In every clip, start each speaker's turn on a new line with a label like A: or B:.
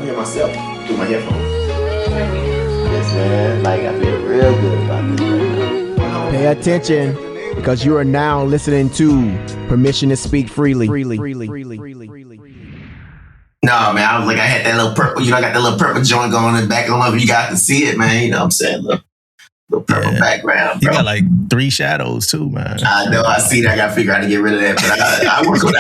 A: hear myself through my headphones. Yes, man. Like, I feel real good about this right now.
B: Pay attention, because you are now listening to Permission to Speak Freely.
A: Nah, man, I was like, I had that little purple, I got that little purple joint going in the back. I don't know if you got to see it, man. You know what I'm saying? Little purple background, bro.
C: You got like 3 shadows too, man.
A: I know, I see that. I got to figure out how to get rid of that. But I work on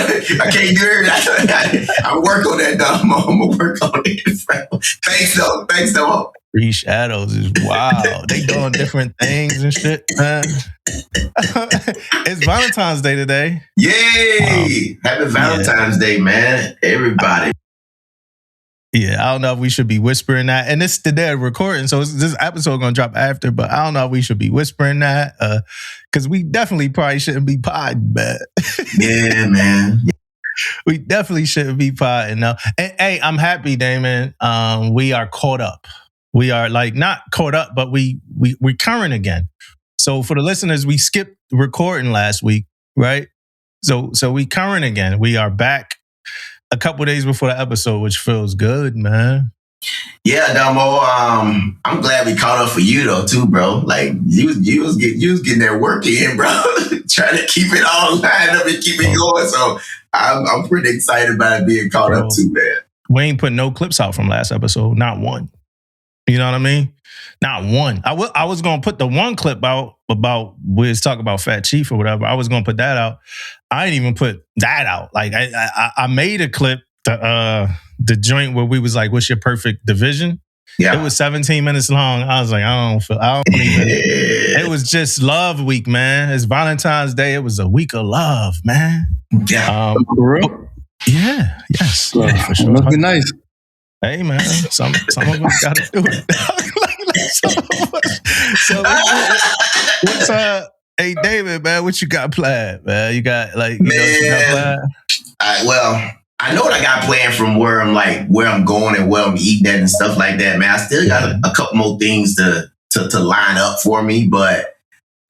A: it. I can't do it. I work on that, though. I'm going to work on it, bro. Thanks, though.
C: 3 shadows is wild. They doing different things and shit, man. It's Valentine's Day today.
A: Yay! Happy Valentine's Day, man. Everybody.
C: Yeah, I don't know if we should be whispering that. And this today recording, so this episode going to drop after, but I don't know if we should be whispering that because we definitely probably shouldn't be podding, man.
A: Yeah, man.
C: We definitely shouldn't be podding. No. And, hey, I'm happy, Damon. We are caught up. We are like not caught up, but we're current again. So for the listeners, we skipped recording last week, right? So we current again. We are back a couple of days before the episode, which feels good, man.
A: Yeah, Damo. I'm glad we caught up for you though, too, bro. Like you was getting that work in, bro. Trying to keep it all lined up and keep it going. So I'm pretty excited about it being caught up too, man.
C: We ain't put no clips out from last episode, not one. You know what I mean? Not one. I was going to put the one clip out about, we was talking about Fat Chief or whatever. I was going to put that out. I didn't even put that out. Like I made a clip, the joint where we was like, what's your perfect division? Yeah. It was 17 minutes long. I was like, it was just love week, man. It's Valentine's Day. It was a week of love, man.
A: Yeah.
C: For real? Yeah. Yes.
D: Yeah, for sure. Must be nice.
C: Hey, man, some of us got to do it. So what's hey, David, man, what you got planned, man? You got like, you know what you got planned?
A: I know what I got planned from where I'm going and where I'm eating at and stuff like that, man. I still got a couple more things to line up for me, but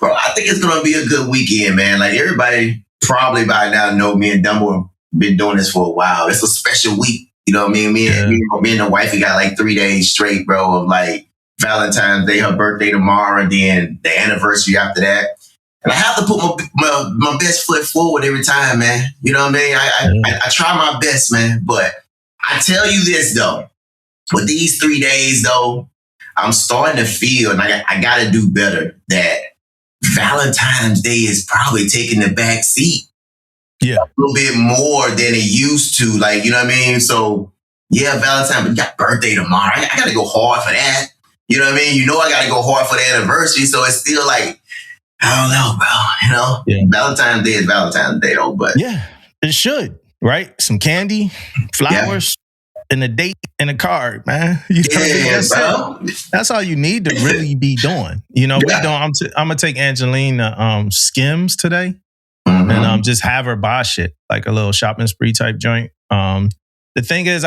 A: bro, I think it's gonna be a good weekend, man. Like everybody probably by now know me and Dumbo have been doing this for a while. It's a special week. You know what I mean? Me and the wife, we got like 3 days straight, bro, of like Valentine's Day, her birthday tomorrow, and then the anniversary after that. And I have to put my best foot forward every time, man. You know what I mean? I try my best, man. But I tell you this, though. With these 3 days, though, I'm starting to feel, and I got to do better, that Valentine's Day is probably taking the back seat.
C: Yeah.
A: A little bit more than it used to. Like, you know what I mean? So, yeah, Valentine's, but you got birthday tomorrow. I got to go hard for that. You know what I mean? You know I got to go hard for the anniversary. So it's still like, I don't know, bro. You know? Yeah. Valentine's Day is Valentine's Day, though. But
C: yeah, it should, right? Some candy, flowers, and a date and a card, man. You know what I mean? That's all you need to really be doing. You know, I'm going to take Angelina Skims today. Mm-hmm. And just have her buy shit, like a little shopping spree type joint. The thing is,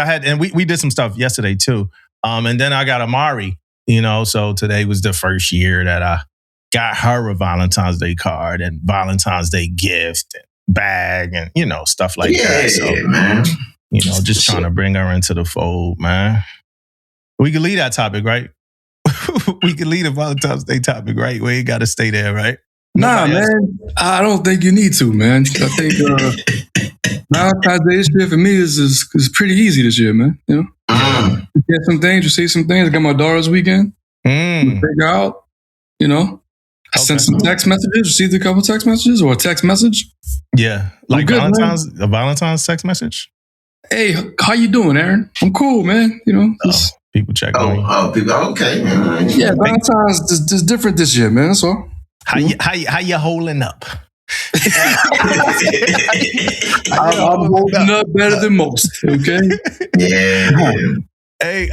C: we did some stuff yesterday too. And then I got Amari, you know, so today was the first year that I got her a Valentine's Day card and Valentine's Day gift and bag and, you know, stuff like that. So,
A: man.
C: You know, just trying to bring her into the fold, man. We could leave that topic, right? We could leave the Valentine's Day topic, right? We ain't got to stay there, right?
D: Nah, man. I don't think you need to, man. I think Valentine's Day this year for me is pretty easy this year, man. You know, you get some things, you see some things. I got my daughter's weekend. Figure out, you know. I sent some text messages. Received a couple text messages or a text message.
C: Yeah, like a Valentine's text message.
D: Hey, how you doing, Aaron? I'm cool, man. You know,
C: people check on you.
A: People, okay.
D: Yeah, Valentine's is different this year, man. That's all.
C: How you holding up?
D: I'm holding up better than most. Okay.
A: Yeah.
C: Hey,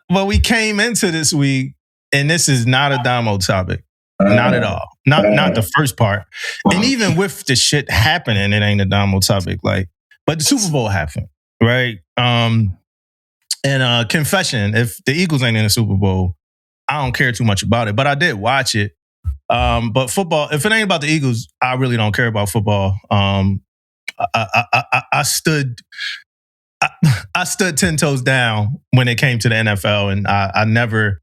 C: well, we came into this week, and this is not a Damo topic. Not at all. Not the first part. And even with the shit happening, it ain't a Damo topic. Like, but the Super Bowl happened, right? And confession: if the Eagles ain't in the Super Bowl, I don't care too much about it. But I did watch it. But football, if it ain't about the Eagles, I really don't care about football. I I stood 10 toes down when it came to the NFL, and I never.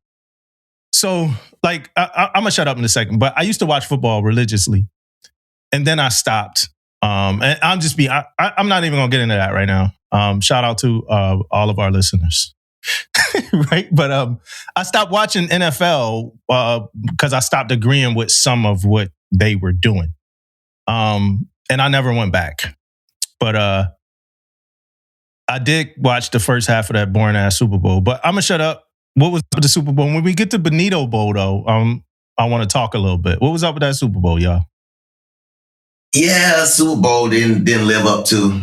C: So, like, I'm gonna shut up in a second. But I used to watch football religiously, and then I stopped. And I'm not even gonna get into that right now. Shout out to all of our listeners, right? But I stopped watching NFL because I stopped agreeing with some of what they were doing, and I never went back. But I did watch the first half of that boring ass Super Bowl. But I'm gonna shut up. What was up with the Super Bowl? When we get to Benito Bowl, though, I want to talk a little bit. What was up with that Super Bowl, y'all?
A: Yeah, Super Bowl didn't live up to,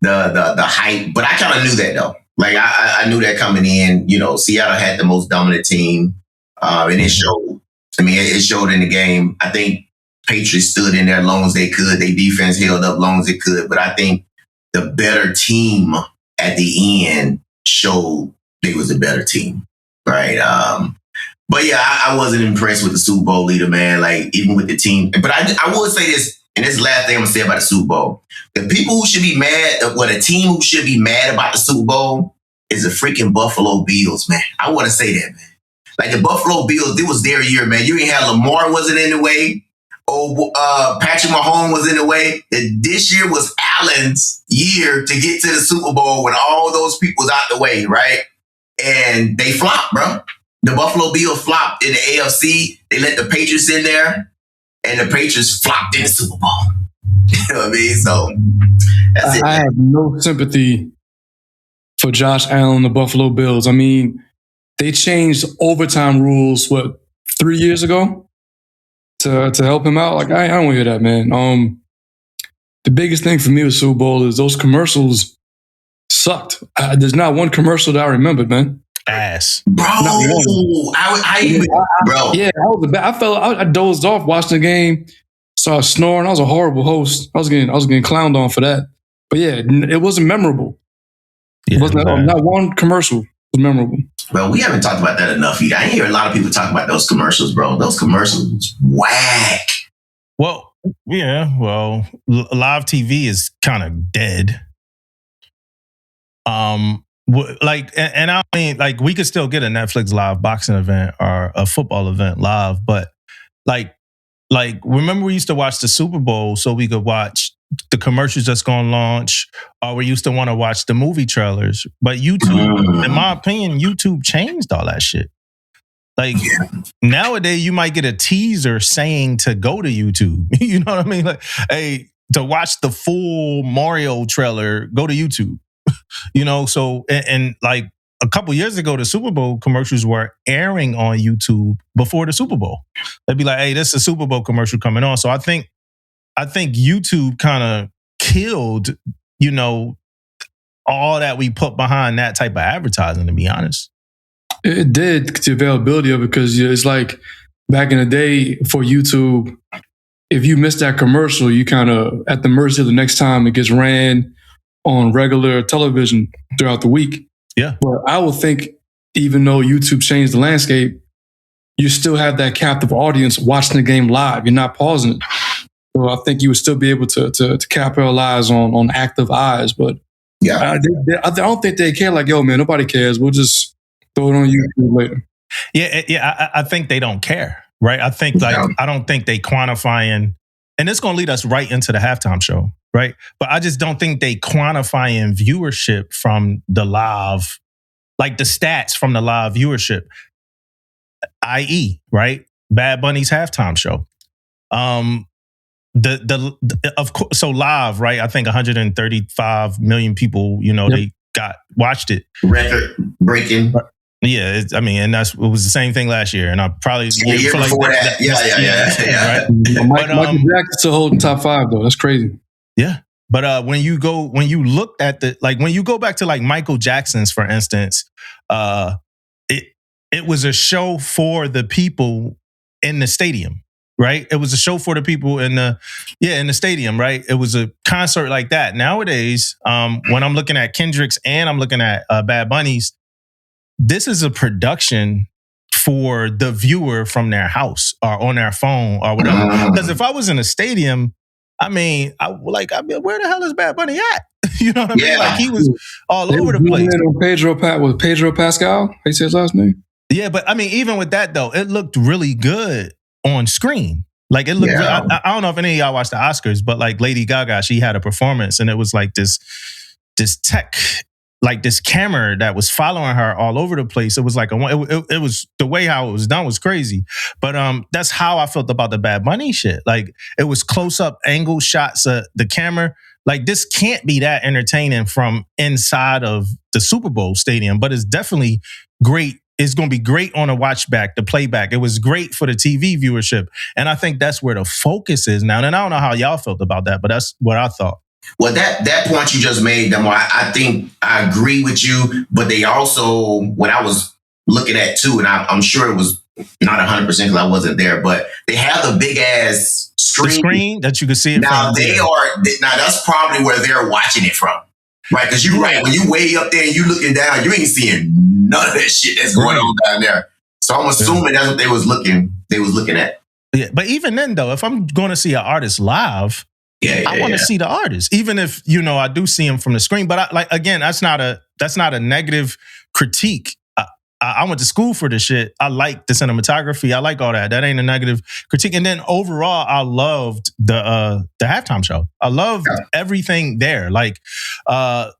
A: the hype. But I kind of knew that though. Like I knew that coming in. Seattle had the most dominant team, and it showed. I mean, it showed in the game. I think Patriots stood in there as long as they could. Their defense held up as long as it could. But I think the better team at the end showed they was a better team, right? But yeah, I wasn't impressed with the Super Bowl leader, man. Like even with the team. But I will say this, and this is the last thing I'm gonna say about the Super Bowl. The people who should be mad, the team who should be mad about the Super Bowl is the freaking Buffalo Bills, man. I want to say that, man. Like the Buffalo Bills, it was their year, man. You ain't had Lamar wasn't in the way. Patrick Mahomes was in the way. This year was Allen's year to get to the Super Bowl when all those people was out the way, right? And they flopped, bro. The Buffalo Bills flopped in the AFC. They let the Patriots in there, and the Patriots flopped in the Super Bowl. You know what I mean? So that's it.
D: I have no sympathy for Josh Allen and the Buffalo Bills. I mean, they changed overtime rules, 3 years ago to help him out? Like, I don't want to hear that, man. The biggest thing for me with Super Bowl is those commercials sucked. There's not one commercial that I remembered, man.
C: Ass,
A: bro. Bro.
D: Yeah, I dozed off watching the game. Started snoring. I was a horrible host. I was getting clowned on for that. But yeah, it wasn't memorable.
C: Yeah,
D: it wasn't not one commercial was memorable.
A: Well, we haven't talked about that enough either. I hear a lot of people talk about those commercials, bro. Those commercials, whack.
C: Well, yeah. Well, live TV is kind of dead. And I mean, like, we could still get a Netflix live boxing event or a football event live, but like, remember we used to watch the Super Bowl so we could watch the commercials that's going to launch, or we used to want to watch the movie trailers. But YouTube, in my opinion, YouTube changed all that shit. Like, nowadays you might get a teaser saying to go to YouTube. You know what I mean? Like, hey, to watch the full Mario trailer, go to YouTube. So, and like a couple years ago, the Super Bowl commercials were airing on YouTube before the Super Bowl. They'd be like, hey, this is a Super Bowl commercial coming on. So I think YouTube kind of killed, all that we put behind that type of advertising, to be honest.
D: It did, the availability of it, because it's like back in the day for YouTube, if you missed that commercial, you kind of at the mercy of the next time it gets ran on regular television throughout the week.
C: Yeah.
D: But I would think, even though YouTube changed the landscape, you still have that captive audience watching the game live. You're not pausing it. So I think you would still be able to capitalize on active eyes. But yeah, I don't think they care. Like, yo, man, nobody cares. We'll just throw it on YouTube later.
C: Yeah. I think they don't care, right? I think I don't think they quantifying, and it's going to lead us right into the halftime show. Right. But I just don't think they quantifying viewership from the live, like the stats from the live viewership, i.e., right? Bad Bunny's halftime show. Of course, so live, right? I think 135 million people, they watched it.
A: Record breaking.
C: Yeah, and it was the same thing last year, and I probably
A: the year before that. Yeah.
C: Right?
D: Michael Jackson's still holding top 5 though. That's crazy.
C: Yeah. But when you look at when you go back to like Michael Jackson's, for instance, it was a show for the people in the stadium, right? It was a show for the people in the stadium, right? It was a concert like that. Nowadays, when I'm looking at Kendrick's and I'm looking at Bad Bunny's, this is a production for the viewer from their house or on their phone or whatever. Because if I was in a stadium, I mean, where the hell is Bad Bunny at? You know what I mean? Like he was all over the place.
D: Pedro Pascal, he said his last name.
C: Yeah, but I mean, even with that though, it looked really good on screen. Like it looked. I don't know if any of y'all watched the Oscars, but like Lady Gaga, she had a performance, and it was like this tech, like this camera that was following her all over the place. It was like it was the way how it was done was crazy. But that's how I felt about the Bad Bunny shit. Like it was close up angle shots of the camera. Like this can't be that entertaining from inside of the Super Bowl stadium, but it's definitely great. It's going to be great on a watch back, the playback. It was great for the TV viewership. And I think that's where the focus is now. And I don't know how y'all felt about that, but that's what I thought.
A: Well, that point you just made, Demo, I think I agree with you. But they also, what I was looking at too, and I'm sure it was not 100% because I wasn't there, but they have the big ass screen.
C: The screen that you can see it
A: now
C: from.
A: Now that's probably where they're watching it from. Right, because you're right. When you way up there and you looking down, you ain't seeing none of that shit that's going on down there. So I'm assuming that's what they was looking at.
C: Yeah, but even then, though, if I'm going to see an artist live, I want to see the artist, even if I do see him from the screen. But that's not a negative critique. I went to school for this shit. I like the cinematography. I like all that. That ain't a negative critique. And then overall, I loved the halftime show. I loved everything there. Like the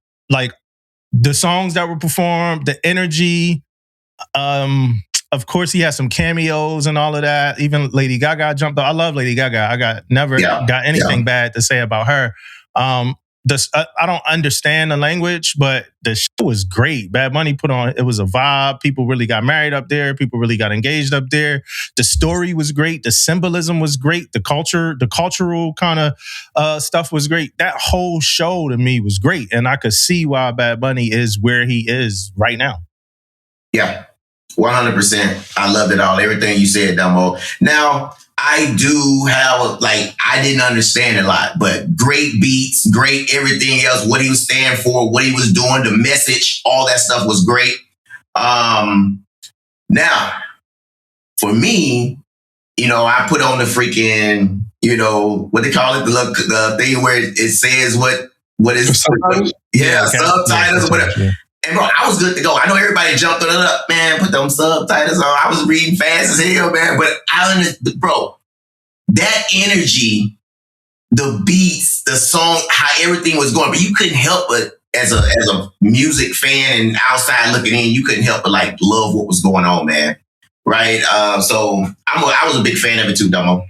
C: songs that were performed, the energy. Of course, he has some cameos and all of that. Even Lady Gaga jumped up. I love Lady Gaga. I never got anything bad to say about her. I don't understand the language, but the show was great. Bad Bunny put on, it was a vibe. People really got married up there. People really got engaged up there. The story was great. The symbolism was great. The cultural kind of stuff was great. That whole show to me was great. And I could see why Bad Bunny is where he is right now.
A: Yeah, 100%. I loved it all. Everything you said, Dumbo. Now, I do have, I didn't understand a lot, but great beats, great everything else, what he was standing for, what he was doing, the message, all that stuff was great. Now, for me, I put on the freaking, what they call it, the thing where it says what is, subtitles? Subtitles or whatever. Yeah. And bro, I was good to go. I know everybody jumped on it up, man, put them subtitles on. I was reading fast as hell, man. But bro, that energy, the beats, the song, how everything was going, but you couldn't help but as a music fan and outside looking in, you couldn't help but love what was going on, man. Right? So I was a big fan of it too, Domo.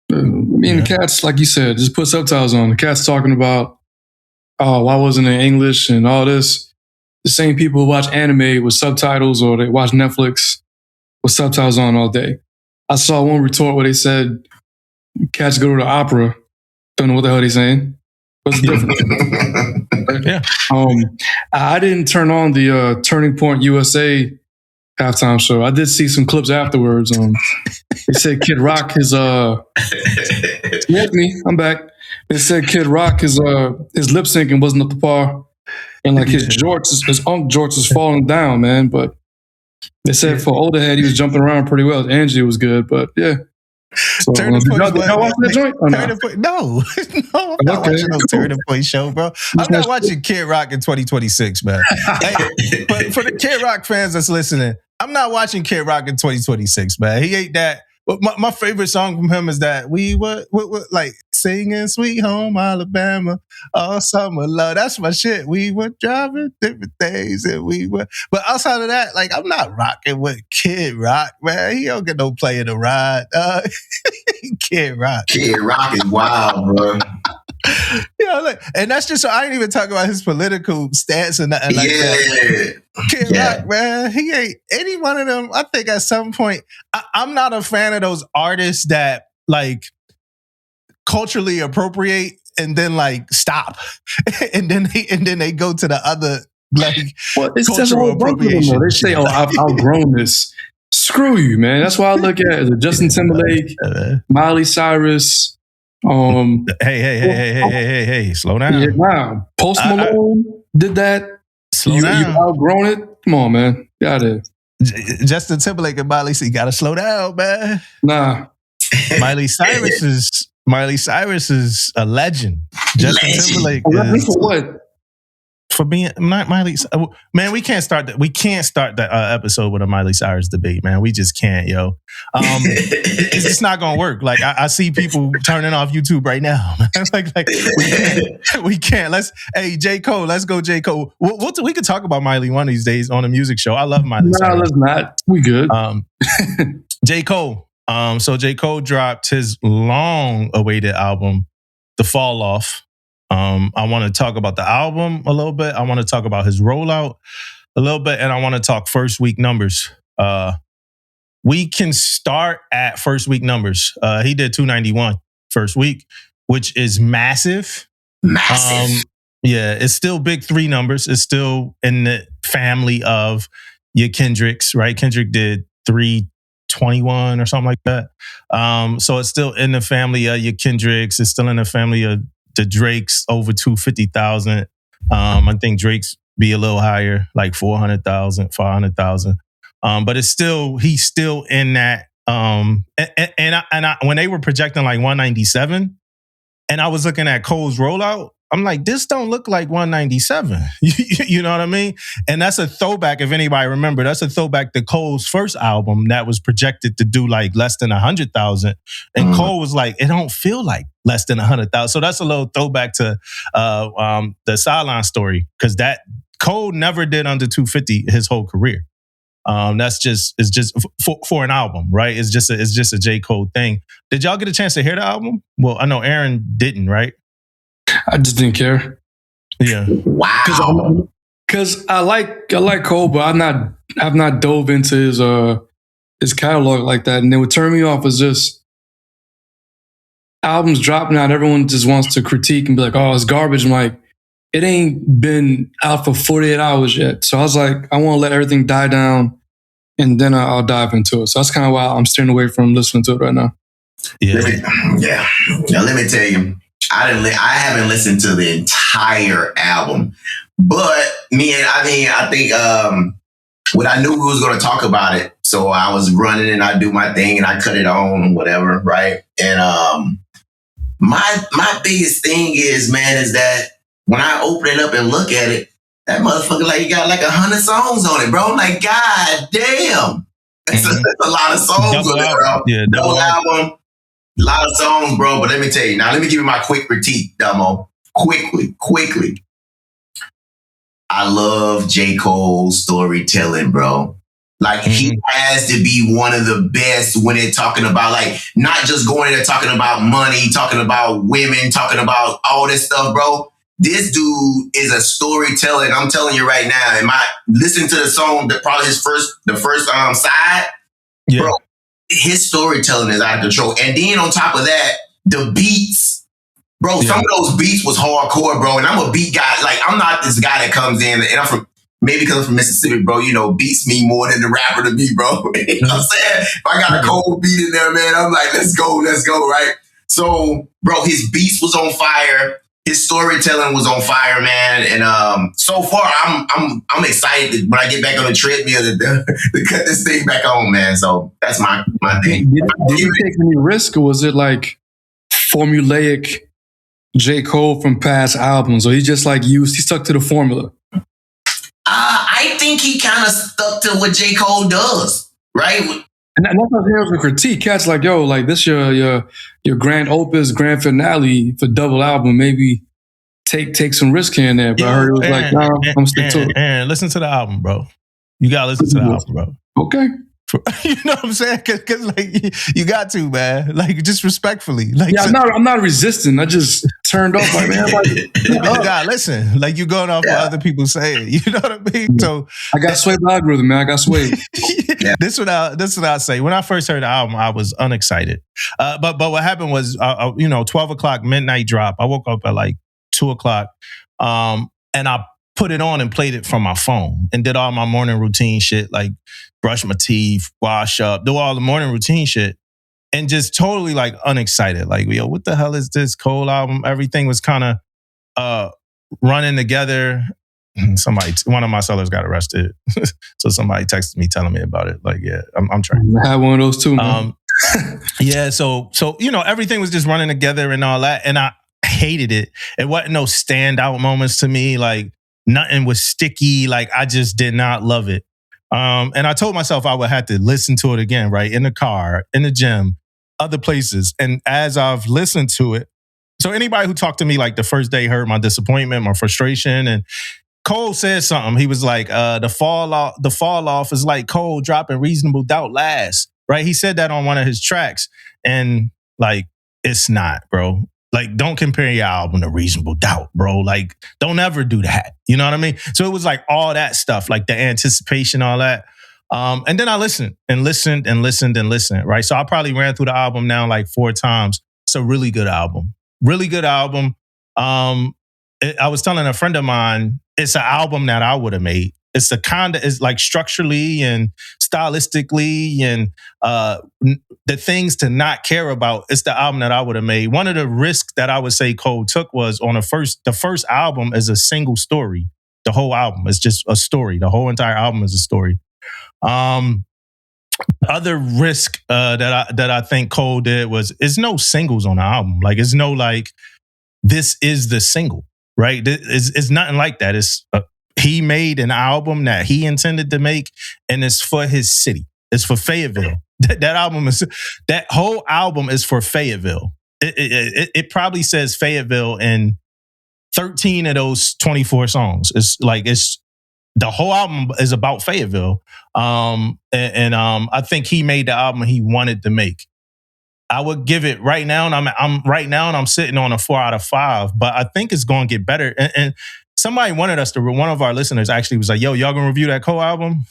D: The cats, like you said, just put subtitles on. The cat's talking about, why wasn't it English and all this. The same people who watch anime with subtitles or they watch Netflix with subtitles on all day. I saw one retort where they said, cats go to the opera. Don't know what the hell they're saying. What's the difference?
C: Yeah.
D: I didn't turn on the Turning Point USA halftime show. I did see some clips afterwards. They said Kid Rock is I'm back. They said Kid Rock his lip syncing wasn't up to par. And his unk jorts is falling down, man. But they said for older head, he was jumping around pretty well. Angie was good, but yeah. So, did y'all watch that joint?
C: No, I'm not watching no Turning Point show, bro. I'm not watching Kid Rock in 2026, man. But for the Kid Rock fans that's listening, I'm not watching Kid Rock in 2026, man. He ain't that. But my favorite song from him is that we were singing Sweet Home Alabama all summer love. That's my shit. We were driving different things and we were. But outside of that, I'm not rocking with Kid Rock, man. He don't get no play in the ride. Kid Rock.
A: Kid Rock is wild, bro.
C: And that's just, I ain't even talking about his political stance and nothing like that. Kid Rock, man, he ain't any one of them. I think at some point, I'm not a fan of those artists that culturally appropriate and then stop, and then they go to the other
D: it's cultural appropriation. They say, I've outgrown this. Screw you, man. That's why I look at it. Justin Timberlake, Miley Cyrus.
C: Hey, slow down.
D: Yeah, wow. Post Malone did that.
C: Slow down.
D: You outgrown it? Come on, man. Got it.
C: Justin Timberlake and Miley, so you gotta slow down, man.
D: Nah.
C: Miley Cyrus Miley Cyrus is a legend. Justin Timberlake is
D: For what?
C: for being not Miley. Man, we can't start that. We can't start that episode with a Miley Cyrus debate, man. We just can't, yo. It's just not gonna work. Like I see people turning off YouTube right now. like we can't. Hey J. Cole, let's go J. Cole. We could talk about Miley one of these days on a music show. I love Miley Cyrus.
D: No, let's not. We good.
C: J. Cole. So J. Cole dropped his long-awaited album, The Fall Off. I want to talk about the album a little bit. I want to talk about his rollout a little bit, and I want to talk first week numbers. We can start at first week numbers. He did 291 first week, which is massive.
A: Massive.
C: Yeah, it's still big three numbers. It's still in the family of your Kendricks, right? Kendrick did 321 or something like that. So it's still in the family of your Kendricks. It's still in the family of the Drake's over 250,000. I think Drake's be a little higher, like 400,000, 500,000. But he's still in that. And I, when they were projecting like 197, and I was looking at Cole's rollout, I'm like, this don't look like 197. You know what I mean? And that's a throwback, if anybody remember, that's a throwback to Cole's first album that was projected to do like less than 100,000. And Cole was like, it don't feel like less than 100,000. So that's a little throwback to the Sideline Story, because that Cole never did under 250 his whole career. It's just for an album, right? It's just a J. Cole thing. Did y'all get a chance to hear the album? Well, I know Aaron didn't, right?
D: I just didn't care.
C: Yeah.
A: Wow.
D: Because I like Cole, but I've not dove into his catalog like that. And then what turned me off was just albums dropping out. Everyone just wants to critique and be like, "Oh, it's garbage." I'm like, it ain't been out for 48 hours yet. So I was like, I want to let everything die down, and then I'll dive into it. So that's kind of why I'm steering away from listening to it right now.
C: Yeah.
A: Now let me tell you. I haven't listened to the entire album, but I think what I knew we was going to talk about it, so I was running and I do my thing and I cut it on and whatever, right? And my biggest thing is that when I open it up and look at it, that motherfucker like got like 100 songs on it, bro. I'm like, God damn, that's a lot of songs on it, bro.
C: Yeah,
A: double album. A lot of songs, bro, but let me tell you. Now, let me give you my quick critique, Damo. Quickly. I love J. Cole's storytelling, bro. Like, he has to be one of the best when they're talking about, like, not just going in there talking about money, talking about women, talking about all this stuff, bro. This dude is a storyteller, and I'm telling you right now, listen to the song, probably the first side,
C: yeah.
A: Bro. His storytelling is out of control. And then on top of that, the beats, bro, some of those beats was hardcore, bro. And I'm a beat guy. Like, I'm not this guy that comes in, and maybe because I'm from Mississippi, bro, you know, beats me more than the rapper to me, bro. You know what I'm saying? If I got a cold beat in there, man, I'm like, let's go, right? So, bro, his beats was on fire. His storytelling was on fire, man. And so far, I'm excited when I get back on the treadmill to cut this thing back on, man. So that's my thing.
D: Did you take any risk, or was it like formulaic J. Cole from past albums, or he just like he stuck to the formula?
A: I think he kind of stuck to what J. Cole does, right?
D: And that's what I was a critique. Cats like, yo, like this your grand opus, grand finale for double album. Maybe take some risk here and there. But I heard it was like, no, I'm stick to it.
C: Aaron, listen to the album, bro. You gotta listen to the album, bro.
D: Okay.
C: You know what I'm saying? Because like you got to, man. Like just respectfully. Like
D: yeah, I'm not resisting. I just turned off. Like, man,
C: you gotta listen. Like you going off what other people saying. You know what I mean? So
D: I got swayed by algorithm, man. I got swayed.
C: This is what I say. When I first heard the album, I was unexcited. But what happened was, 12 o'clock midnight drop. I woke up at like 2 o'clock, and I put it on and played it from my phone and did all my morning routine shit, like brush my teeth, wash up, do all the morning routine shit, and just totally like unexcited. Like, yo, what the hell is this Cole album? Everything was kind of running together. One of my sellers got arrested. So somebody texted me telling me about it. Like, yeah, I'm trying.
D: I had one of those too, man.
C: Yeah, so everything was just running together and all that, and I hated it. It wasn't no standout moments to me. Like nothing was sticky. Like I just did not love it. And I told myself I would have to listen to it again, right? In the car, in the gym, other places. And as I've listened to it, so anybody who talked to me like the first day heard my disappointment, my frustration, and Cole said something. He was like, the fall off is like Cole dropping Reasonable Doubt last. Right? He said that on one of his tracks. And like, it's not, bro. Like, don't compare your album to Reasonable Doubt, bro. Like, don't ever do that. You know what I mean? So it was like all that stuff, like the anticipation, all that. And then I listened, right? So I probably ran through the album now like 4 times. It's a really good album. Really good album. I was telling a friend of mine, it's an album that I would have made. It's it's like structurally and stylistically and the things to not care about. It's the album that I would have made. One of the risks that I would say Cole took was on the first album is a single story. The whole album is just a story. The whole entire album is a story. Other risk that I think Cole did was it's no singles on the album. Like it's no like this is the single, right? It's nothing like that. It's he made an album that he intended to make, and it's for his city. It's for Fayetteville. That whole album is for Fayetteville. It probably says Fayetteville in 13 of those 24 songs. It's the whole album is about Fayetteville. I think he made the album he wanted to make. I would give it right now, and I'm sitting on a 4 out of 5. But I think it's going to get better. And somebody wanted us to. One of our listeners actually was like, "Yo, y'all gonna review that Cole album?"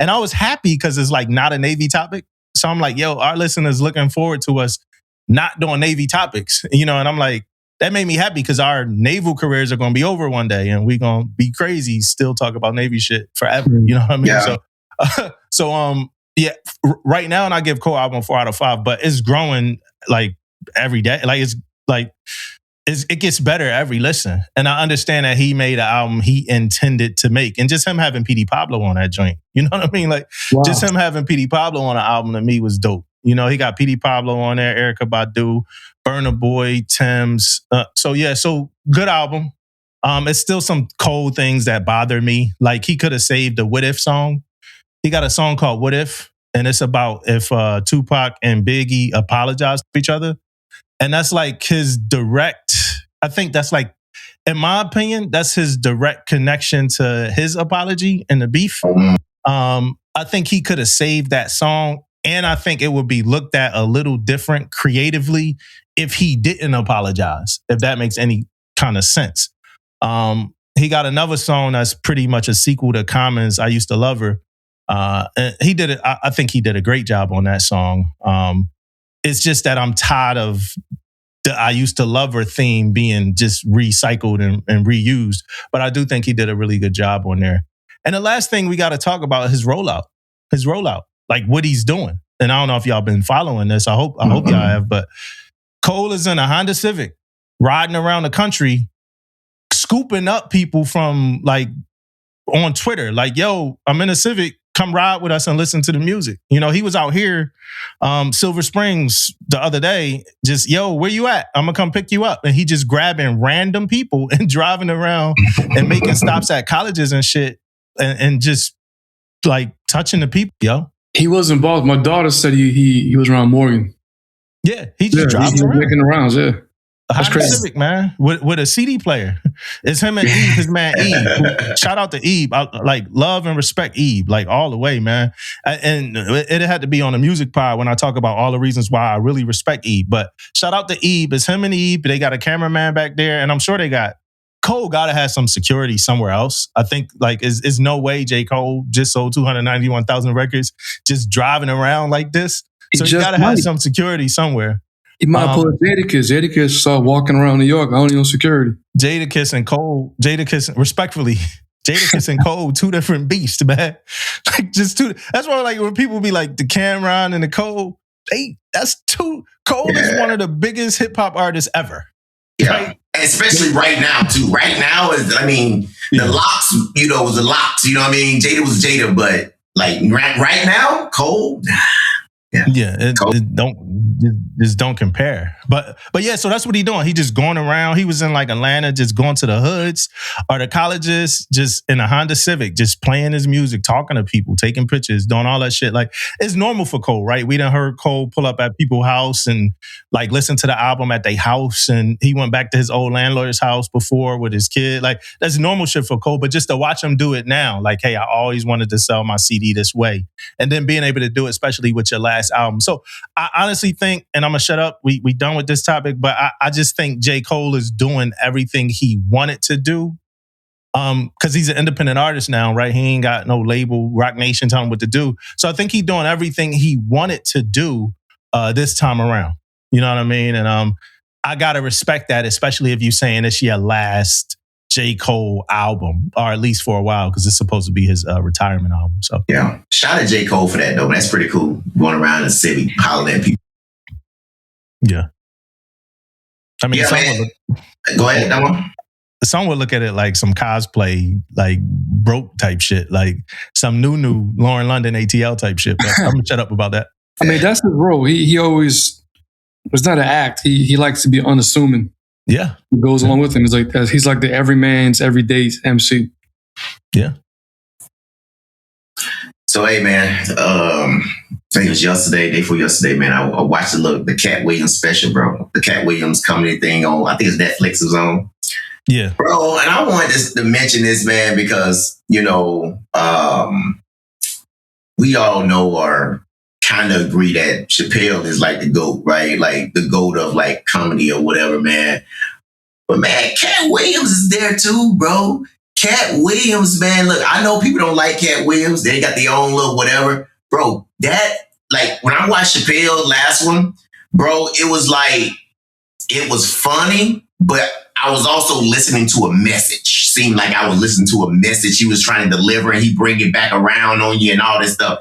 C: And I was happy because it's like not a Navy topic. So I'm like, "Yo, our listeners looking forward to us not doing Navy topics," And I'm like, that made me happy because our naval careers are gonna be over one day, and we gonna be crazy still talk about Navy shit forever. You know what I mean? Yeah. Yeah, right now, and I give Cole album 4 out of 5, but it's growing like every day. Like it gets better every listen. And I understand that he made an album he intended to make, and just him having P.D. Pablo on that joint. You know what I mean? Like just him having P.D. Pablo on an album to me was dope. He got P.D. Pablo on there, Erykah Badu, Burna Boy, Thames. So good album. It's still some cold things that bother me. Like he could have saved the What If song. He got a song called What If, and it's about if Tupac and Biggie apologize to each other. And that's like his direct, I think that's like, in my opinion, that's his direct connection to his apology and the beef. I think he could have saved that song, and I think it would be looked at a little different creatively if he didn't apologize, if that makes any kind of sense. He got another song that's pretty much a sequel to Common's I Used to Love Her. And he did it. I think he did a great job on that song. It's just that I'm tired of the I Used to Love Her theme being just recycled and reused. But I do think he did a really good job on there. And the last thing we got to talk about is his rollout, like what he's doing. And I don't know if y'all been following this. I hope y'all have. But Cole is in a Honda Civic, riding around the country, scooping up people from like on Twitter, like, "Yo, I'm in a Civic. Come ride with us and listen to the music." He was out here, Silver Springs the other day, just, "Yo, where you at? I'm gonna come pick you up." And he just grabbing random people and driving around and making stops at colleges and shit and just like touching the people, yo.
D: He wasn't involved. My daughter said he was around Morgan.
C: Yeah, he just driving around.
D: Making the rounds, yeah.
C: That's crazy. Civic, man, with a CD player. It's him and Eve, his man Eve. Shout out to Eve. I, like, love and respect Eve, like all the way, man. And it had to be on the music pod when I talk about all the reasons why I really respect Eve. But shout out to Eve. It's him and Eve. They got a cameraman back there, and I'm sure they got Cole. Gotta have some security somewhere else. I think like is no way J. Cole just sold 291,000 records just driving around like this. So you gotta have some security somewhere.
D: He might pull a Jadakiss. Jadakiss saw walking around New York. I don't need no security.
C: Jadakiss and Cole. Respectfully, Jadakiss and Cole, two different beasts, man. Like just two. That's why like when people be like the Cameron and the Cole, that's two. Cole is one of the biggest hip hop artists ever.
A: Yeah, right? Especially right now too. Right now is, the Locks. Was the Locks. You know what I mean? Jada was Jada, but like right now, Cole.
C: Just don't compare. But yeah, so that's what he doing. He just going around. He was in like Atlanta, just going to the hoods or the colleges, just in a Honda Civic, just playing his music, talking to people, taking pictures, doing all that shit. Like, it's normal for Cole, right? We done heard Cole pull up at people's house and like listen to the album at their house, and he went back to his old landlord's house before with his kid. Like, that's normal shit for Cole. But just to watch him do it now, like, hey, I always wanted to sell my CD this way, and then being able to do it, especially with your last album. So I honestly think, and I'm gonna shut up, we done with this topic, but I just think J. Cole is doing everything he wanted to do. Because he's an independent artist now, right? He ain't got no label, Rock Nation telling him what to do. So I think he's doing everything he wanted to do this time around. You know what I mean? And I gotta respect that, especially if you're saying it's your last J. Cole album, or at least for a while, because it's supposed to be his retirement album. So
A: yeah, shout out to J. Cole for that though. That's pretty cool. Going around the city, hollering at people.
C: Yeah, I mean,
A: go ahead, that one.
C: Some would look at it like some cosplay, like broke type shit, like some new Lauren London ATL type shit. But I'm gonna shut up about that.
D: I mean, that's his role. He always was not an act. He likes to be unassuming.
C: Yeah,
D: it goes along with him. It's like he's like the everyman's everyday MC.
C: Yeah.
A: So hey man, I think it was yesterday, day before yesterday, man. I watched the Cat Williams special, bro. The Cat Williams comedy thing on, I think it's Netflix is on.
C: Yeah,
A: bro. And I wanted to mention this, man, because we all know or kind of agree that Chappelle is like the GOAT, right? Like the GOAT of like comedy or whatever, man. But man, Cat Williams is there too, bro. Cat Williams, man. Look, I know people don't like Cat Williams. They got their own little whatever, bro. That, like, when I watched Chappelle last one, bro, it was funny, but I was also listening to a message. Seemed like I was listening to a message he was trying to deliver, and he bring it back around on you and all this stuff.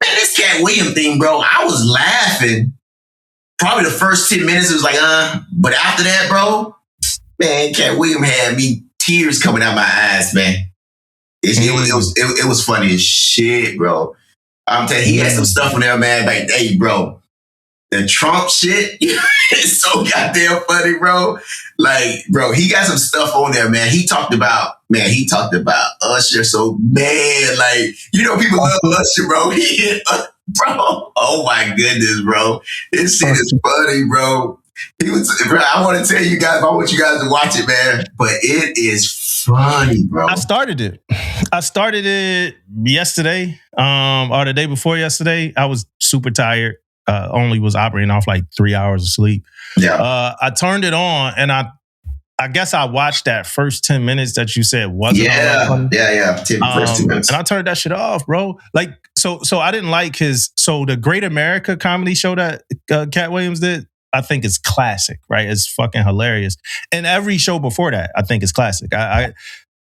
A: Man, this Cat Williams thing, bro, I was laughing. Probably the first 10 minutes, it was like, but after that, bro, man, Cat Williams had me tears coming out my eyes, man. It was funny as shit, bro. I'm telling you, he had some stuff in there, man. Like, hey, bro, the Trump shit is so goddamn funny, bro. Like, bro, he got some stuff on there, man. He talked about Usher. So, man, like, people love Usher, bro. Bro, oh my goodness, bro. This shit is funny, bro. Bro, I want to tell you guys, I want you guys to watch it, man. But it is funny, bro.
C: I started it yesterday, or the day before yesterday. I was super tired. Only was operating off like 3 hours of sleep.
A: Yeah.
C: I turned it on, and I guess I watched that first 10 minutes that you said wasn't all that funny.
A: Yeah. First 10 minutes.
C: And I turned that shit off, bro. Like, so I didn't like the Great America comedy show that Cat Williams did. I think it's classic, right? It's fucking hilarious. And every show before that, I think is classic. I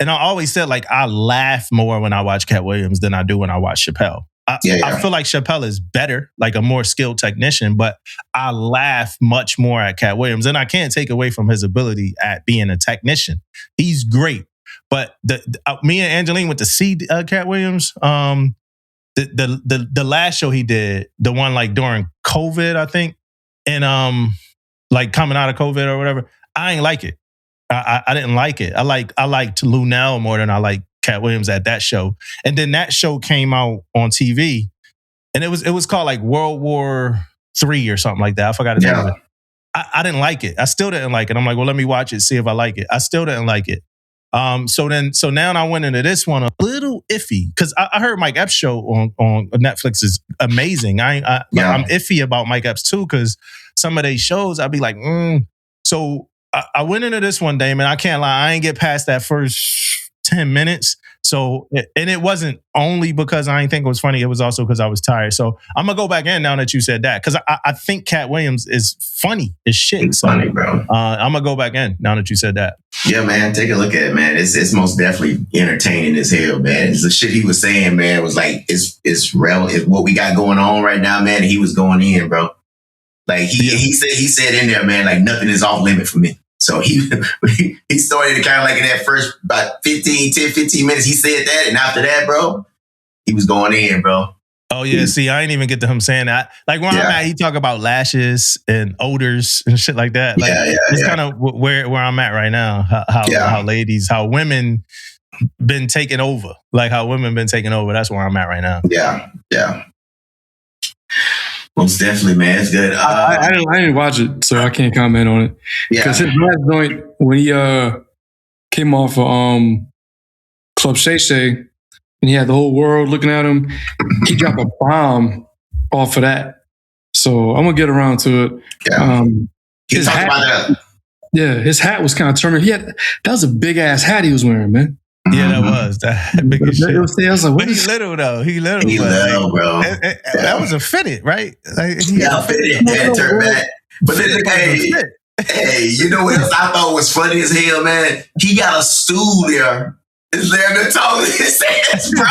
C: always said, like, I laugh more when I watch Cat Williams than I do when I watch Chappelle. I feel like Chappelle is better, like a more skilled technician, but I laugh much more at Cat Williams. And I can't take away from his ability at being a technician. He's great. But me and Angeline went to see Cat Williams. The last show he did, the one like during COVID, I think, and like coming out of COVID or whatever, I ain't like it. I didn't like it. I liked Lunel more than I liked Cat Williams at that show. And then that show came out on TV, and it was called like World War III or something like that. I forgot the name of it. I didn't like it. I still didn't like it. I'm like, well, let me watch it, see if I like it. I still didn't like it. So now I went into this one a little iffy, because I heard Mike Epps' show on Netflix is amazing. I'm iffy about Mike Epps too, because some of these shows I'd be like, So I went into this one day, man. I can't lie, I ain't get past that first 10 minutes. So, and it wasn't only because I didn't think it was funny. It was also because I was tired. So I'm going to go back in now that you said that, because I think Cat Williams is funny as shit.
A: It's funny, bro.
C: I'm going to go back in now that you said that.
A: Yeah, man. Take a look at it, man. It's most definitely entertaining as hell, man. It's the shit he was saying, man, was like, it's real. It's what we got going on right now, man. And he was going in, bro. Like he said in there, man, like nothing is off limit for me. So he started kind of like in that first about 10, 15 minutes, he said that. And after that, bro, he was going in, bro.
C: Oh yeah, see, I ain't even get to him saying that. Like where I'm at, he talk about lashes and odors and shit like that. Like it's kind of where I'm at right now. How women been taking over. Like how women been taking over. That's where I'm at right now.
A: Yeah. Most definitely, man. It's good.
D: I didn't watch it, so I can't comment on it. Because his last joint, when he came off of Club Shay Shay, and he had the whole world looking at him, he dropped a bomb off of that. So I'm gonna get around to it.
A: Yeah. His hat,
D: his hat was kind of turning. That was a big ass hat he was wearing, man.
C: Yeah, that was that big shit.
D: I was like,
C: but he's little though. He little,
A: bro.
C: That was a fitted, right? Like,
A: fitted. Had turned back. But then, hey, you know what else I thought was funny as hell, man? He got a stool there. It's there to talk his ass, bro.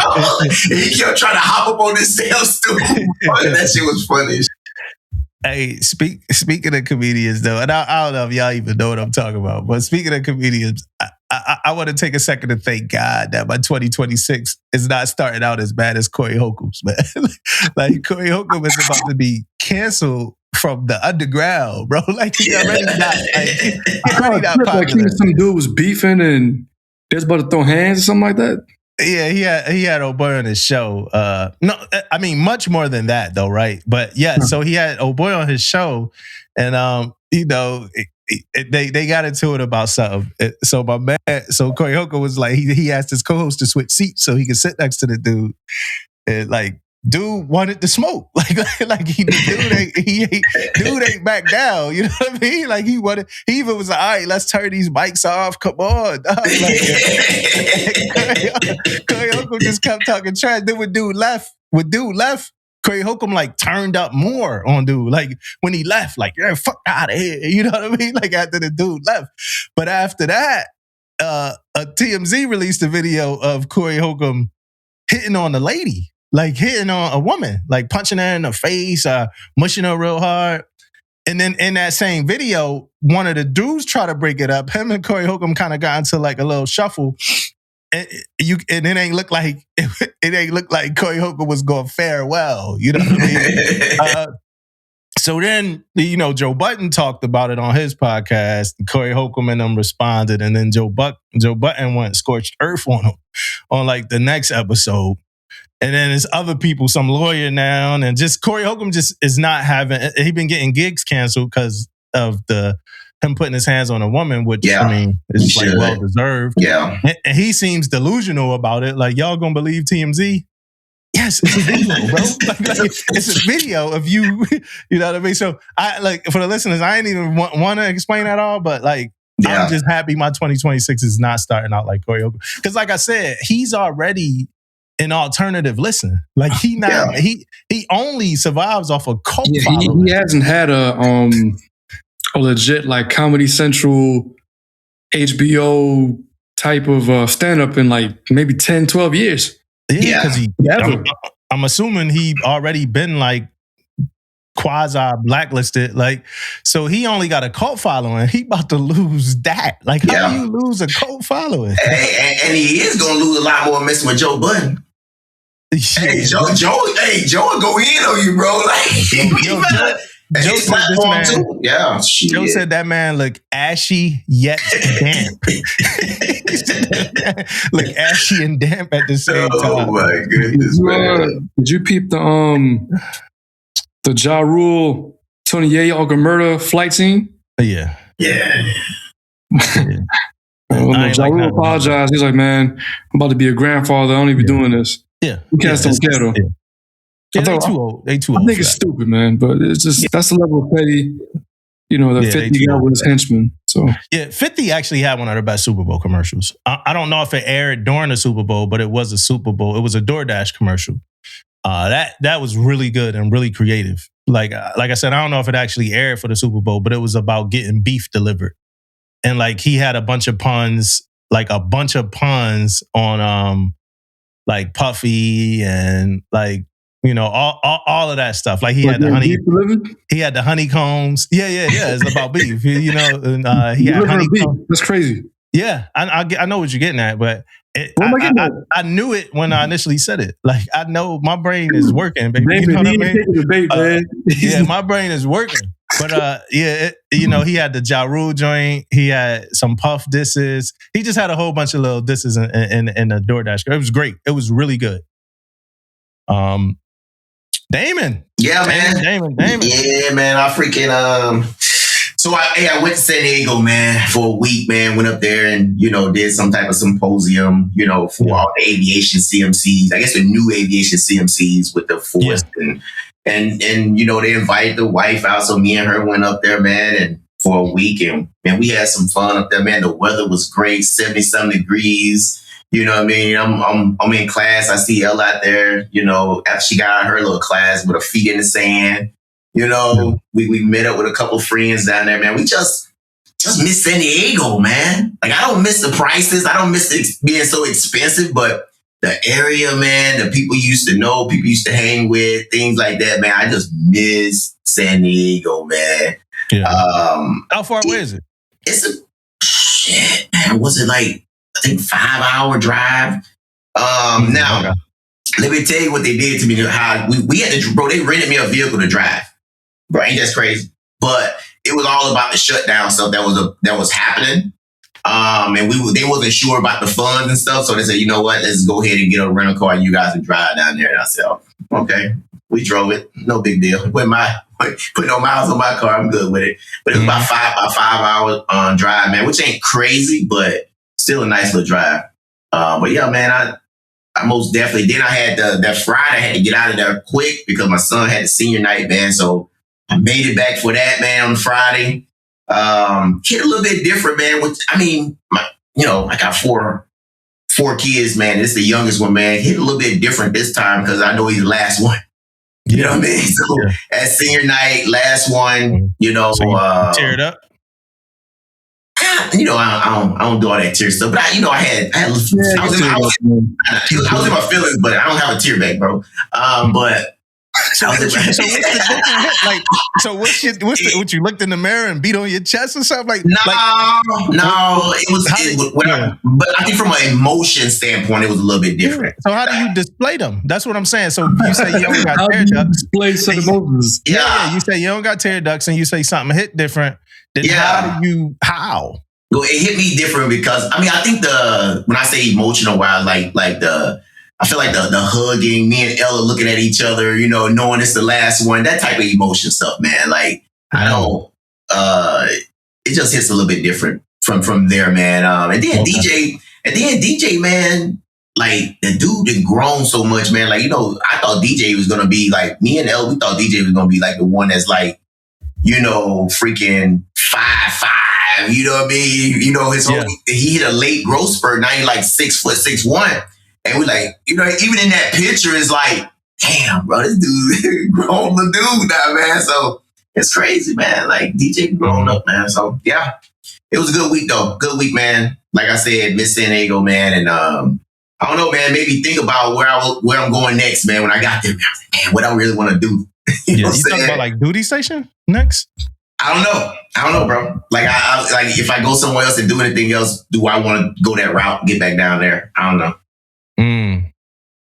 A: He kept trying to hop up on this damn stool. That shit was funny.
C: Hey, speaking of comedians though, and I don't know if y'all even know what I'm talking about, but speaking of comedians, I want to take a second to thank God that my 2026 is not starting out as bad as Corey Holcomb's, man. Like Corey Holcomb is about to be canceled from the underground, bro. Like he already not popular.
D: Some dude was beefing and they was about to throw hands or something like that.
C: Yeah, he had old boy on his show. No, I mean much more than that though, right? But yeah, so he had old boy on his show, and they got into it about something. So Corey Holcomb was like, he asked his co-host to switch seats so he could sit next to the dude, and like. Dude wanted to smoke, dude ain't back down. You know what I mean? Like he even was like, all right, let's turn these mics off. Come on, Corey Holcomb just kept talking trash. Then when dude left, Corey Holcomb like turned up more on dude. Like when he left, like yeah, fuck out of here. You know what I mean? Like after the dude left, but after that, TMZ released a video of Corey Holcomb hitting on the lady. Like hitting on a woman, like punching her in the face, mushing her real hard. And then in that same video, one of the dudes tried to break it up. Him and Corey Holcomb kind of got into like a little shuffle. And it ain't look like Corey Holcomb was going farewell. You know what I mean? So then, Joe Budden talked about it on his podcast. Corey Holcomb and them responded. And then Joe Budden went scorched earth on him on like the next episode. And then there's other people, some lawyer now, and just Corey Holcomb just is not having. He been getting gigs canceled because of him putting his hands on a woman, which I mean is like well deserved.
A: Yeah,
C: and he seems delusional about it. Like y'all gonna believe TMZ? Yes, it's a video, bro. Like, it's a video of you. You know what I mean? So I like for the listeners, I ain't even want to explain that all, but like. Yeah. I'm just happy my 2026 is not starting out like Corey Holcomb. Because like I said, he's already an alternative listener. Like he only survives off of cult following.
D: He hasn't had a legit like Comedy Central HBO type of stand-up in like maybe 10, 12 years.
C: Yeah, because I'm assuming he already been like quasi blacklisted, like so he only got a cult following. He about to lose that. Like how do you lose a cult following?
A: And he is gonna lose a lot more messing with Joe Budden. Hey, Joe will go in on you, bro. Like
C: Joe said this man.
A: Too. Yeah,
C: Joe said that man look ashy yet damp. Look ashy and damp at the same time.
A: Oh my goodness, man!
D: Did you peep the Ja Rule, Tony Yayo murder flight scene?
C: Yeah.
D: When Ja Rule apologized, he's like, "Man, I'm about to be a grandfather. I don't even be doing this."
C: Yeah,
D: you can't don't care though.
C: Yeah, they too old.
D: I think it's stupid, man. But it's just that's the level of petty, that 50 got with his henchmen. So
C: 50 actually had one of the best Super Bowl commercials. I don't know if it aired during the Super Bowl, but it was a Super Bowl. It was a DoorDash commercial. That was really good and really creative. Like I said, I don't know if it actually aired for the Super Bowl, but it was about getting beef delivered. And like he had a bunch of puns on like Puffy and like all of that stuff. Like he had the honeycombs. Yeah. It's about beef. And he had honeycombs.
D: That's crazy.
C: Yeah, I know what you're getting at, but I knew it when I initially said it. Like, I know my brain is working, baby.
D: David,
C: You know what I
D: he
C: mean?
D: ain't taking the bait, man.
C: Yeah, my brain is working. But he had the Ja Rule joint. He had some Puff disses. He just had a whole bunch of little disses in the DoorDash. It was great. It was really good. Damon.
A: Yeah, man.
C: Damon.
A: Yeah, man. I freaking So I went to San Diego, man, for a week, man. Went up there and, did some type of symposium, for all the aviation CMCs. I guess the new aviation CMCs with the Force. And they invited the wife out. So me and her went up there, man, and for a week. And we had some fun up there, man. The weather was great, 70-some degrees. You know what I mean? I'm in class. I see Elle out there, after she got out of her little class with her feet in the sand. We met up with a couple friends down there, man. We just miss San Diego, man. Like, I don't miss the prices. I don't miss it being so expensive, but the area, man, the people you used to know, people you used to hang with, things like that, man. I just miss San Diego, man.
C: Yeah. How far away is it?
A: Shit, man. Was it like, I think 5-hour drive? Now, let me tell you what they did to me. How we had to, bro, they rented me a vehicle to drive. Bro, ain't that crazy? But it was all about the shutdown stuff that was happening. And they wasn't sure about the funds and stuff. So they said, you know what? Let's go ahead and get a rental car and you guys can drive down there. And I said, oh, okay. We drove it. No big deal. Put no miles on my car. I'm good with it. But it was about 5 hour drive, man, which ain't crazy, but still a nice little drive. But yeah, man, I most definitely. Then I had that Friday. I had to get out of there quick because my son had the senior night, man. So I made it back for that, man, on Friday. Hit a little bit different, man. I got four kids, man. This is the youngest one, man. Hit a little bit different this time because I know he's the last one. You know what I mean? So at senior night, last one,
C: So you tear it up?
A: I don't do all that tear stuff, but I was in my feelings, but I don't have a tear back, bro. But
C: so what's the difference? What you looked in the mirror and beat on your chest or something? But
A: I think from an emotion standpoint, it was a little bit different.
C: So how do you display them? That's what I'm saying. So you say you don't got tear ducts.
D: Display some emotions.
C: Yeah, you say you don't got tear ducts, and you say something hit different. Then how?
A: Well, it hit me different because I think when I say emotional wise, I feel like the hugging, me and Ella looking at each other, knowing it's the last one, that type of emotion stuff, man. Like, I don't, it just hits a little bit different from there, man. And then DJ, man, like the dude had grown so much, man. Like, I thought DJ was going to be like, me and Ella, we thought DJ was going to be like the one that's like, freaking 5'5". You know what I mean? He hit a late growth spurt. Now he's like 6'1". And we like, even in that picture, it's like, damn, bro, this dude grown the dude now, man. So it's crazy, man. Like DJ grown up, man. So yeah, it was a good week though. Good week, man. Like I said, miss San Diego, man. And I don't know, man. Maybe think about where I'm going next, man. When I got there, man, I was like, man, what I really want to do. you
C: talking about like duty station next?
A: I don't know, bro. Like, I like if I go somewhere else and do anything else, do I want to go that route and get back down there? I don't know.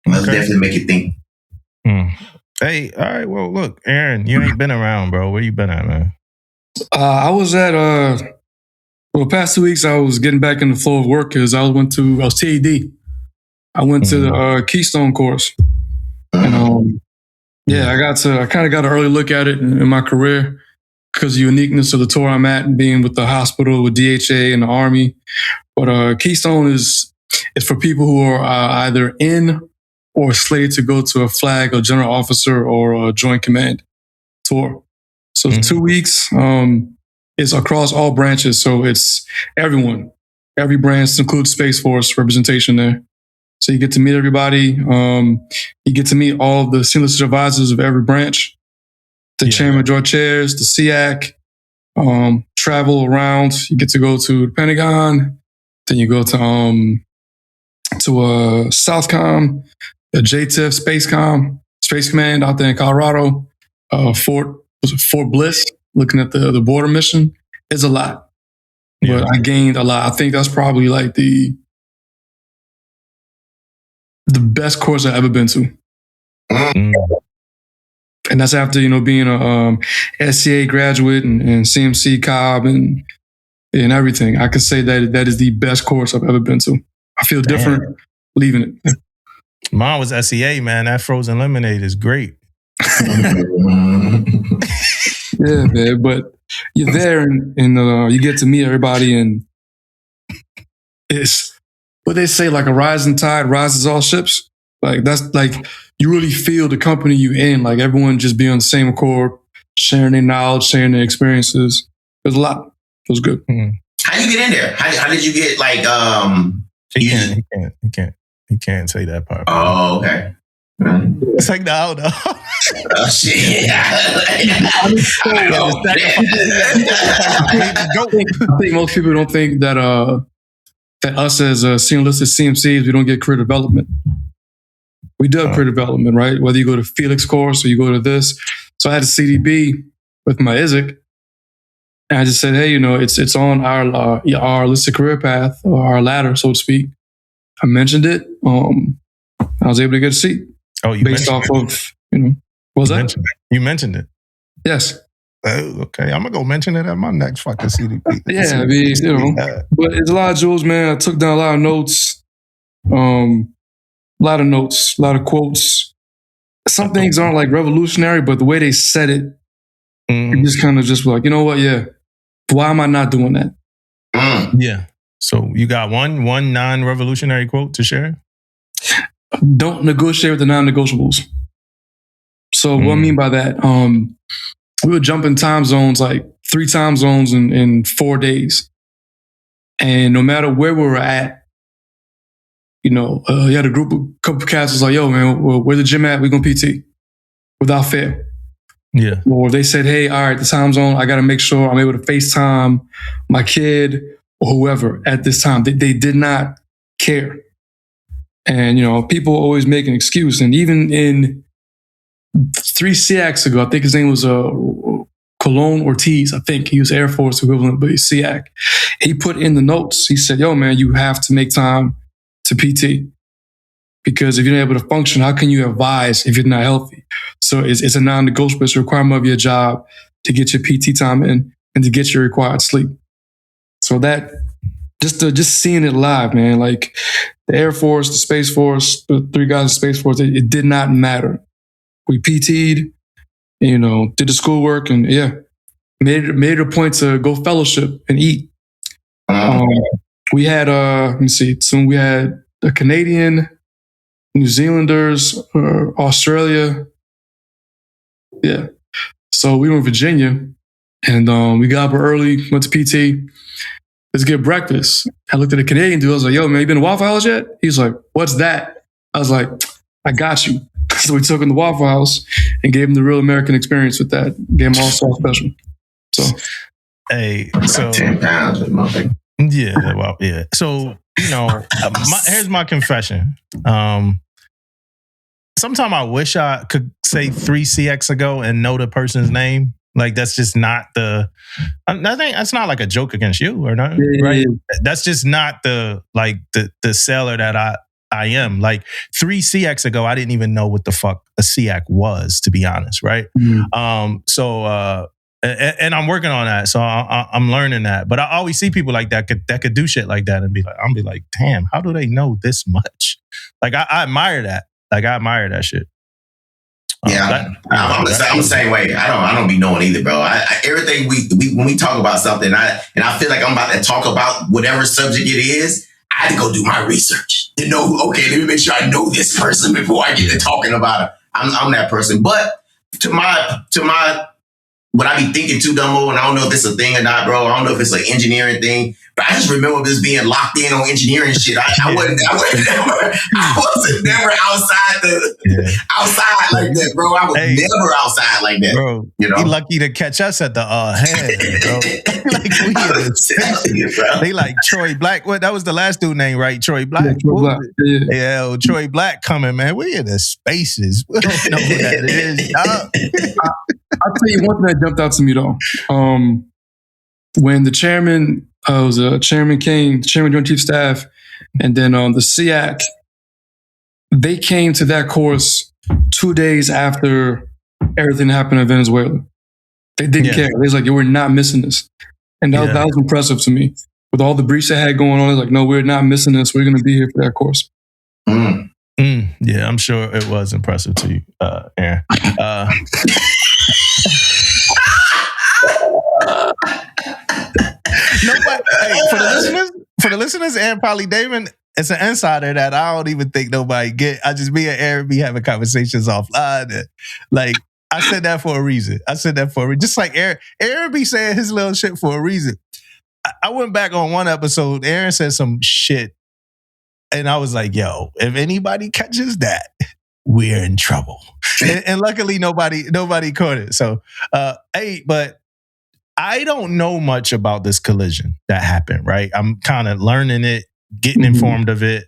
A: Let's definitely make you think.
C: Hey, all right. Well, look, Aaron, you ain't been around, bro. Where you been at, man?
D: I was at the past 2 weeks. I was getting back in the flow of work because I was TAD. I went to the Keystone course, and I kind of got an early look at it in my career because of the uniqueness of the tour I'm at and being with the hospital, with DHA and the Army. But Keystone is for people who are either in or slated to go to a flag or general officer or a joint command tour. So 2 weeks. It's across all branches. So it's everyone. Every branch includes Space Force representation there. So you get to meet everybody. You get to meet all of the senior advisors of every branch, the chairman, joint chairs, the SEAC, travel around. You get to go to the Pentagon. Then you go to Southcom, the JTIF, Space Command out there in Colorado, Fort Bliss, looking at the border mission. It's a lot. but I gained a lot. I think that's probably like the best course I've ever been to.
C: Mm.
D: And that's after, being a SCA graduate and CMC Cobb and everything. I could say that is the best course I've ever been to. I feel different leaving it.
C: Mine was SCA, man. That frozen lemonade is great.
D: Yeah, man. But you're there and you get to meet everybody, and it's what they say, like a rising tide rises all ships. Like that's like you really feel the company you in. Like everyone just be on the same accord, sharing their knowledge, sharing their experiences. There's a lot. It was good.
C: Mm-hmm.
A: How you get in there? How did you get like
C: He can't say that part.
A: Oh, okay.
C: It's like no.
A: Oh shit!
D: I think most people don't think that us as senior listed CMCs, we don't get career development. We do have career development, right? Whether you go to Felix course or you go to this. So I had a CDB with my ISIC, and I just said, hey, it's on our listed career path or our ladder, so to speak. I mentioned it. I was able to get a seat.
C: Oh, you
D: based off of what was that?
C: You mentioned it.
D: Yes.
C: Oh, okay, I'm gonna go mention it at my next fucking CDP.
D: Yeah, I mean, but it's a lot of jewels, man. I took down a lot of notes, a lot of quotes. Some things aren't like revolutionary, but the way they said it, you just kind of just like, you know what? Yeah, why am I not doing that?
C: Yeah. So you got one non-revolutionary quote to share?
D: Don't negotiate with the non-negotiables. So what I mean by that, we would jump in time zones, like 3 time zones in 4 days. And no matter where we were at, you had a couple of cats was like, yo, man, where the gym at? We're going to PT without fail.
C: Yeah.
D: Or they said, hey, all right, the time zone, I got to make sure I'm able to FaceTime my kid or whoever at this time. They did not care. And, people always make an excuse. And even in 3 SEACs ago, I think his name was Colon Ortiz. I think he was Air Force equivalent, but he's SEAC. He put in the notes, he said, yo, man, you have to make time to PT. Because if you're not able to function, how can you advise if you're not healthy? So it's a non-negotiable. It's a requirement of your job to get your PT time in and to get your required sleep. So that, just seeing it live, man, like the Air Force, the Space Force, the 3 guys in the Space Force, it did not matter. We PT'd, did the schoolwork, and made it a point to go fellowship and eat. We had, let me see, so we had a Canadian, New Zealanders, Australia. Yeah. So we were in Virginia, and we got up early, went to PT. Let's get breakfast. I looked at the Canadian dude. I was like, yo, man, you been to Waffle House yet? He's like, what's that? I was like, I got you. So we took him to Waffle House and gave him the real American experience with that. Gave him all sauce special. So,
C: hey, so
A: 10 pounds with my thing.
C: Yeah, well, yeah. So, here's my confession. Sometimes I wish I could say 3 CX ago and know the person's name. Like that's just not the. I think that's not like a joke against you or not, right? That's just not the seller that I am. Like 3 CX ago, I didn't even know what the fuck a CX was, to be honest, right? So and I'm working on that, so I'm learning that. But I always see people like that could do shit like that and I'll be like, damn, how do they know this much? Like I admire that. Like I admire that shit.
A: I'm the same way. I don't be knowing either, bro. Everything we when we talk about something, and I feel like I'm about to talk about whatever subject it is, I had to go do my research to know. Okay, let me make sure I know this person before I get to talking about it. I'm that person. But to my what I be thinking too, Dumbo, and I don't know if it's a thing or not, bro. I don't know if it's an engineering thing, but I just remember this being locked in on engineering shit. I wasn't never outside like that, bro. I was never outside like that,
C: bro. You lucky to catch us at the head, bro. They like Troy Black. What that was the last dude name, right? Troy Black. Yeah, Troy Black coming, man. We in the spaces. We don't know who that is.
D: I'll tell you one thing that jumped out to me though. When the chairman it was Chairman King, Chairman Joint Chief Staff, and then the SEAC. They came to that course 2 days after everything happened in Venezuela. They didn't care. They was like, we're not missing this. And that was impressive to me. With all the breach they had going on, it's like, no, we're not missing this. We're going to be here for that course.
C: Yeah, I'm sure it was impressive to you, Aaron. Nobody, for the listeners, and probably Damon, it's an insider that I don't even think nobody get. I just, me and Aaron be having conversations offline. And, like, I said that for a reason. Just like Aaron be saying his little shit for a reason. I went back on one episode. Aaron said some shit, and I was like, "Yo, if anybody catches that, we're in trouble." and luckily, nobody caught it. So, but I don't know much about this collision that happened. Right, I'm kind of learning it, getting informed of it.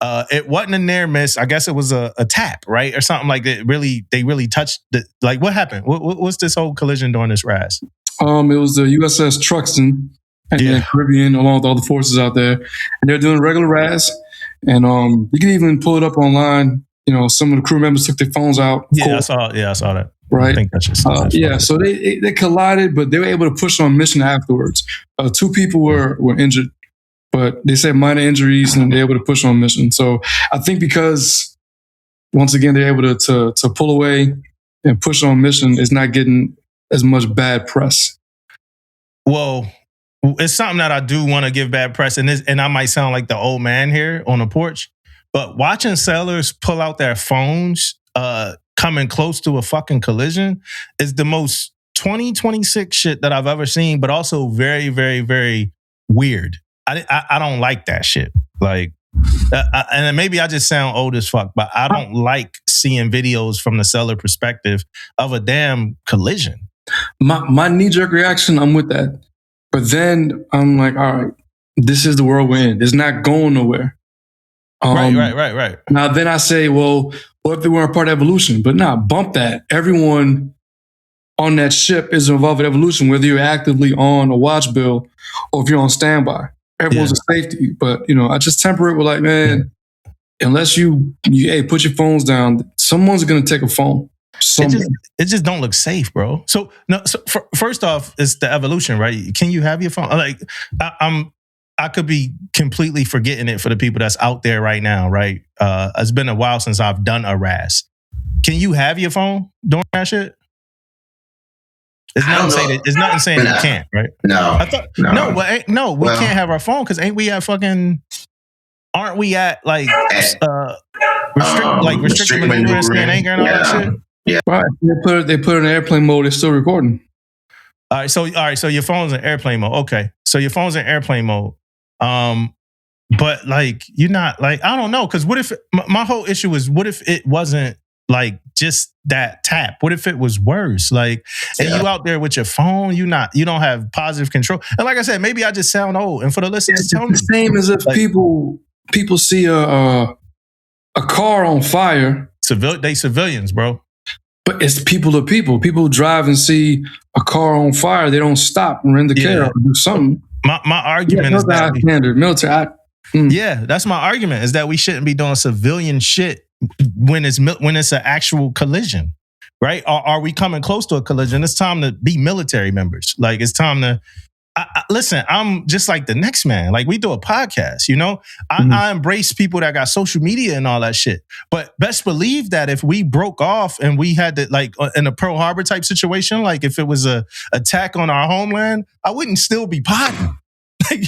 C: It wasn't a near miss. I guess it was a tap, right, or something like that. They really touched the, like, what happened? What's this whole collision during this RAS?
D: It was the USS Truxton. And then Caribbean, along with all the forces out there, and they're doing regular RAS. And you can even pull it up online. You know, some of the crew members took their phones out.
C: I saw that.
D: Right.
C: I think that's just
D: so they collided, but they were able to push on mission afterwards. 2 people were injured, but they said minor injuries, and they're able to push on mission. So I think because once again they're able to pull away and push on mission, it's not getting as much bad press.
C: Well, it's something that I do want to give bad press, and I might sound like the old man here on the porch, but watching sailors pull out their phones coming close to a fucking collision is the most 2026 shit that I've ever seen, but also very, very, very weird. I don't like that shit. Like, and maybe I just sound old as fuck, but I don't like seeing videos from the sailor perspective of a damn collision.
D: My knee-jerk reaction, I'm with that. But then I'm like, all right, this is the world we're in. It's not going nowhere.
C: Right.
D: Now then I say, well, what if they weren't part of evolution? But bump that. Everyone on that ship is involved in evolution, whether you're actively on a watch bill or if you're on standby. Everyone's a safety. But, I just temper it with like, man, unless you put your phones down, someone's going to take a phone.
C: It just don't look safe, bro. So first off, it's the evolution, right? Can you have your phone? Like, I could be completely forgetting it for the people that's out there right now, right? It's been a while since I've done a RAS. Can you have your phone during that shit? It's nothing saying you can't, right?
A: No.
C: We can't have our phone because aren't we at like restricted maneuver and stand anchor and all that shit?
D: Yeah. Right. They put it in airplane mode. It's still recording.
C: All right. So your phone's in airplane mode. Okay. So your phone's in airplane mode. But like, you're not like, I don't know. Cause what if my whole issue is, what if it wasn't like just that tap? What if it was worse? Like, and you out there with your phone, you don't have positive control. And like I said, maybe I just sound old. And for the listeners, tell me.
D: It's the same as if like, people see a car on fire.
C: They civilians, bro.
D: But it's people to people. People drive and see a car on fire. They don't stop and render care or do something.
C: My argument is that
D: standard military.
C: Yeah, that's my argument, is that we shouldn't be doing civilian shit when it's an actual collision, right? Are we coming close to a collision? It's time to be military members. Like, it's time to listen. I'm just like the next man. Like, we do a podcast, I embrace people that got social media and all that shit. But best believe that if we broke off and we had to, like, in a Pearl Harbor type situation, like if it was a attack on our homeland, I wouldn't still be potting. Like,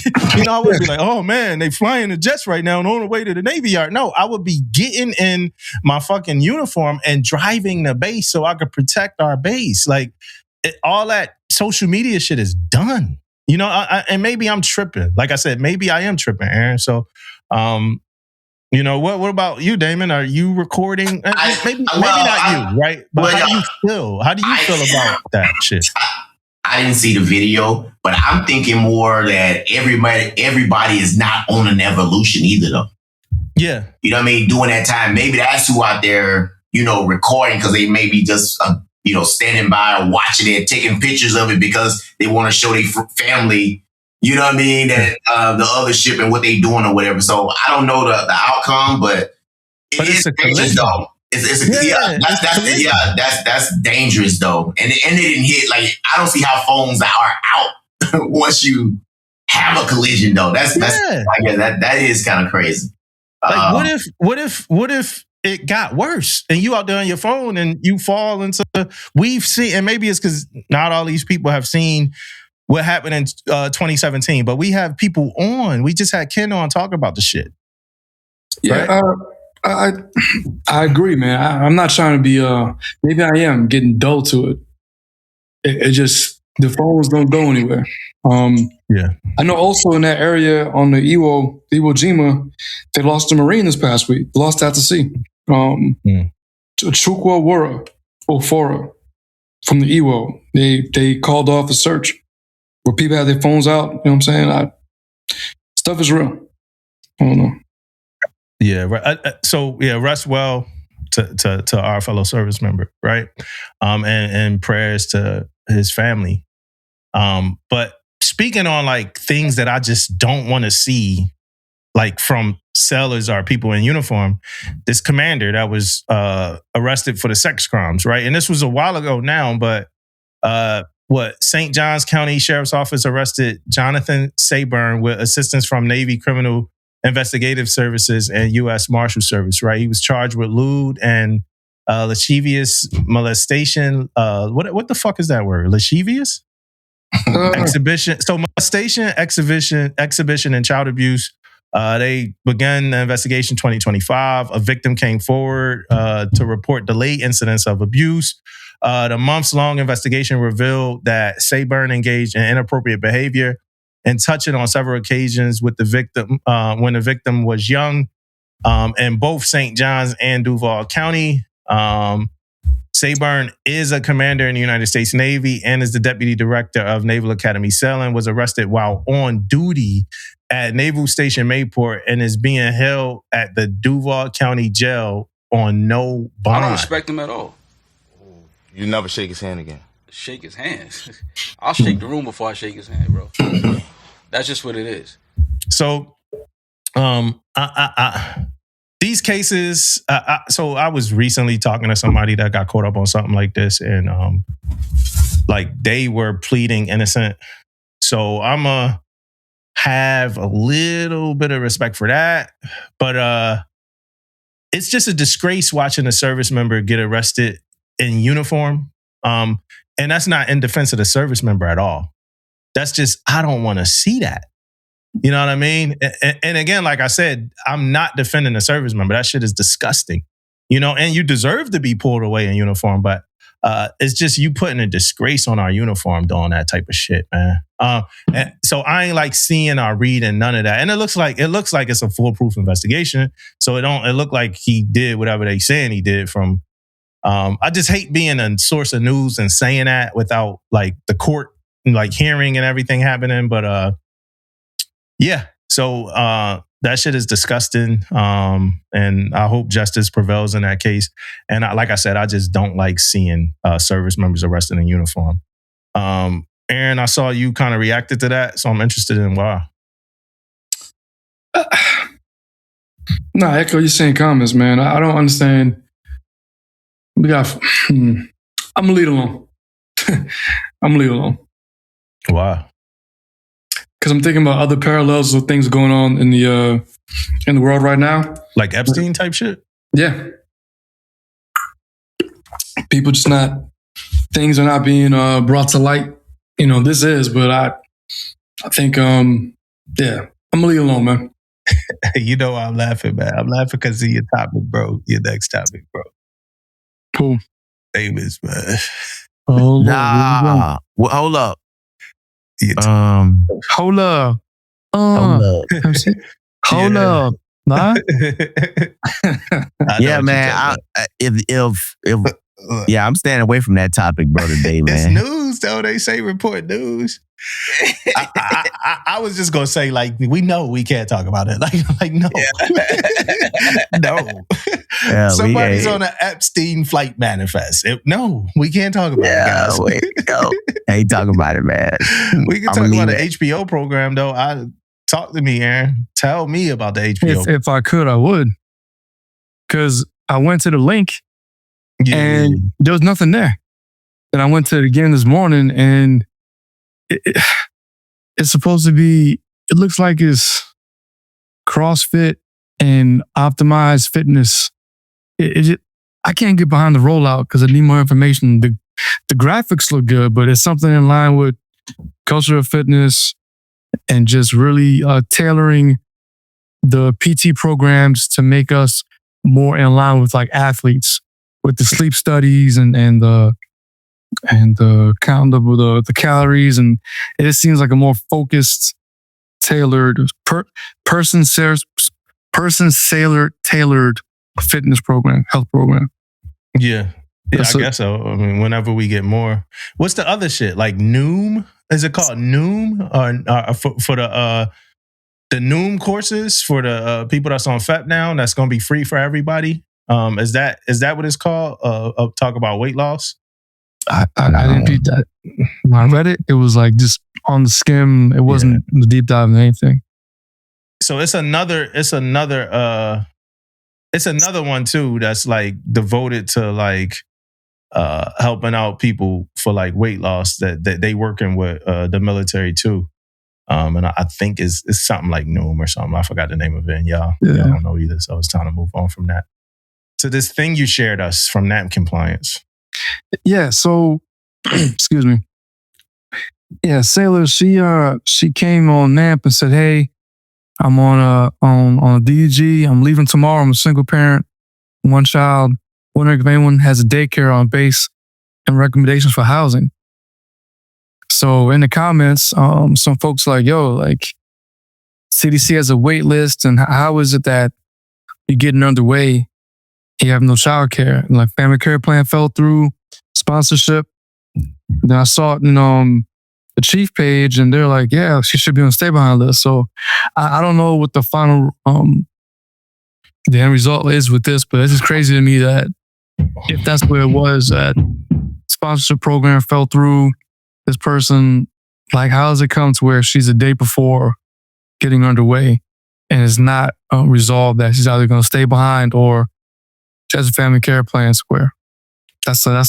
C: I would be like, oh man, they flying the jets right now and on the way to the Navy Yard. No, I would be getting in my fucking uniform and driving the base so I could protect our base. Like, all that social media shit is done. And maybe I'm tripping. Like I said, maybe I am tripping, Aaron. So, what about you, Damon? Are you recording? Maybe not you, right? But how do you feel? How do you feel about that shit?
A: I didn't see the video, but I'm thinking more that everybody is not on an evolution either, though.
C: Yeah.
A: You know what I mean? During that time, maybe that's who out there, recording because they may be just, standing by or watching it, taking pictures of it because they want to show their family, You know what I mean? That the other ship and what they doing or whatever. So I don't know the outcome, but it's dangerous though. That's dangerous though. And they didn't hit, like, I don't see how phones are out once you have a collision though. That is kind of crazy.
C: Like what if it got worse and you out there on your phone and you fall into, we've seen, and maybe it's because not all these people have seen what happened in 2017, but we have people on. We just had Ken on talking about the shit.
D: Yeah, right? I agree, man. I'm not trying to be. Maybe I am getting dull to it. It just, the phones don't go anywhere.
C: Yeah, I
D: know. Also in that area on the Iwo Jima, they lost a Marine this past week. Lost out to sea. Chukwu Ofora from the Iwo. They called off the search. Where people have their phones out, you know what I'm saying? Stuff is real. I don't know.
C: Yeah. So rest well to our fellow service member, right? And prayers to his family. But speaking on like things that I just don't want to see, like from sailors or people in uniform, this commander that was arrested for the sex crimes, right? And this was a while ago now, but St. Johns County Sheriff's Office arrested Jonathan Sayburn with assistance from Navy Criminal Investigative Services and U.S. Marshal Service, right? He was charged with lewd and lascivious molestation. What the fuck is that word? Lascivious? Exhibition. So molestation, exhibition, and child abuse. They began the investigation 2025. A victim came forward to report delayed incidents of abuse. The months-long investigation revealed that Sayburn engaged in inappropriate behavior and touching on several occasions with the victim when the victim was young in both St. Johns and Duval County. Sayburn is a commander in the United States Navy and is the deputy director of Naval Academy Sailing, was arrested while on duty at Naval Station Mayport and is being held at the Duval County Jail on no bond.
E: I don't respect him at all.
F: You never shake his hand again.
E: Shake his hand? I'll shake the room before I shake his hand, bro. That's just what it is.
C: So, these cases. So I was recently talking to somebody that got caught up on something like this, and like they were pleading innocent. So I'm have a little bit of respect for that, but it's just a disgrace watching a service member get arrested in uniform. And that's not in defense of the service member at all. That's just, I don't want to see that. You know what I mean? And again, like I said, I'm not defending the service member. That shit is disgusting. You know, and you deserve to be pulled away in uniform, but it's just you putting a disgrace on our uniform doing that type of shit, man. And so I ain't like seeing or reading none of that. And it looks like it's a foolproof investigation. So it look like he did whatever they saying he did from. I just hate being a source of news and saying that without like the court like hearing and everything happening. But yeah, so that shit is disgusting. And I hope justice prevails in that case. And like I said, I just don't like seeing service members arrested in uniform. Aaron, I saw you kind of reacted to that, so I'm interested in why.
D: No, I echo your same comments, man. I don't understand. I'm gonna leave it alone.
C: Wow.
D: Because I'm thinking about other parallels of things going on in the world right now,
C: like Epstein type shit.
D: Yeah, people just not, things are not being brought to light. You know, this is, but I think, yeah, I'm gonna leave it alone, man.
C: You know why I'm laughing, man? I'm laughing because of your topic, bro. Your next topic, bro.
D: Cool.
C: Famous, man.
G: Hold up. Well, hold up. Hold up. Hold up. Nah? Yeah, man. If Yeah, I'm staying away from that topic, bro, today, man.
C: It's news, though. They say report news. I was just gonna say, like, we know we can't talk about it. Like no, no.
G: Yeah,
C: Somebody's on an Epstein flight manifest. No, we can't talk about it, guys.
G: Ain't talking about it, man.
C: We can talk about the HBO program, though. Talk to me, Aaron. Tell me about the HBO.
D: If I could, I would. Because I went to the link and there was nothing there. And I went to it again this morning and it's supposed to be, it looks like it's CrossFit and optimized fitness. I can't get behind the rollout because I need more information. The graphics look good, but it's something in line with culture of fitness and just really tailoring the PT programs to make us more in line with like athletes with the sleep studies and the count of the calories, and it just seems like a more focused, tailored tailored fitness program, health program.
C: Yeah, I guess so. I mean, whenever we get more, what's the other shit like Noom? Is it called Noom or for the Noom courses for the people that's on FEP now? That's going to be free for everybody. Is that what it's called? Talk about weight loss.
D: I didn't read that. When I read it, it was like just on the skim. It wasn't the deep dive in anything.
C: So it's another one too that's like devoted to like helping out people for like weight loss that they working with the military too. And I think it's something like Noom or something. I forgot the name of it. And y'all don't know either. So it's time to move on from that to this thing you shared us from NAP compliance.
D: Yeah. So, excuse me. Yeah, Sailor. She came on NAP and said, "Hey, I'm on a DDG. I'm leaving tomorrow. I'm a single parent, one child. Wondering if anyone has a daycare on base and recommendations for housing." So in the comments, some folks like, "Yo, like CDC has a wait list, and how is it that you're getting underway? You have no child care. Like family care plan fell through, sponsorship." Then I saw it in the chief page, and they're like, "Yeah, she should be on the stay behind list." So I don't know what the final the end result is with this, but it's just crazy to me that if that's where it was, that sponsorship program fell through. This person, like, how does it come to where she's a day before getting underway and it's not resolved that she's either going to stay behind or she has a family care plan square? That's a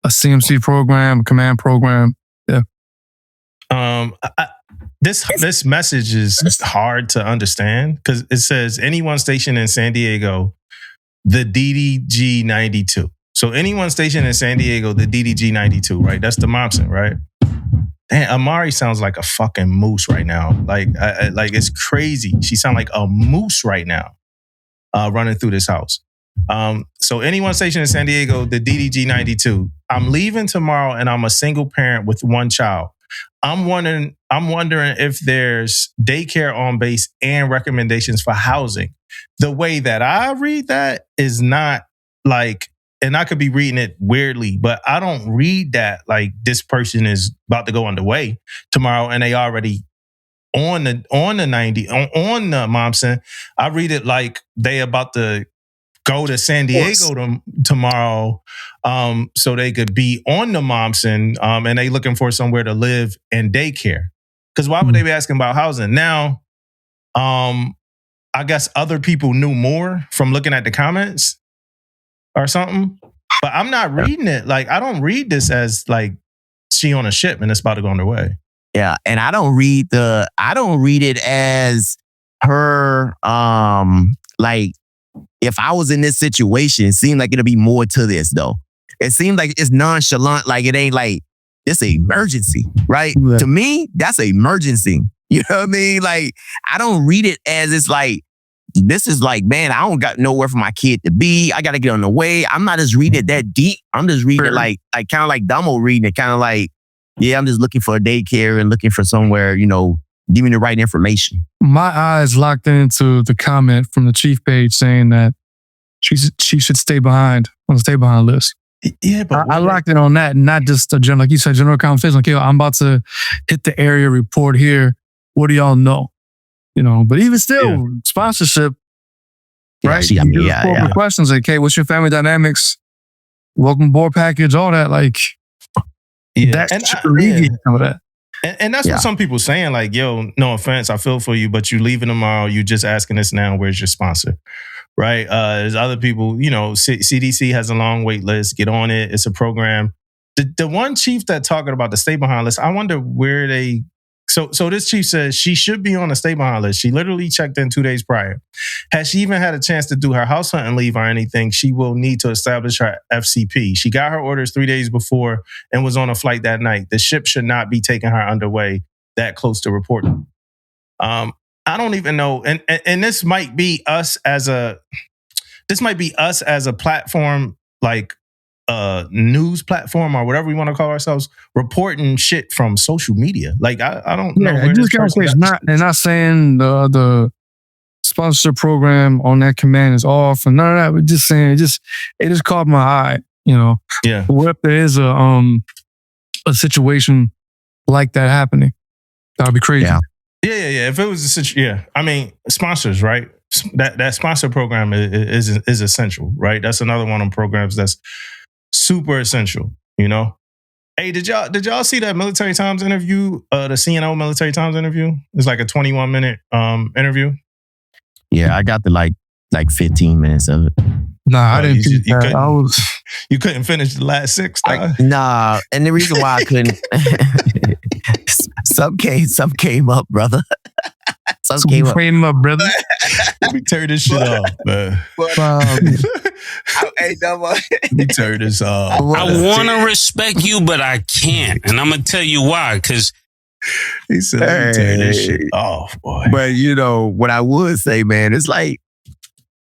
D: CMC program, a command program. Yeah.
C: This message is hard to understand because it says anyone stationed in San Diego, the DDG 92. So anyone stationed in San Diego, the DDG 92, right? That's the Momsen, right? Damn, Amari sounds like a fucking moose right now. Like it's crazy. She sounds like a moose right now, running through this house. So anyone stationed in San Diego, the DDG 92. I'm leaving tomorrow, and I'm a single parent with one child. I'm wondering if there's daycare on base and recommendations for housing. The way that I read that is not like, and I could be reading it weirdly, but I don't read that like this person is about to go underway tomorrow and they already on the 90 on the Momsen. I read it like they about to go to San Diego tomorrow, so they could be on the Momsen, and they looking for somewhere to live and daycare. Because why would they be asking about housing now? I guess other people knew more from looking at the comments or something. But I'm not reading it. Like, I don't read this as like she on a ship and it's about to go underway.
G: Yeah, and I don't read it as her like, if I was in this situation, it seemed like it'll be more to this though. It seemed like it's nonchalant, like it ain't like it's an emergency, right?
D: Yeah.
G: To me, that's an emergency. You know what I mean? Like, I don't read it as it's like, this is like, man, I don't got nowhere for my kid to be. I got to get on the way. I'm not just reading it that deep. I'm just reading it like kind of like Damo reading it, kind of like, yeah, I'm just looking for a daycare and looking for somewhere, give me the right information.
D: My eyes locked into the comment from the chief page saying that she should stay behind on the stay behind list.
C: Yeah, but
D: I locked in on that, not just a general, like you said, general conversation. Like, yo, I'm about to hit the area report here. What do y'all know? But even still, sponsorship, right?
G: Yeah,
D: you questions like, hey, what's your family dynamics? Welcome board package, all that. Like, that's some of that.
C: And that's what some people saying. Like, yo, no offense, I feel for you, but you leaving tomorrow. You just asking us now. Where's your sponsor? Right? There's other people. CDC has a long wait list. Get on it. It's a program. The one chief that talking about the stay behind list, I wonder where they. So this chief says she should be on the stay behind list. She literally checked in 2 days prior. Has she even had a chance to do her house hunting leave or anything, she will need to establish her FCP. She got her orders 3 days before and was on a flight that night. The ship should not be taking her underway that close to reporting. I don't even know. And this might be us as a platform, like news platform or whatever we want to call ourselves, reporting shit from social media. Like I don't know where this person
D: they're not saying the sponsorship program on that command is off and none of that. We're just saying it just caught my eye.
C: Yeah.
D: What if there is a situation like that happening? That would be crazy.
C: Yeah. If it was a situation, I mean, sponsors, right? That sponsor program is essential, right? That's another one of them programs that's super essential, Hey, did y'all see that Military Times interview? The CNO Military Times interview? It's like a 21-minute interview.
G: Yeah, I got the like 15 minutes of it.
D: Nah, I didn't see that.
C: You couldn't finish the last 6.
G: Nah, and the reason why I couldn't, some came up, brother. Some came up, brother.
C: Let me turn this shit off, man.
A: Hey, double.
C: Let me turn this off.
H: I want to respect you, but I can't. And I'm going to tell you why. Because
C: he said, let me turn this shit off, boy.
G: But, what I would say, man, it's like,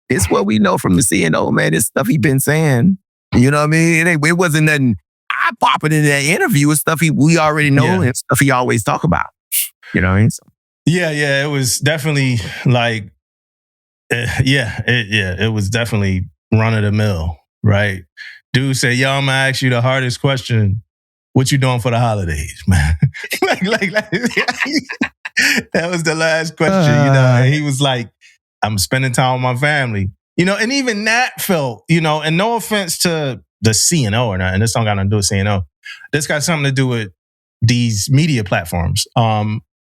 G: it's what we know from the CNO, man. It's stuff he been saying. You know what I mean? It wasn't nothing eye-popping in that interview. It's stuff we already know and stuff he always talk about. You know what I mean? So,
C: yeah, it was definitely like, it was definitely run of the mill, right? Dude said, yo, I'm gonna ask you the hardest question. What you doing for the holidays, man? like that was the last question, And he was like, I'm spending time with my family, and even that felt, and no offense to the CNO or not, and this don't got nothing to do with CNO. This got something to do with these media platforms.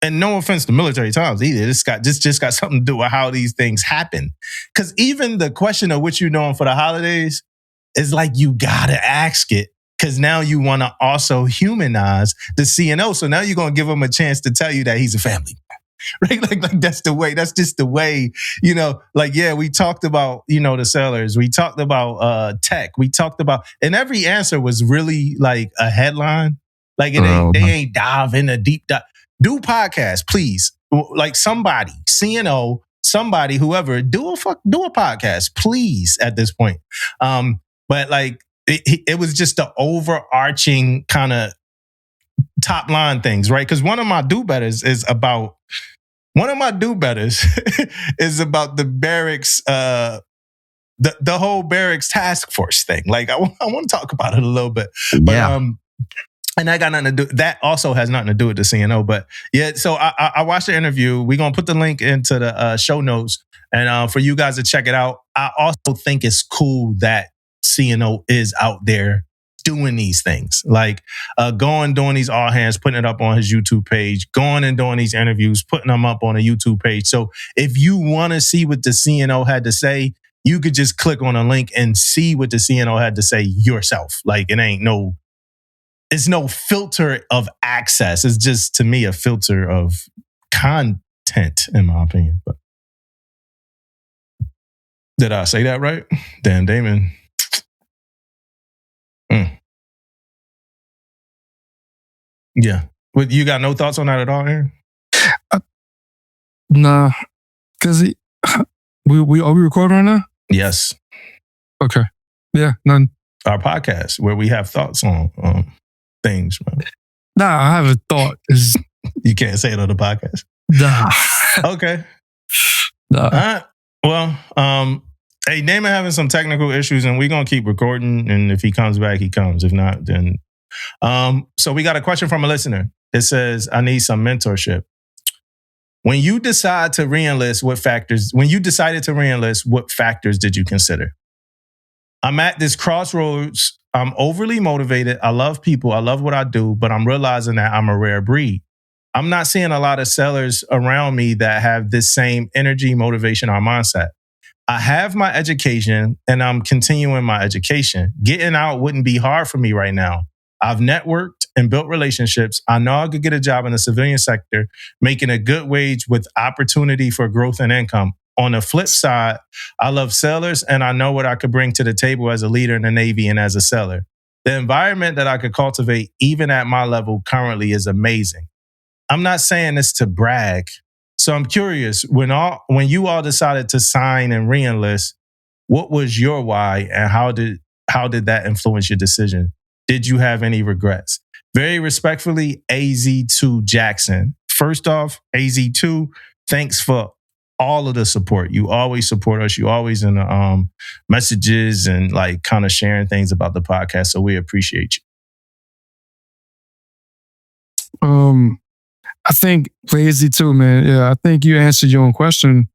C: And no offense to Military Times either. This just got something to do with how these things happen. Because even the question of what you doing for the holidays is like, you gotta ask it. Because now you want to also humanize the CNO. So now you're going to give him a chance to tell you that he's a family man. Right? Like that's the way. That's just the way, we talked about, the sellers. We talked about tech. We talked about, and every answer was really like a headline. Like they ain't dive in a deep dive. Do podcast, please. Like somebody, CNO, somebody, whoever, do a podcast, please. At this point, but like it was just the overarching kind of top line things, right? Because one of my do betters is about the barracks, the whole barracks task force thing. Like I want to talk about it a little bit, but and that got nothing to do. That also has nothing to do with the CNO. But yeah, so I watched the interview. We're gonna put the link into the show notes, and for you guys to check it out. I also think it's cool that CNO is out there doing these things, like doing these all hands, putting it up on his YouTube page, going and doing these interviews, putting them up on a YouTube page. So if you want to see what the CNO had to say, you could just click on a link and see what the CNO had to say yourself. Like it's no filter of access. It's just, to me, a filter of content, in my opinion. But did I say that right? Damn, Damon. Yeah. But you got no thoughts on that at all, Aaron?
D: Nah. Because are we recording right now?
C: Yes.
D: Okay. Yeah, none.
C: Our podcast, where we have thoughts on things, man.
D: Nah, I have a thought.
C: You can't say it on the podcast?
D: Nah.
C: Okay.
D: Nah.
C: All right. Well, Hey, Damon having some technical issues, and we're gonna keep recording. And if he comes back, he comes. If not, then so we got a question from a listener. It says, "I need some mentorship. When you decided to re-enlist, what factors did you consider? I'm at this crossroads. I'm overly motivated. I love people. I love what I do, but I'm realizing that I'm a rare breed. I'm not seeing a lot of sellers around me that have this same energy, motivation, or mindset. I have my education and I'm continuing my education. Getting out wouldn't be hard for me right now. I've networked and built relationships. I know I could get a job in the civilian sector, making a good wage with opportunity for growth and income. On the flip side, I love sellers and I know what I could bring to the table as a leader in the Navy and as a seller. The environment that I could cultivate, even at my level currently, is amazing. I'm not saying this to brag. So I'm curious, when you all decided to sign and re-enlist, what was your why and how did that influence your decision? Did you have any regrets? Very respectfully, AZ2 Jackson. First off, AZ2, thanks for all of the support. You always support us. You always in the messages and like kind of sharing things about the podcast. So we appreciate
D: you. I think for AZ2, man, yeah, I think you answered your own question.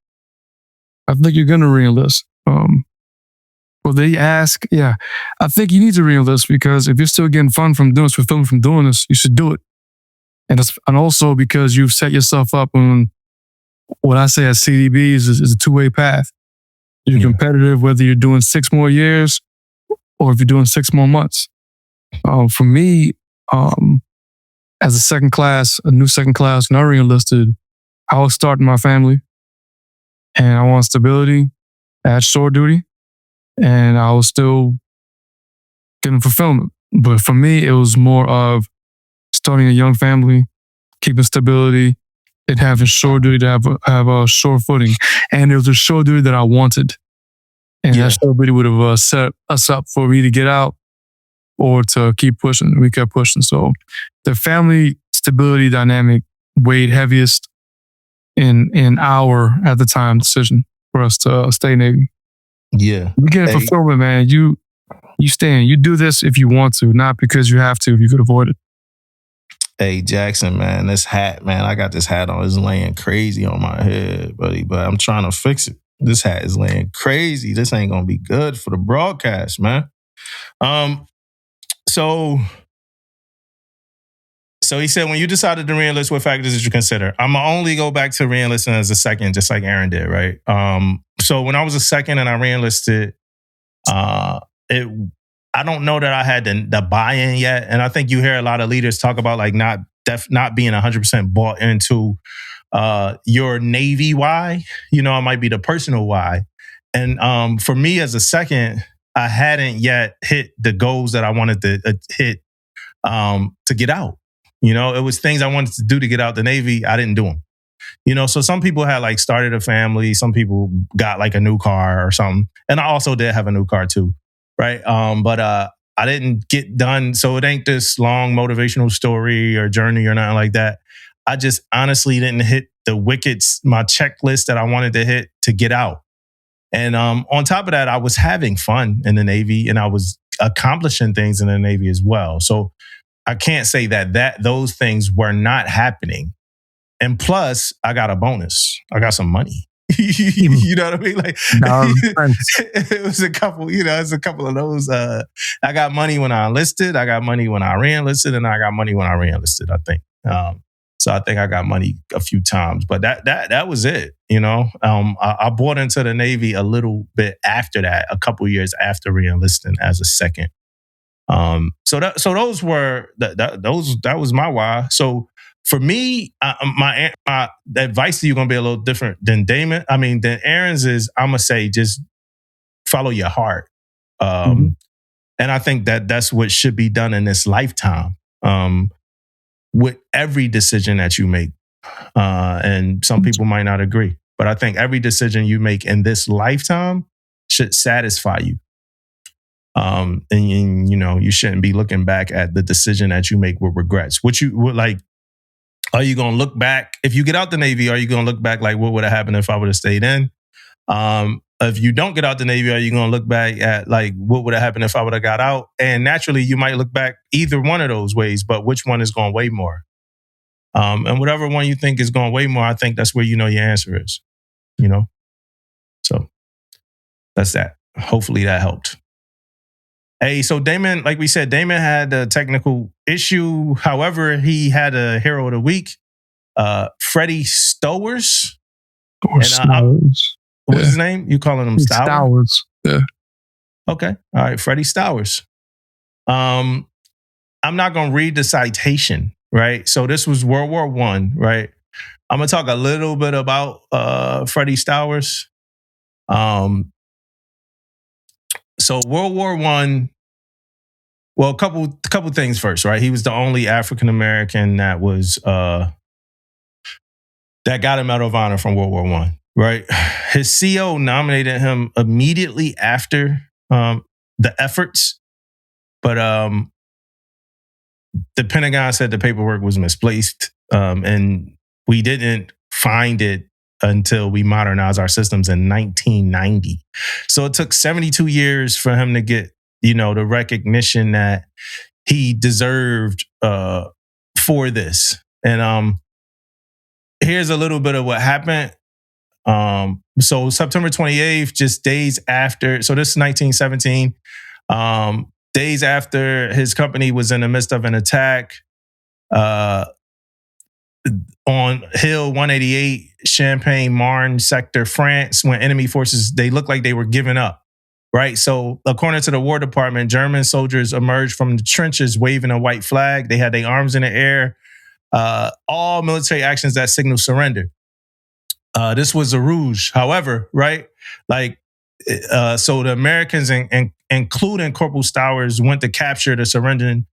D: I think you're gonna re-enlist. Well, they ask, yeah, I think you need to re-enlist because if you're still getting fun from doing this, fulfillment from doing this, you should do it. And also because you've set yourself up on what I say as CDBs is a two-way path. You're competitive whether you're doing 6 more years or if you're doing 6 more months. For me, as a new second class, when I re-enlisted, I was starting my family and I want stability. I had shore duty and I was still getting fulfillment. But for me, it was more of starting a young family, keeping stability, and having shore duty to have a shore footing. And it was a shore duty that I wanted. And that shore duty would have set us up for me to get out or to keep pushing. We kept pushing. So the family stability dynamic weighed heaviest in our, at the time, decision for us to stay Navy.
C: Yeah.
D: You get fulfillment, man. You stay in. You do this if you want to, not because you have to, if you could avoid it.
C: Hey, Jackson, man, this hat, man, I got this hat on. It's laying crazy on my head, buddy, but I'm trying to fix it. This hat is laying crazy. This ain't going to be good for the broadcast, man. So he said, when you decided to re-enlist, what factors did you consider? I'm going to only go back to re-enlisting as a second, just like Aaron did, right? So when I was a second and I re-enlisted, I don't know that I had the buy-in yet. And I think you hear a lot of leaders talk about like not being 100% bought into your Navy why. You know, it might be the personal why. And for me as a second, I hadn't yet hit the goals that I wanted to hit to get out. You know, it was things I wanted to do to get out the Navy. I didn't do them. You know, so some people had like started a family. Some people got like a new car or something. And I also did have a new car too. Right. But I didn't get done. So it ain't this long motivational story or journey or nothing like that. I just honestly didn't hit my checklist that I wanted to hit to get out. And on top of that, I was having fun in the Navy and I was accomplishing things in the Navy as well. So I can't say that those things were not happening. And plus, I got a bonus. I got some money. You know what I mean? Like it was a couple, it's a couple of those. I got money when I enlisted, I got money when I re-enlisted, and I got money when I re-enlisted, I think. So I think I got money a few times, but that was it, you know? I bought into the Navy a little bit after that, a couple years after re-enlisting as a second. So those were that was my why. So for me, my advice to you going to be a little different than than Aaron's is, I'm going to say, just follow your heart. And I think that's what should be done in this lifetime with every decision that you make. And some people might not agree, but I think every decision you make in this lifetime should satisfy you. And you shouldn't be looking back at the decision that you make with regrets. Are you going to look back? If you get out the Navy, are you going to look back like, what would have happened if I would have stayed in? if you don't get out the Navy, are you going to look back at like what would have happened if I would have got out? And naturally, you might look back either one of those ways, but which one is going to weigh more? And whatever one you think is going to weigh more, I think that's where you know your answer is. You know, so that's that. Hopefully that helped. Hey, so Damon, like we said, Damon had a technical issue. However, he had a hero of the week, Freddie Stowers.
D: Or Stowers.
C: What's his name? You calling him Stowers?
D: Stowers. Yeah.
C: Okay. All right. Freddie Stowers. I'm not going to read the citation, right? So this was World War I, right? I'm going to talk a little bit about Freddie Stowers. So World War I, well, a couple things first, right? He was the only African American that was that got a Medal of Honor from World War I, right? His CO nominated him immediately after the efforts, but the Pentagon said the paperwork was misplaced, and we didn't find it until we modernized our systems in 1990. So it took 72 years for him to get, you know, the recognition that he deserved for this. And here's a little bit of what happened. So September 28th, just days after, so this is 1917, days after his company was in the midst of an attack on Hill 188, Champagne-Marne sector, France, when enemy forces, they looked like they were giving up, right? So according to the War Department, German soldiers emerged from the trenches waving a white flag. They had their arms in the air, all military actions that signal surrender. This was a ruse, however, right? Like, so the Americans, including Corporal Stowers, went to capture the surrendering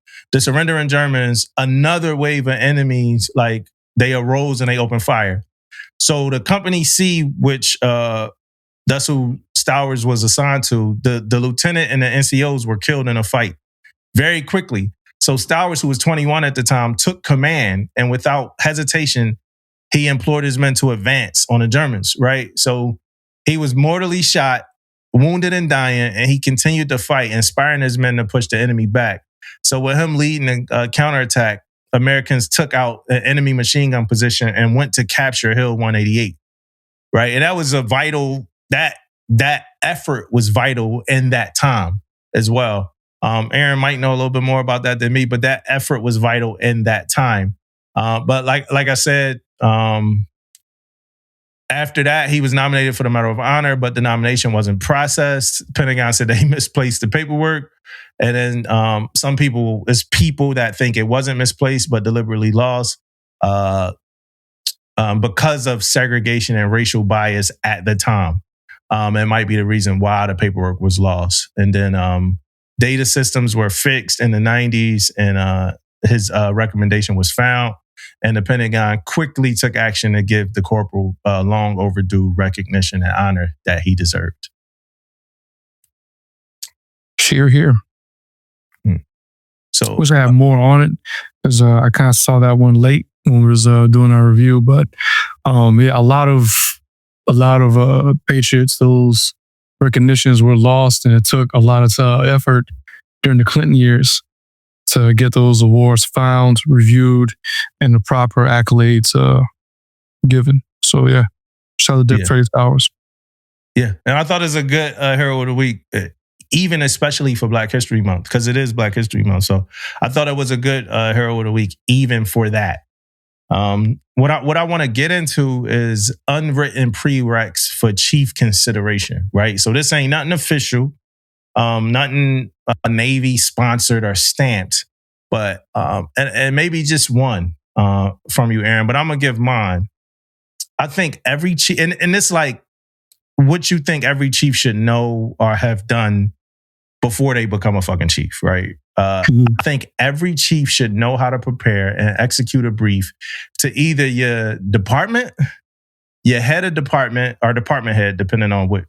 C: Germans. Another wave of enemies, like, they arose and they opened fire. So the Company C, which that's who Stowers was assigned to, the lieutenant and the NCOs were killed in a fight very quickly. So Stowers, who was 21 at the time, took command, and without hesitation, he implored his men to advance on the Germans, right? So he was mortally shot, wounded and dying, and he continued to fight, inspiring his men to push the enemy back. So with him leading a counterattack, Americans took out an enemy machine gun position and went to capture Hill 188, right? And that was a vital, that effort was vital in that time as well. Aaron might know a little bit more about that than me, but that effort was vital in that time. But like I said, after that, he was nominated for the Medal of Honor, but the nomination wasn't processed. Pentagon said they misplaced the paperwork. And then some people, it's people that think it wasn't misplaced, but deliberately lost because of segregation and racial bias at the time. It might be the reason why the paperwork was lost. And then data systems were fixed in the 90s, and his recommendation was found. And the Pentagon quickly took action to give the corporal long overdue recognition and honor that he deserved.
D: Here.
C: So,
D: wish I had more on it, because I kind of saw that one late when we was doing our review. But yeah, a lot of Patriots, those recognitions were lost, and it took a lot of effort during the Clinton years to get those awards found, reviewed, and the proper accolades given. So yeah, shout out to Freddie Stowers.
C: Yeah, and I thought it was a good hero of the week, even especially for Black History Month, because it is Black History Month. So I thought it was a good hero of the week, even for that. What I want to get into is unwritten prereqs for chief consideration, right? So this ain't nothing official, nothing Navy sponsored or stamped, but and maybe just one from you, Aaron. But I'm gonna give mine. I think every chief, and it's like what you think every chief should know or have done before they become a fucking chief, right? I think every chief should know how to prepare and execute a brief to either your department, your head of department, or department head, depending on what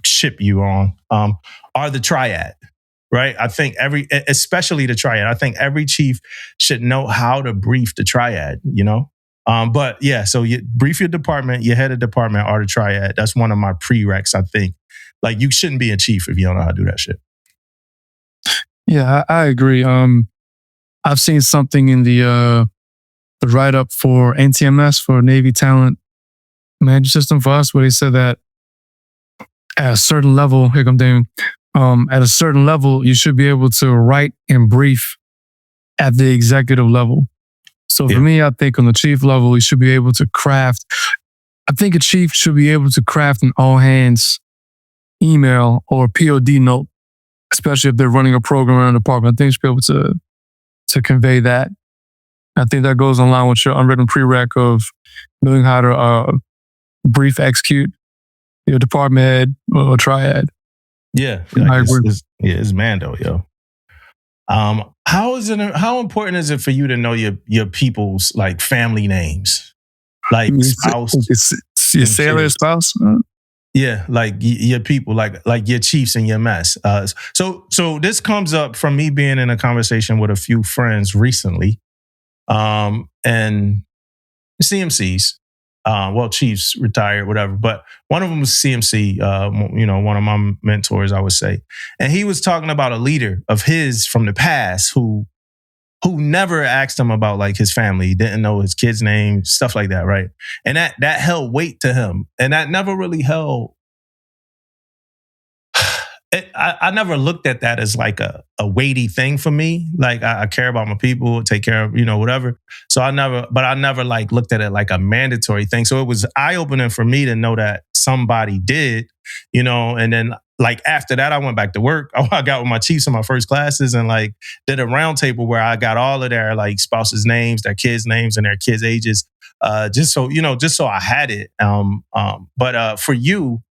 C: ship you on, or the triad, right? I think especially the triad, I think every chief should know how to brief the triad, you know? But yeah, so you brief your department, your head of department, or the triad. That's one of my prereqs, I think. Like, you shouldn't be a chief if you don't know how to do that shit.
D: Yeah, I agree. I've seen something in the write-up for NTMS, for Navy Talent Management System for us, where they said that at a certain level, here come Damon, at a certain level, you should be able to write and brief at the executive level. So for me, I think on the chief level, you should be able to craft. I think a chief should be able to craft an all hands email or POD note, especially if they're running a program around the department. I think you should be able to convey that. I think that goes in line with your unwritten prereq of knowing how to brief, execute your department head or triad.
C: Yeah,
D: I agree.
C: It's Mando, yo. How important is it for you to know your people's like family names, like spouse,
D: your sailor spouse?
C: Yeah, like your people, like your chiefs and your mess. So this comes up from me being in a conversation with a few friends recently, and CMCs. Well, chiefs retired, whatever. But one of them was CMC. One of my mentors, I would say, and he was talking about a leader of his from the past who never asked him about like his family. He didn't know his kid's name, stuff like that, right? And that held weight to him, and that never really held. I never looked at that as like a weighty thing for me. Like I care about my people, take care of, whatever. So I never like looked at it like a mandatory thing. So it was eye-opening for me to know that somebody did, and then like after that, I went back to work. I got with my chiefs in my first classes and like did a round table where I got all of their like spouses' names, their kids' names, and their kids' ages. Just so I had it. But for you,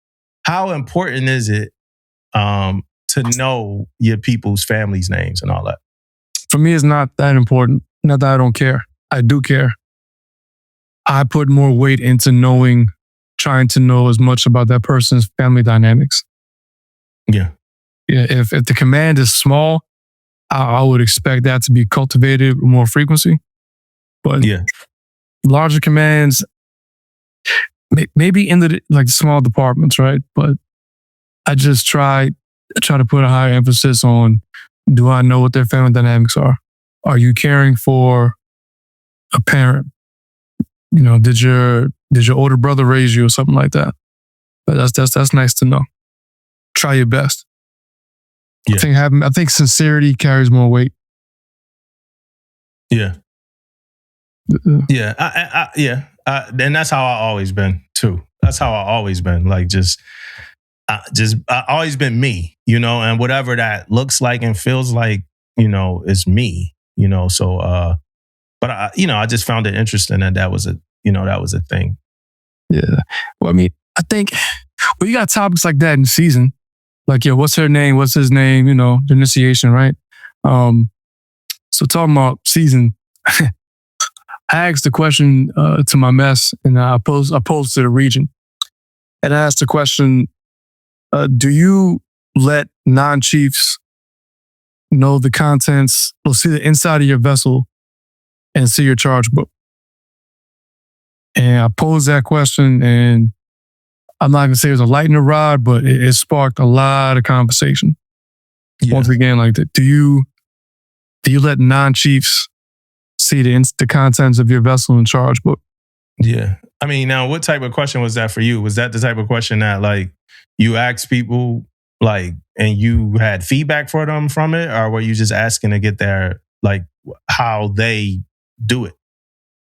C: how important is it to know your people's families' names and all that?
D: For me, it's not that important. Not that I don't care. I do care. I put more weight into trying to know as much about that person's family dynamics.
C: Yeah.
D: Yeah. If the command is small, I would expect that to be cultivated with more frequency. But larger commands, maybe in the like small departments, right? But I just try to put a higher emphasis on, do I know what their family dynamics are? Are you caring for a parent? Did your older brother raise you or something like that? But that's nice to know. Try your best.
C: Yeah.
D: I think sincerity carries more weight.
C: Yeah. Yeah. And that's how I always been too. That's how I always been. Like I always been me, and whatever that looks like and feels like, is me, so, but I just found it interesting that was a thing.
D: Yeah. Well, I mean, I think, you got topics like that in season, like, what's her name? What's his name? The initiation, right? So talking about season, I asked the question to my mess, and I posed to the region, and I asked the question, do you let non-chiefs know the contents, or see the inside of your vessel and see your charge book? And I posed that question, and I'm not going to say it was a lightning rod, but it sparked a lot of conversation. Yeah. Once again, like, do you let non-chiefs see the contents of your vessel and charge book?
C: Yeah. I mean, now what type of question was that for you? Was that the type of question that like you asked people like, and you had feedback for them from it? Or were you just asking to get their, like, how they do it?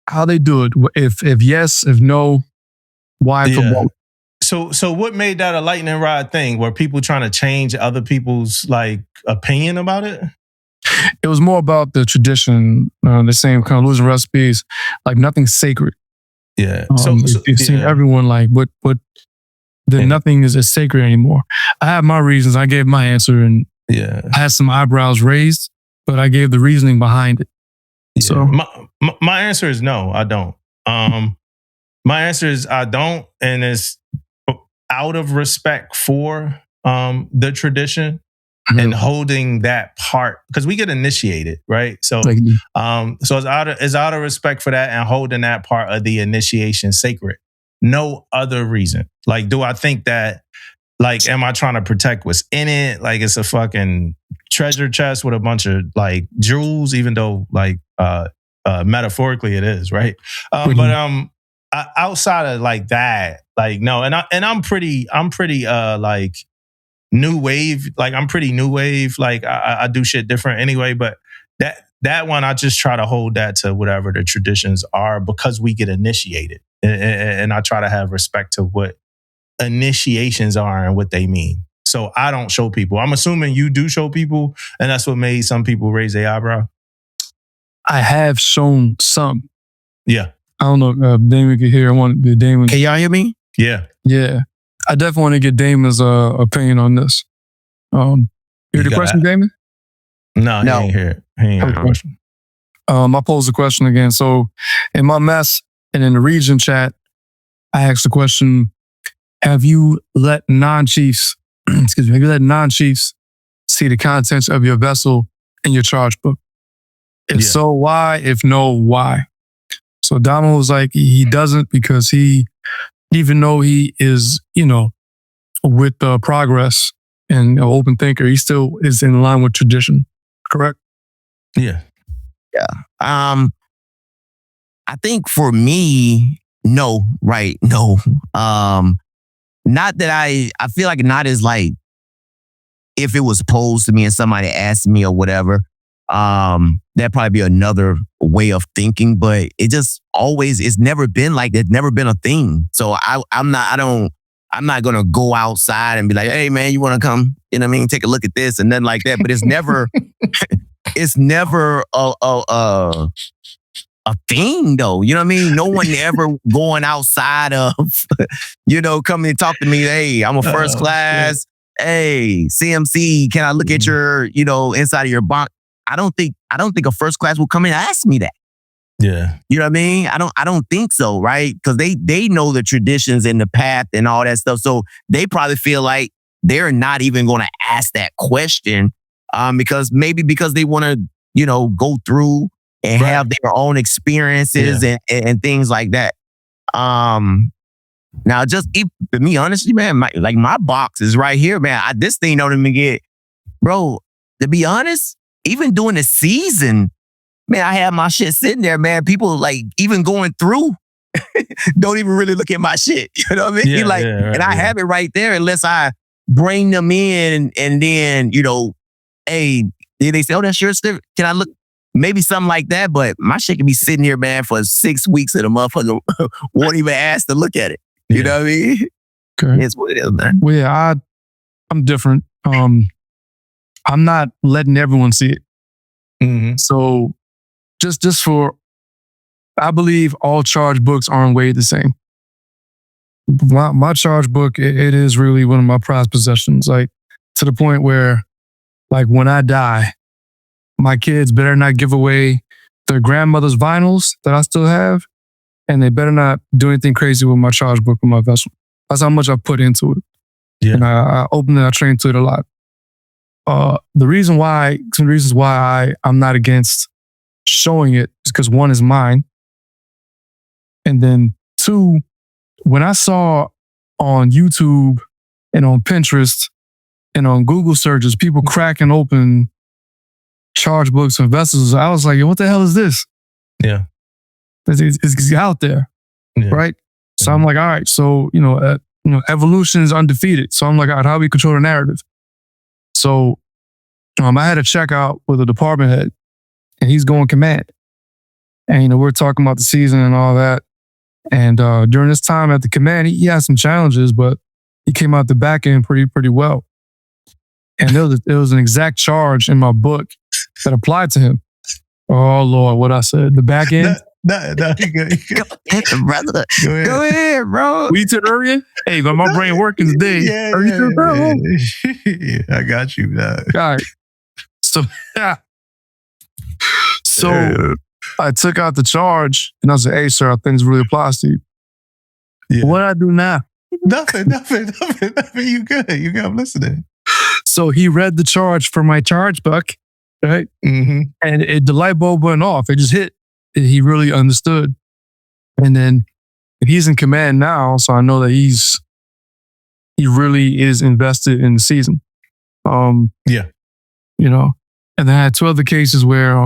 D: How they do it. If yes, if no, why for both?
C: So what made that a lightning rod thing? Were people trying to change other people's like opinion about it?
D: It was more about the tradition, the same kind of losing recipes, like nothing's sacred.
C: Yeah.
D: You've seen everyone like, what nothing is sacred anymore. I have my reasons. I gave my answer, and I had some eyebrows raised, but I gave the reasoning behind it.
C: Yeah.
D: So
C: my answer is no, I don't. My answer is I don't, and it's out of respect for the tradition. and holding that part, because we get initiated, right? So, so it's out of respect for that and holding that part of the initiation sacred. No other reason. Like, do I think that, like, am I trying to protect what's in it? Like, it's a fucking treasure chest with a bunch of like jewels, even though like metaphorically it is, right? But outside of like that, like no, and I'm pretty like new wave. Like I'm pretty new wave. Like I do shit different anyway. But that one, I just try to hold that to whatever the traditions are because we get initiated, and I try to have respect to what initiations are and what they mean. So I don't show people. I'm assuming you do show people, and that's what made some people raise their eyebrow.
D: I have shown some.
C: Yeah.
D: I don't know if Damon can hear. I want Damon.
G: Can y'all hear me?
C: Yeah.
D: Yeah. I definitely want to get Damon's opinion on this. You hear the question, Damon?
C: No, he ain't hear it. He ain't hear the question.
D: I posed the question again. So in my mess and in the region chat, I asked the question, have you let non-chiefs see the contents of your vessel in your charge book? If so, why? If no, why? So Donald was like, he doesn't because he, even though he is, with the progress and an open thinker, he still is in line with tradition. Correct?
C: Yeah.
G: Yeah. I think for me, no, right? No. Not that I feel like not as like, if it was posed to me and somebody asked me or whatever, that'd probably be another way of thinking, but it just always, it's never been like, it's never been a thing. So I'm not going to go outside and be like, hey man, you want to come, take a look at this and nothing like that. But it's never, it's never a thing though. You know what I mean? No one ever going outside of, coming and talk to me. Hey, I'm a first class. Shit. Hey, CMC, can I look at your, inside of your bunk? I don't think a first class will come in and ask me that.
C: Yeah.
G: You know what I mean? I don't think so, right? Because they know the traditions and the path and all that stuff. So they probably feel like they're not even going to ask that question because they want to, go through and have their own experiences and things like that. Now, just to me, honestly, man, my box is right here, man. This thing don't even get, bro, to be honest, even during the season, man, I have my shit sitting there, man. People like even going through don't even really look at my shit. You know what I mean? I have it right there unless I bring them in and then, hey, did they say, oh, that's your stuff? Can I look? Maybe something like that, but my shit can be sitting here, man, for 6 weeks and a motherfucker won't even ask to look at it. You know what I mean?
D: Okay.
G: It's what it is, man.
D: Well, yeah, I'm different. I'm not letting everyone see it.
C: Mm-hmm.
D: So just for, I believe all charge books aren't weighed the same. My charge book, it is really one of my prized possessions. Like to the point where, like when I die, my kids better not give away their grandmother's vinyls that I still have, and they better not do anything crazy with my charge book or my vessel. That's how much I put into it.
C: Yeah.
D: And I open it, I train to it a lot. Some reasons why I'm not against showing it is because one is mine. And then two, when I saw on YouTube and on Pinterest and on Google searches, people cracking open charge books and vessels, I was like, what the hell is this?
C: Yeah.
D: It's out there. Yeah. Right? So I'm like, all right, so, evolution is undefeated. So I'm like, all right, how do we control the narrative? So I had a checkout with a department head and he's going command. And, we're talking about the season and all that. And during this time at the command, he had some challenges, but he came out the back end pretty well. And there was an exact charge in my book that applied to him. Oh, Lord, what I said. The back end?
C: No, you go.
G: Brother. Go ahead, bro.
D: We said earlier? Hey, but my brain working today.
C: Yeah, I got you.
D: All right. So I took out the charge and I said, hey, sir, I think this really applies to you. Yeah. What do I do now?
C: Nothing. You good. I'm listening.
D: So he read the charge for my charge buck, right?
C: Mm-hmm.
D: And the light bulb went off. It just hit. He really understood. And then he's in command now, so I know that he really is invested in the season.
C: Yeah.
D: You know, and then I had two other cases where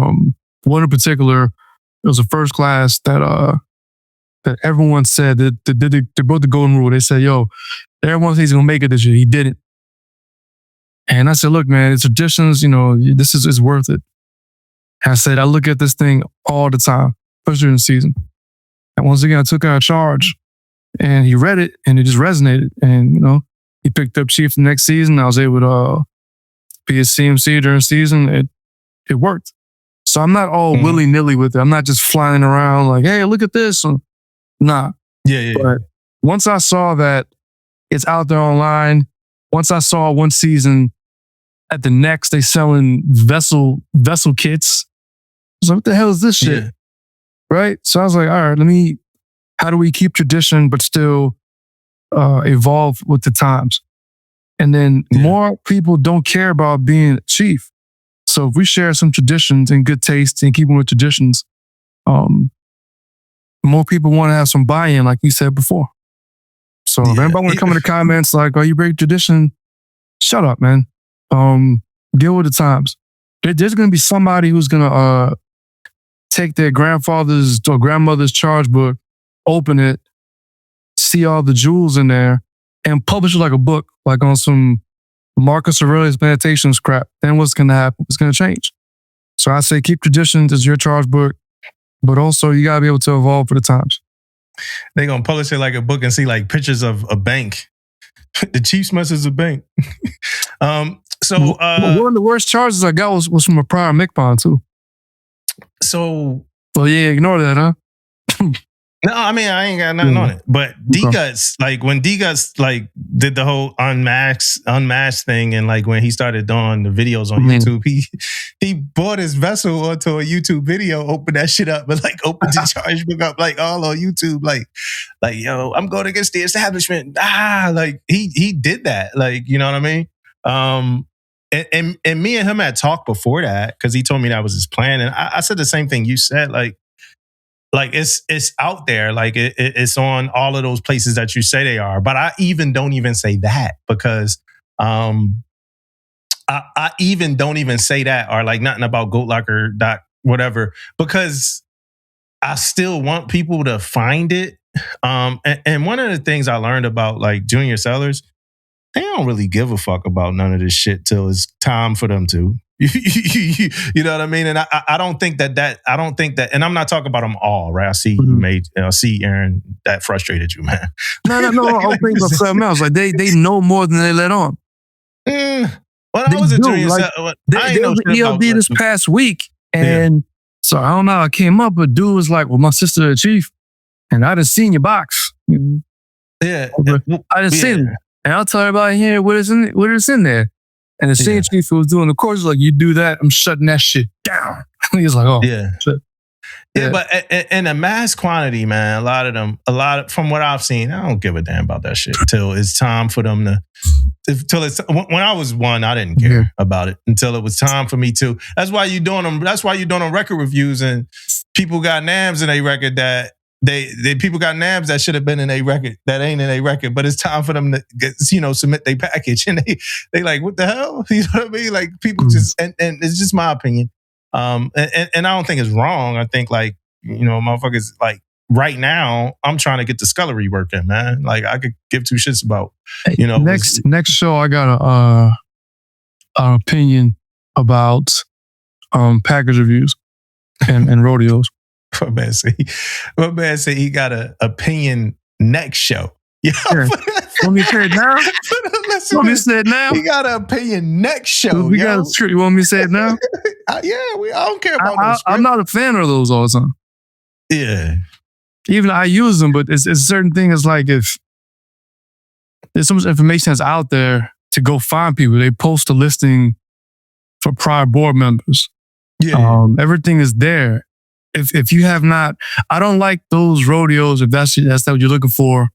D: one in particular, it was a first class that everyone said that they broke the golden rule. They said, yo, everyone says he's going to make it this year. He didn't. And I said, look, man, it's traditions, this is worth it. And I said, I look at this thing all the time, especially in the season. And once again, I took out a charge and he read it and it just resonated. And, he picked up Chief the next season. I was able to be a CMC during the season. It worked. So I'm not all willy-nilly with it. I'm not just flying around like, hey, look at this. Nah.
C: Yeah.
D: But once I saw that it's out there online, once I saw one season at the next, they selling vessel kits. I was like, what the hell is this shit?
C: Yeah.
D: Right? So I was like, all right, how do we keep tradition but still evolve with the times? And then more people don't care about being chief. So if we share some traditions and good taste and keep them with traditions, more people want to have some buy-in, like you said before. So if anybody want to come in the comments like, oh, you break tradition, shut up, man. Deal with the times. There's going to be somebody who's going to take their grandfather's or grandmother's charge book, open it, see all the jewels in there, and publish it like a book, like on some Marcus Aurelius Meditations crap. Then what's going to happen? It's going to change. So I say keep traditions as your charge book, but also you got to be able to evolve for the times.
C: They're going to publish it like a book and see like pictures of a bank. The Chiefs must is a bank. One
D: of the worst charges I got was from a prior MICPON too.
C: So,
D: well, yeah, ignore that, huh?
C: No, I mean, I ain't got nothing on it. But D-Guts, like when D-Guts like did the whole unmasked thing, and like when he started doing the videos on YouTube, he bought his vessel onto a YouTube video, opened that shit up, and like opened the charge book up like all on YouTube, like yo, I'm going against the establishment. Like he did that, like, you know what I mean? And me and him had talked before that because he told me that was his plan, and I said the same thing you said, like it's out there, like it's on all of those places that you say they are. But I don't even say that because I even don't even say that or like nothing about GoatLocker whatever, because I still want people to find it. And one of the things I learned about like junior sellers, they don't really give a fuck about none of this shit till it's time for them to. You know what I mean? And I don't think that, and I'm not talking about them all, right? I see I see Aaron, that frustrated you, man.
D: No. I was thinking about something else. Like they know more than they let on.
C: When I was a junior,
D: they was ELD this past week, and so I don't know. I came up, but dude was like, "Well, my sister the chief, and I done seen your box."
C: Yeah,
D: I done seen it, and I'll tell everybody here what is in there. And the senior chief who was doing the course was like, you do that, I'm shutting that shit down. He was like, oh.
C: Yeah. But in a mass quantity, man, a lot from what I've seen, I don't give a damn about that shit till it's time for them to, when I was one, I didn't care about it until it was time for me to. That's why you doing them. That's why you doing them record reviews, and people got names in a record that people got nabs that should have been in a record that ain't in a record, but it's time for them to get, submit their package, and they like, what the hell? You know what I mean? Like people just, and it's just my opinion. And I don't think it's wrong. I think like, motherfuckers like right now, I'm trying to get the scullery working, man. Like I could give two shits about,
D: next show, I got an opinion about package reviews and rodeos.
C: My man said he got an opinion next show. Yeah.
D: Want me to say it now? Want me to say it now?
C: He got an opinion next show.
D: We got a script. You want me to say it now?
C: I don't care about those.
D: I'm not a fan of those all the time.
C: Yeah.
D: Even I use them, but it's a certain thing. It's like if there's so much information that's out there to go find people. They post a listing for prior board members.
C: Yeah.
D: Everything is there. If you have not, I don't like those rodeos if that's what you're looking for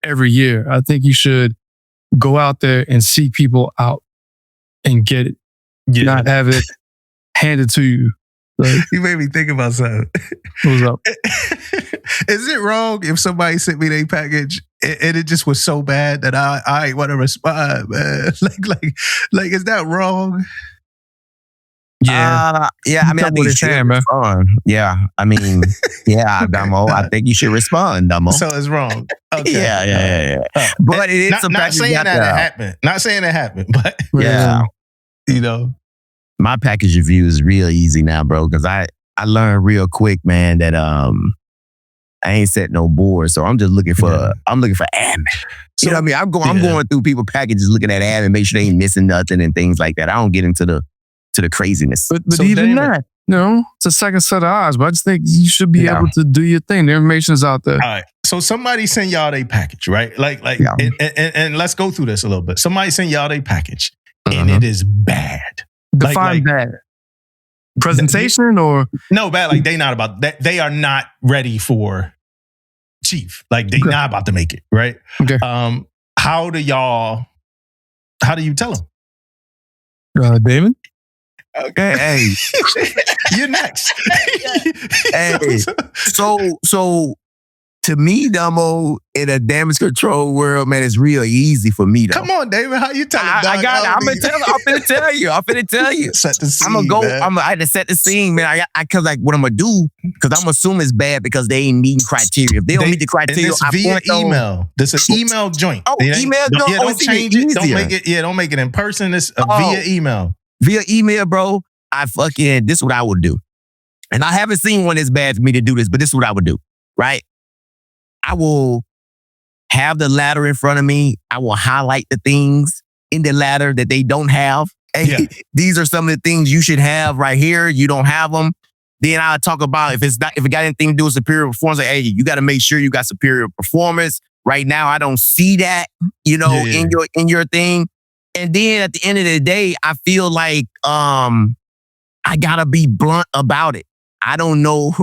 D: every year. I think you should go out there and seek people out. and get it, not have it handed to you. Like,
C: you made me think about something.
D: What's up?
C: Is it wrong if somebody sent me their package and it just was so bad that I ain't want to respond, man? Like, is that wrong?
G: Yeah. I mean, I think you should respond. Yeah. I mean, yeah, Damo. I think you should respond, Damo.
C: So it's wrong. Okay.
G: Yeah. But it is
C: not saying that it happened. Not saying it happened, but
G: yeah.
C: You know.
G: My package review is real easy now, bro, because I learned real quick, man, that I ain't set no board. So I'm just looking for admin. So, you know what I mean? I'm going through people packages looking at admin, make sure they ain't missing nothing and things like that. I don't get into the craziness.
D: But so even that, it's a second set of eyes. But I just think you should be able to do your thing. The information is out there.
C: All right. So somebody send y'all their package, right? And let's go through this a little bit. Somebody send y'all their package and it is bad.
D: Define bad. Presentation or?
C: No, bad. Like they not about that. They are not ready for Chief. Like they not about to make it, right?
D: Okay.
C: How do you tell them?
D: Damon?
G: Okay, hey.
C: You're next.
G: Hey, so to me, Damo, in a damage control world, man, it's real easy for me, though.
C: Come on, David. How you telling
G: I'm finna tell you.
C: Set the scene,
G: I'm gonna go. I had to set the scene, man. Cause like what I'm gonna do, because I'm assuming it's bad because they ain't meeting criteria. If they don't meet the criteria,
C: I via email. This is an email joint.
G: Oh, email joint.
C: Don't change it. Don't make it. Yeah, don't make it in person. It's via email.
G: Via email, bro. This is what I would do. And I haven't seen one that's bad for me to do this, but this is what I would do, right? I will have the ladder in front of me. I will highlight the things in the ladder that they don't have. Hey, these are some of the things you should have right here. You don't have them. Then I'll talk about if it got anything to do with superior performance. Like, hey, you got to make sure you got superior performance. Right now, I don't see that, in your thing. And then at the end of the day, I feel like I gotta be blunt about it. I don't know.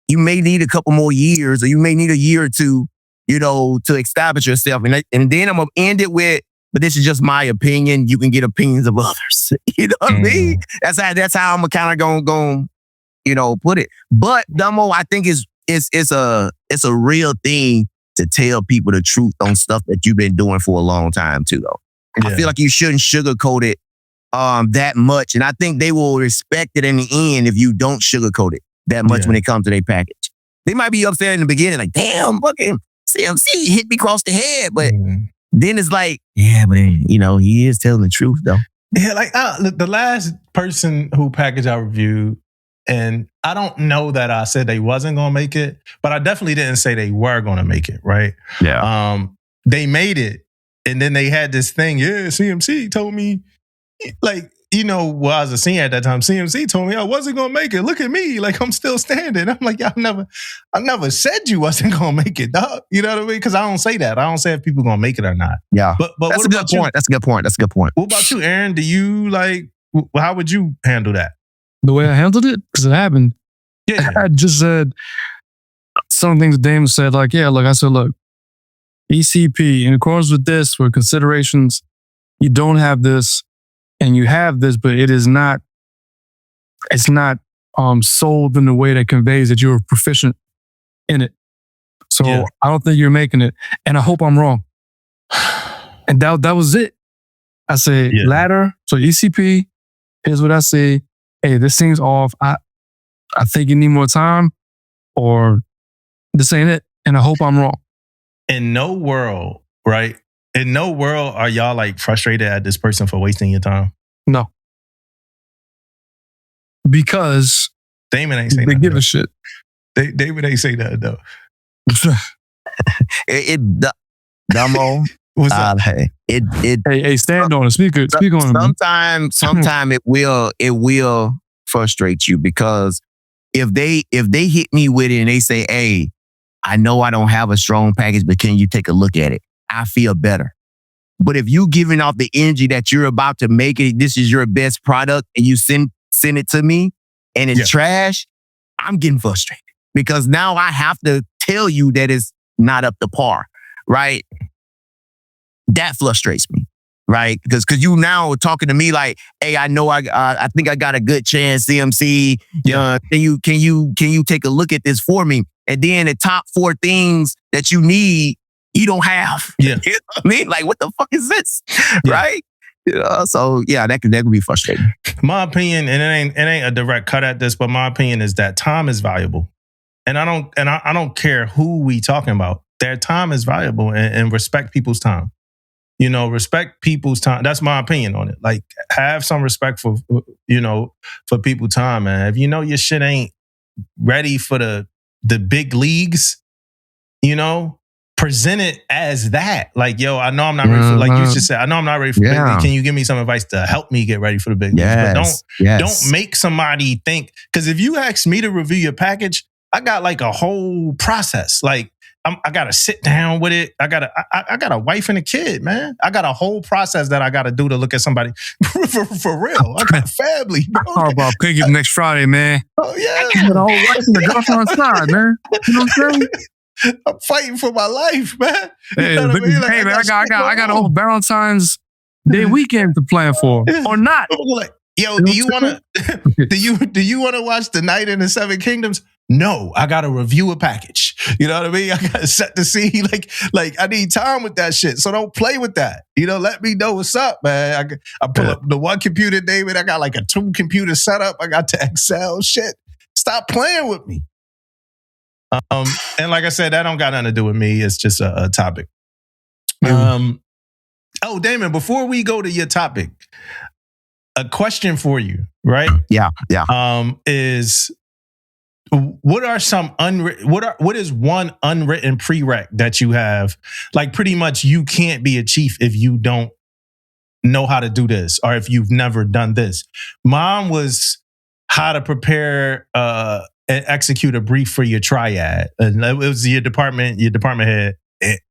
G: You may need a couple more years, or you may need a year or two, to establish yourself. And then I'm gonna end it with, but this is just my opinion. You can get opinions of others. You know what I mean? That's how I'm kind of gonna put it. But Damo, I think it's a real thing to tell people the truth on stuff that you've been doing for a long time too, though. Yeah. I feel like you shouldn't sugarcoat it that much. And I think they will respect it in the end if you don't sugarcoat it that much when it comes to their package. They might be upset in the beginning, like, damn, fucking CMC hit me across the head. But then it's like, yeah, but he is telling the truth, though.
C: Yeah, like the last person who packaged our review, and I don't know that I said they wasn't going to make it, but I definitely didn't say they were going to make it, right?
G: Yeah.
C: They made it, and then they had this thing, CMC told me, like, I was a senior at that time. CMC told me I wasn't going to make it. Look at me, like I'm still standing. I'm like, I never said you wasn't going to make it, dog. You know what I mean? Because I don't say that. I don't say if people going to make it or not.
G: Yeah.
C: But
G: that's a good point. That's a good point.
C: What about you, Aaron? Do you how would you handle that?
D: The way I handled it, because it happened.
C: Yeah.
D: I just said some things Damon said, like, I said, look, ECP, in accordance with this, for considerations, you don't have this and you have this, but it's not sold in a way that conveys that you're proficient in it. So I don't think you're making it. And I hope I'm wrong. And that was it. I said, ladder, so ECP, here's what I say. Hey, this seems off. I think you need more time, or this ain't it. And I hope I'm wrong.
C: In no world, right? In no world are y'all like frustrated at this person for wasting your time?
D: No. Because
C: Damon ain't saying
D: they
C: that.
D: They give a shit.
C: David ain't say that though.
G: Damo.
C: What's up?
D: Hey, stand on it. Speak on it.
G: Sometimes it will frustrate you, because if they hit me with it and they say, hey, I know I don't have a strong package, but can you take a look at it? I feel better. But if you giving off the energy that you're about to make it, this is your best product, and you send it to me and it's trash, I'm getting frustrated, because now I have to tell you that it's not up to par, right? That frustrates me. right? Because you now talking to me like, hey, I know I think I got a good chance, CMC. Can you take a look at this for me? And then the top 4 things that you need, you don't have.
C: Yeah.
G: You know what I mean? Like, what the fuck is this? Right? So yeah, that could be frustrating.
C: My opinion, and it ain't a direct cut at this, but my opinion is that time is valuable. And I don't care who we talking about. Their time is valuable, and respect people's time. Respect people's time. That's my opinion on it. Like, have some respect for people's time, man. If your shit ain't ready for the big leagues, present it as that. Like, yo, I know I'm not ready for, like you just said, I know I'm not ready for big league. Can you give me some advice to help me get ready for the big leagues? But don't make somebody think, because if you ask me to review your package, I got like a whole process. Like, I got to sit down with it. I got a wife and a kid, man. I got a whole process that I got to do to look at somebody for real. I got a family, bro.
D: How about pick up next Friday, man?
C: Oh, yeah.
D: I got a whole wife and the girlfriend side, man. You know what I'm saying?
C: I'm fighting for my life, man.
D: Hey, man, I got a whole Valentine's Day weekend to plan for, or not.
C: Like, yo, do you want to? Do you want to watch The Night in the Seven Kingdoms? No, I got to review a package. You know what I mean? I got to set the scene. Like I need time with that shit. So don't play with that. Let me know what's up, man. I pull up the one computer, David. I got like a 2 computer setup. I got the Excel shit. Stop playing with me. And like I said, that don't got nothing to do with me. It's just a topic. Oh, Damon, before we go to your topic, a question for you, right?
G: Yeah.
C: Is what are some what is one unwritten prereq that you have? Like, pretty much you can't be a chief if you don't know how to do this, or if you've never done this. Mine was how to prepare and execute a brief for your triad. And it was your department head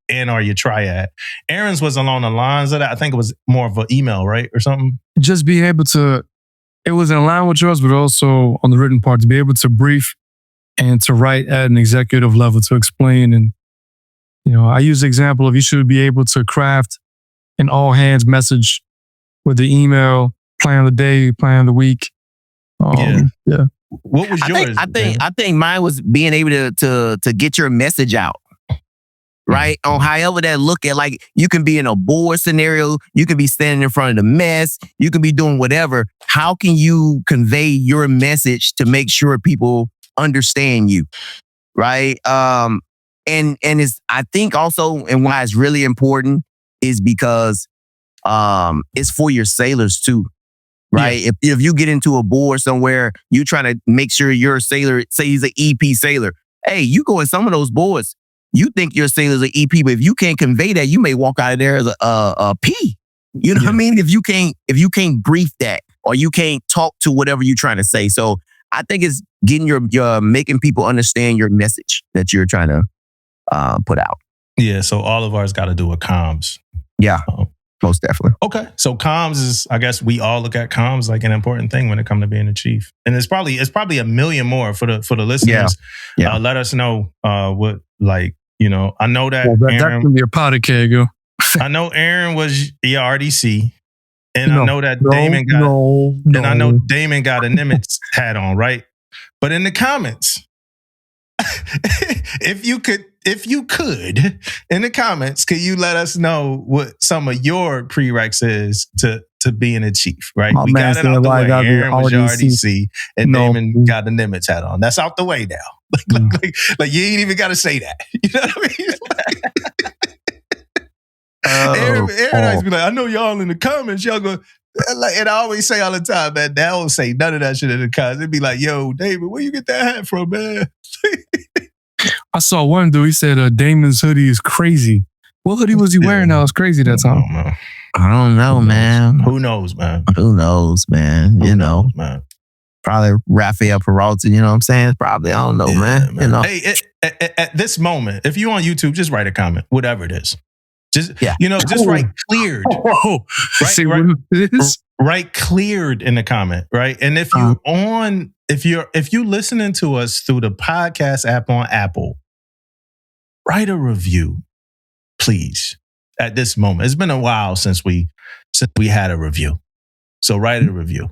C: and or your triad. Aaron's was along the lines of that. I think it was more of an email, right? Or something.
D: Just being able to, it was in line with yours, but also on the written part, to be able to brief and to write at an executive level to explain. And, I use the example of you should be able to craft an all hands message with the email, plan of the day, plan of the week. Yeah.
C: What was yours?
G: I think mine was being able to get your message out. Right? On however that look at, like, you can be in a board scenario, you can be standing in front of the mess, you can be doing whatever. How can you convey your message to make sure people understand you? Right? And it's, I think also, and why it's really important is because it's for your sailors too. Right? Yeah. If you get into a board somewhere, you trying to make sure your sailor, say he's an EP sailor. Hey, you go in some of those boards, you think your sailor's an EP, but if you can't convey that, you may walk out of there as a P. You know what I mean? If you can't brief that, or you can't talk to whatever you're trying to say. So I think it's getting your making people understand your message that you're trying to put out.
C: Yeah. So all of ours got to do with comms.
G: Yeah. Most definitely.
C: Okay. So comms is, I guess we all look at comms like an important thing when it comes to being a chief. And it's probably a million more for the listeners.
G: Yeah.
C: Let us know what, like, I know that
D: Aaron, that's your podcast, yo.
C: I know Aaron was your RDC. And I know that Damon got and I know Damon got a Nimitz hat on, right? But in the comments, if you could, in the comments, could you let us know what some of your prereqs is to being a chief, right? We got it out the way. Aaron was your RDC, and Damon got the Nimitz hat on. That's out the way now. Like you ain't even got to say that. You know what I mean? Aaron always be like, I know y'all in the comments, y'all go. And I always say all the time, man, I don't say none of that shit in the comments. It'd be like, yo, David, where you get that hat from, man?
D: I saw one dude, he said Damon's hoodie is crazy. What hoodie was he wearing that was crazy that time?
G: I don't know, man.
C: Who knows, man?
G: Who knows, man?
C: Who knows, man?
G: Probably Raphael Peralta, you know what I'm saying? Probably, I don't know, man. You know.
C: Hey, at this moment, if you're on YouTube, just write a comment, whatever it is. Just, just write cleared. Write cleared in the comment, right? And if you're listening to us through the podcast app on Apple, write a review, please. At this moment, it's been a while since we since we had a review. So write a review,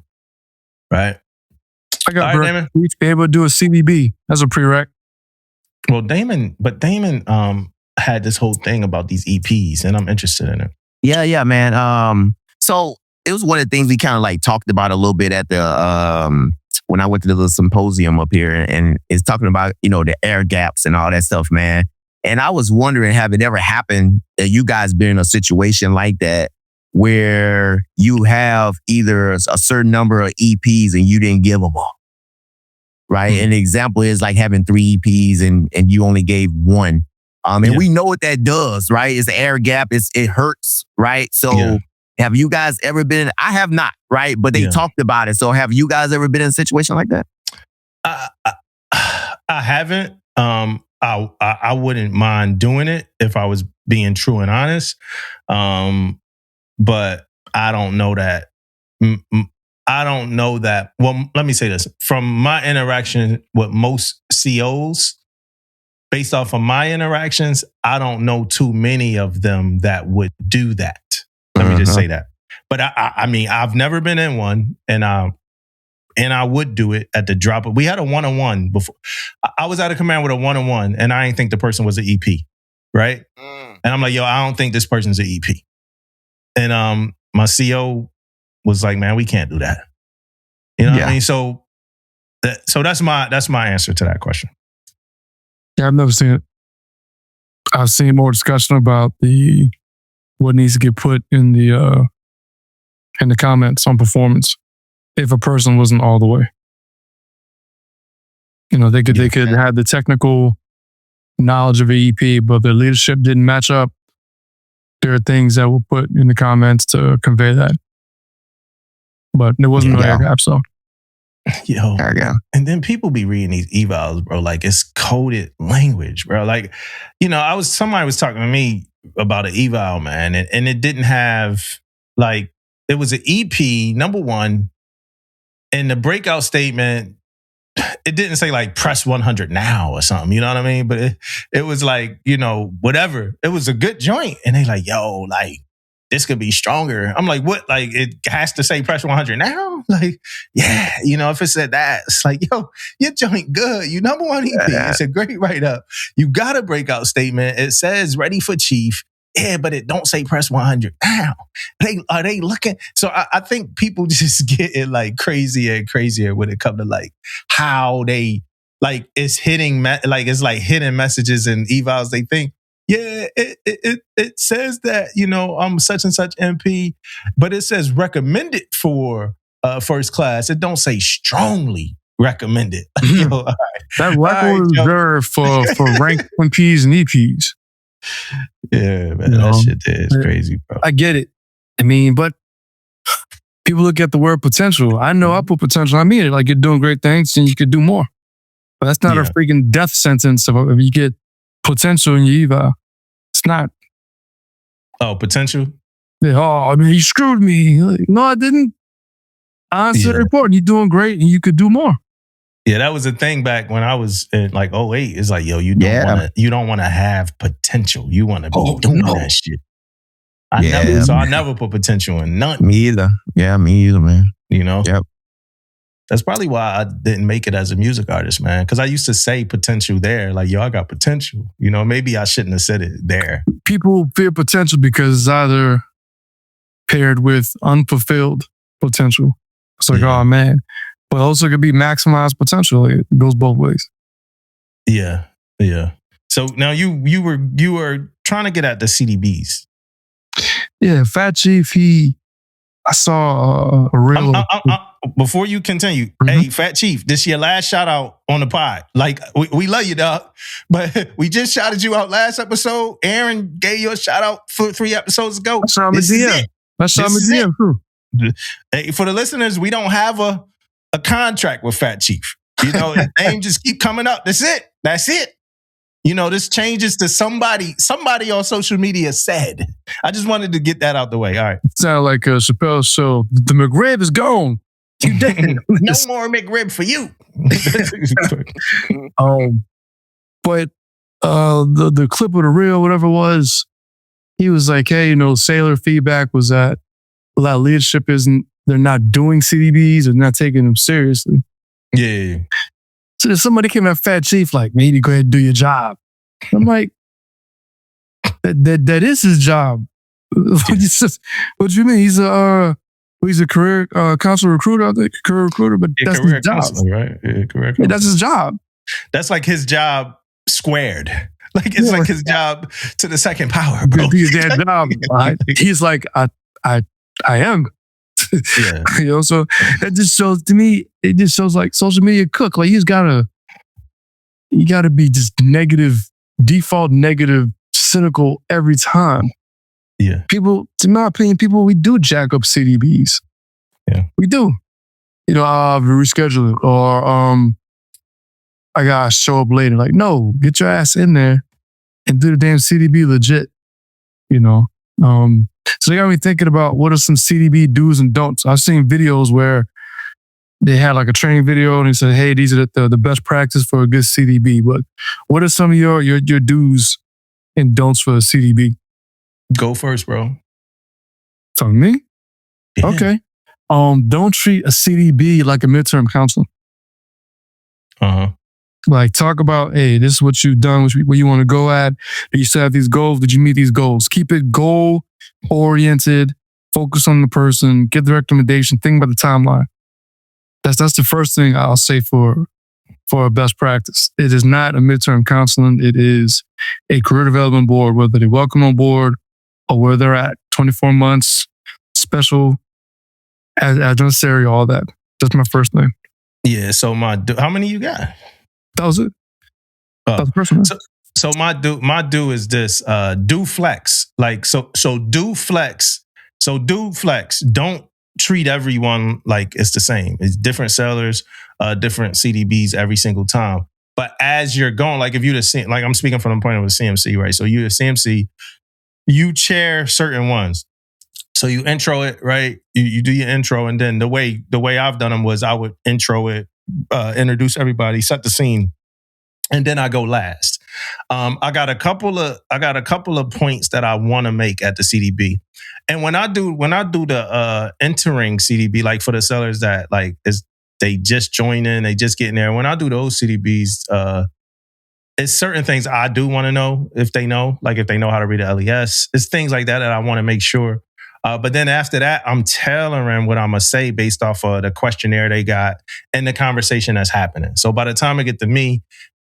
C: right?
I: I got
C: All right, Damon.
I: we be able to do a CBB as a prereq.
C: Well, Damon had this whole thing about these EPs, and I'm interested in it.
G: Yeah, man. So it was one of the things we kind of like talked about a little bit at the when I went to the little symposium up here, and it's talking about, you know, the air gaps and all that stuff, man. And I was wondering, have it ever happened that you guys been in a situation like that where you have either a certain number of EPs and you didn't give them all? Right. Mm-hmm. An example is like having 3 EPs and you only gave 1. And we know what that does, right? It's the air gap. It hurts, right? So have you guys ever been? I have not, right? But they talked about it. So have you guys ever been in a situation like that?
C: I haven't. I wouldn't mind doing it if I was being true and honest. But I don't know that. I don't know that. Well, let me say this. From my interaction with most COs, based off of my interactions, I don't know too many of them that would do that. Let me just say that. But I mean, I've never been in one, and I would do it at the drop of. We had a 1-on-1 before. I was at a command with a 1-on-1, and I didn't think the person was an EP, right? And I'm like, yo, I don't think this person's an EP. And my CO was like, man, we can't do that. You know what I mean? So that's my answer to that question.
I: Yeah, I've never seen it. I've seen more discussion about what needs to get put in the comments on performance if a person wasn't all the way. You know, they could have the technical knowledge of EP, but their leadership didn't match up. There are things that were put in the comments to convey that. But there wasn't no air gap, so.
C: Yo, and then people be reading these evals, bro, like it's coded language, bro. Like, you know, somebody was talking to me about an eval, man, and it didn't have, like, it was an EP, number 1, and the breakout statement, it didn't say like press 100 now or something, you know what I mean? But it was like, you know, whatever. It was a good joint. And they like, yo, like, this could be stronger. I'm like, what? Like, it has to say press 100 now? Like, yeah, you know, if it said that, it's like, yo, your joint good. You number 1 EP. It's a great write-up. You got a breakout statement. It says ready for chief. Yeah, but it don't say press 100 now. Are they looking? So I think people just get it like crazier and crazier when it comes to like how they, like, it's hitting, like it's like hidden messages and evals. They think, yeah, it says that, you know, I'm such and such MP, but it says recommended for first class. It don't say strongly recommended. You know, right.
I: That record is reserved for ranked MPs and EPs.
C: Yeah, man, that shit is crazy, bro.
I: I get it. I mean, but people look at the word potential. I know I put potential. I mean it. Like, you're doing great things and you could do more. But that's not a freaking death sentence if you get potential in your eval. It's not.
C: Oh, potential?
I: Yeah, I mean, you screwed me. Like, no, I didn't. I answered the report. You're doing great and you could do more.
C: Yeah, that was a thing back when I was in like 08. It's like, yo, you don't want to have potential. You want to be doing that shit. I never put potential in none.
G: Me either. Yeah, me either, man.
C: You know?
G: Yep.
C: That's probably why I didn't make it as a music artist, man. Because I used to say potential there. Like, yo, I got potential. You know, maybe I shouldn't have said it there.
I: People fear potential because it's either paired with unfulfilled potential. It's like, oh, man. But also could be maximized potential. It goes both ways.
C: Yeah. So now you were trying to get at the CDBs.
I: Yeah, Fat Chief, I saw a real...
C: Before you continue, hey, Fat Chief, this is your last shout out on the pod. Like, we love you, dog. But we just shouted you out last episode. Aaron gave you a shout out 3 episodes ago.
I: That's how DM. True.
C: Hey, for the listeners, we don't have a contract with Fat Chief. You know, his name just keep coming up. That's it. You know, this changes to somebody on social media said. I just wanted to get that out the way. All right.
I: Sound like a Chappelle show. The McRib is gone. You dead.
C: No more McRib for you.
I: But the clip of the reel, whatever it was, he was like, hey, you know, Sailor feedback was that a lot of leadership they're not doing CDBs or not taking them seriously.
C: Yeah.
I: So if somebody came at Fat Chief like, man, you need to go ahead and do your job. I'm like, that is his job. What do you mean? He's a career counselor recruiter, I think, career recruiter, but that's his job,
C: right? Yeah, career
I: yeah, that's his job.
C: That's like his job squared. Like it's like his job to the second power, bro.
I: His job. Right? He's like, I am.
C: Yeah.
I: You know, so it just shows to me. It just shows like social media cook. Like you gotta be just negative, default negative, cynical every time.
C: Yeah.
I: People, in my opinion, we do jack up CDBs.
C: Yeah.
I: We do. You know, reschedule it or I gotta show up later. Like, no, get your ass in there and do the damn CDB legit. You know? So they got me thinking about what are some CDB do's and don'ts. I've seen videos where they had like a training video and they said, hey, these are the best practice for a good CDB. But what are some of your do's and don'ts for a CDB?
C: Go first, bro.
I: Talking to me?
C: Yeah.
I: Okay. Don't treat a CDB like a midterm counseling.
C: Uh-huh.
I: Like talk about, hey, this is what you've done, where you want to go at. Do you still have these goals? Did you meet these goals? Keep it goal oriented. Focus on the person. Get the recommendation. Think about the timeline. That's the first thing I'll say for a best practice. It is not a midterm counseling. It is a career development board, whether they welcome on board or where they're at. 24 months, special, as necessary, all that. That's my first thing.
C: Yeah. So how many you got?
I: That was it. That was the first one.
C: So my do is this. Do flex. Like so do flex. So do flex. Don't treat everyone like it's the same. It's different sellers, different CDBs every single time. But as you're going, like if you're like I'm speaking from the point of a CMC, right? So you're a CMC, you chair certain ones. So you intro it, right? You do your intro, and then the way I've done them was I would intro it, introduce everybody, set the scene, and then I go last. I got a couple of points that I want to make at the CDB, and when I do the entering CDB, like for the sellers that like they just join in, they just get in there. When I do those CDBs, it's certain things I do want to know if they know how to read a LES. It's things like that I want to make sure. But then after that, I'm tailoring what I'm going to say based off of the questionnaire they got and the conversation that's happening. So by the time I get to me,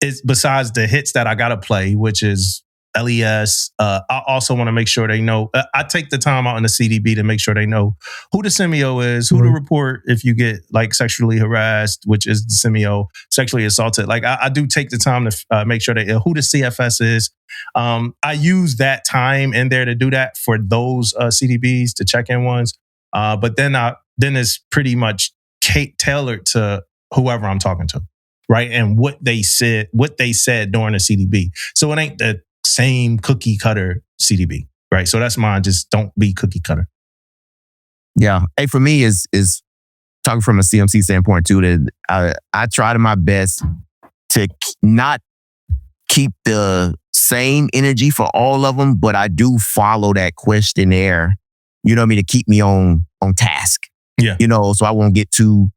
C: it's besides the hits that I got to play, which is LES, I also want to make sure they know. I take the time out in the CDB to make sure they know who the semio is, who to report if you get like sexually harassed, which is the semio, sexually assaulted. Like I do take the time to make sure that who the CFS is. I use that time in there to do that for those CDBs, to check-in ones. But then it's pretty much tailored to whoever I'm talking to, right? And what they said during the CDB. So it ain't the same cookie cutter CDB, right? So that's mine. Just don't be cookie cutter.
G: Yeah. Hey, for me is talking from a CMC standpoint too, that I try to my best to not keep the same energy for all of them, but I do follow that questionnaire, you know what I mean, to keep me on task.
C: Yeah.
G: You know, so I won't get too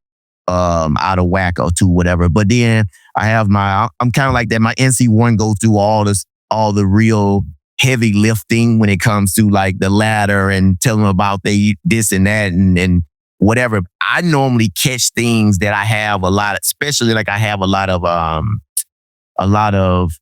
G: out of whack or too whatever. But then I have I'm kind of like that. My NC1 goes through all the real heavy lifting when it comes to like the ladder and tell them about this and that and whatever. I normally catch things that I have a lot, especially like I have a lot of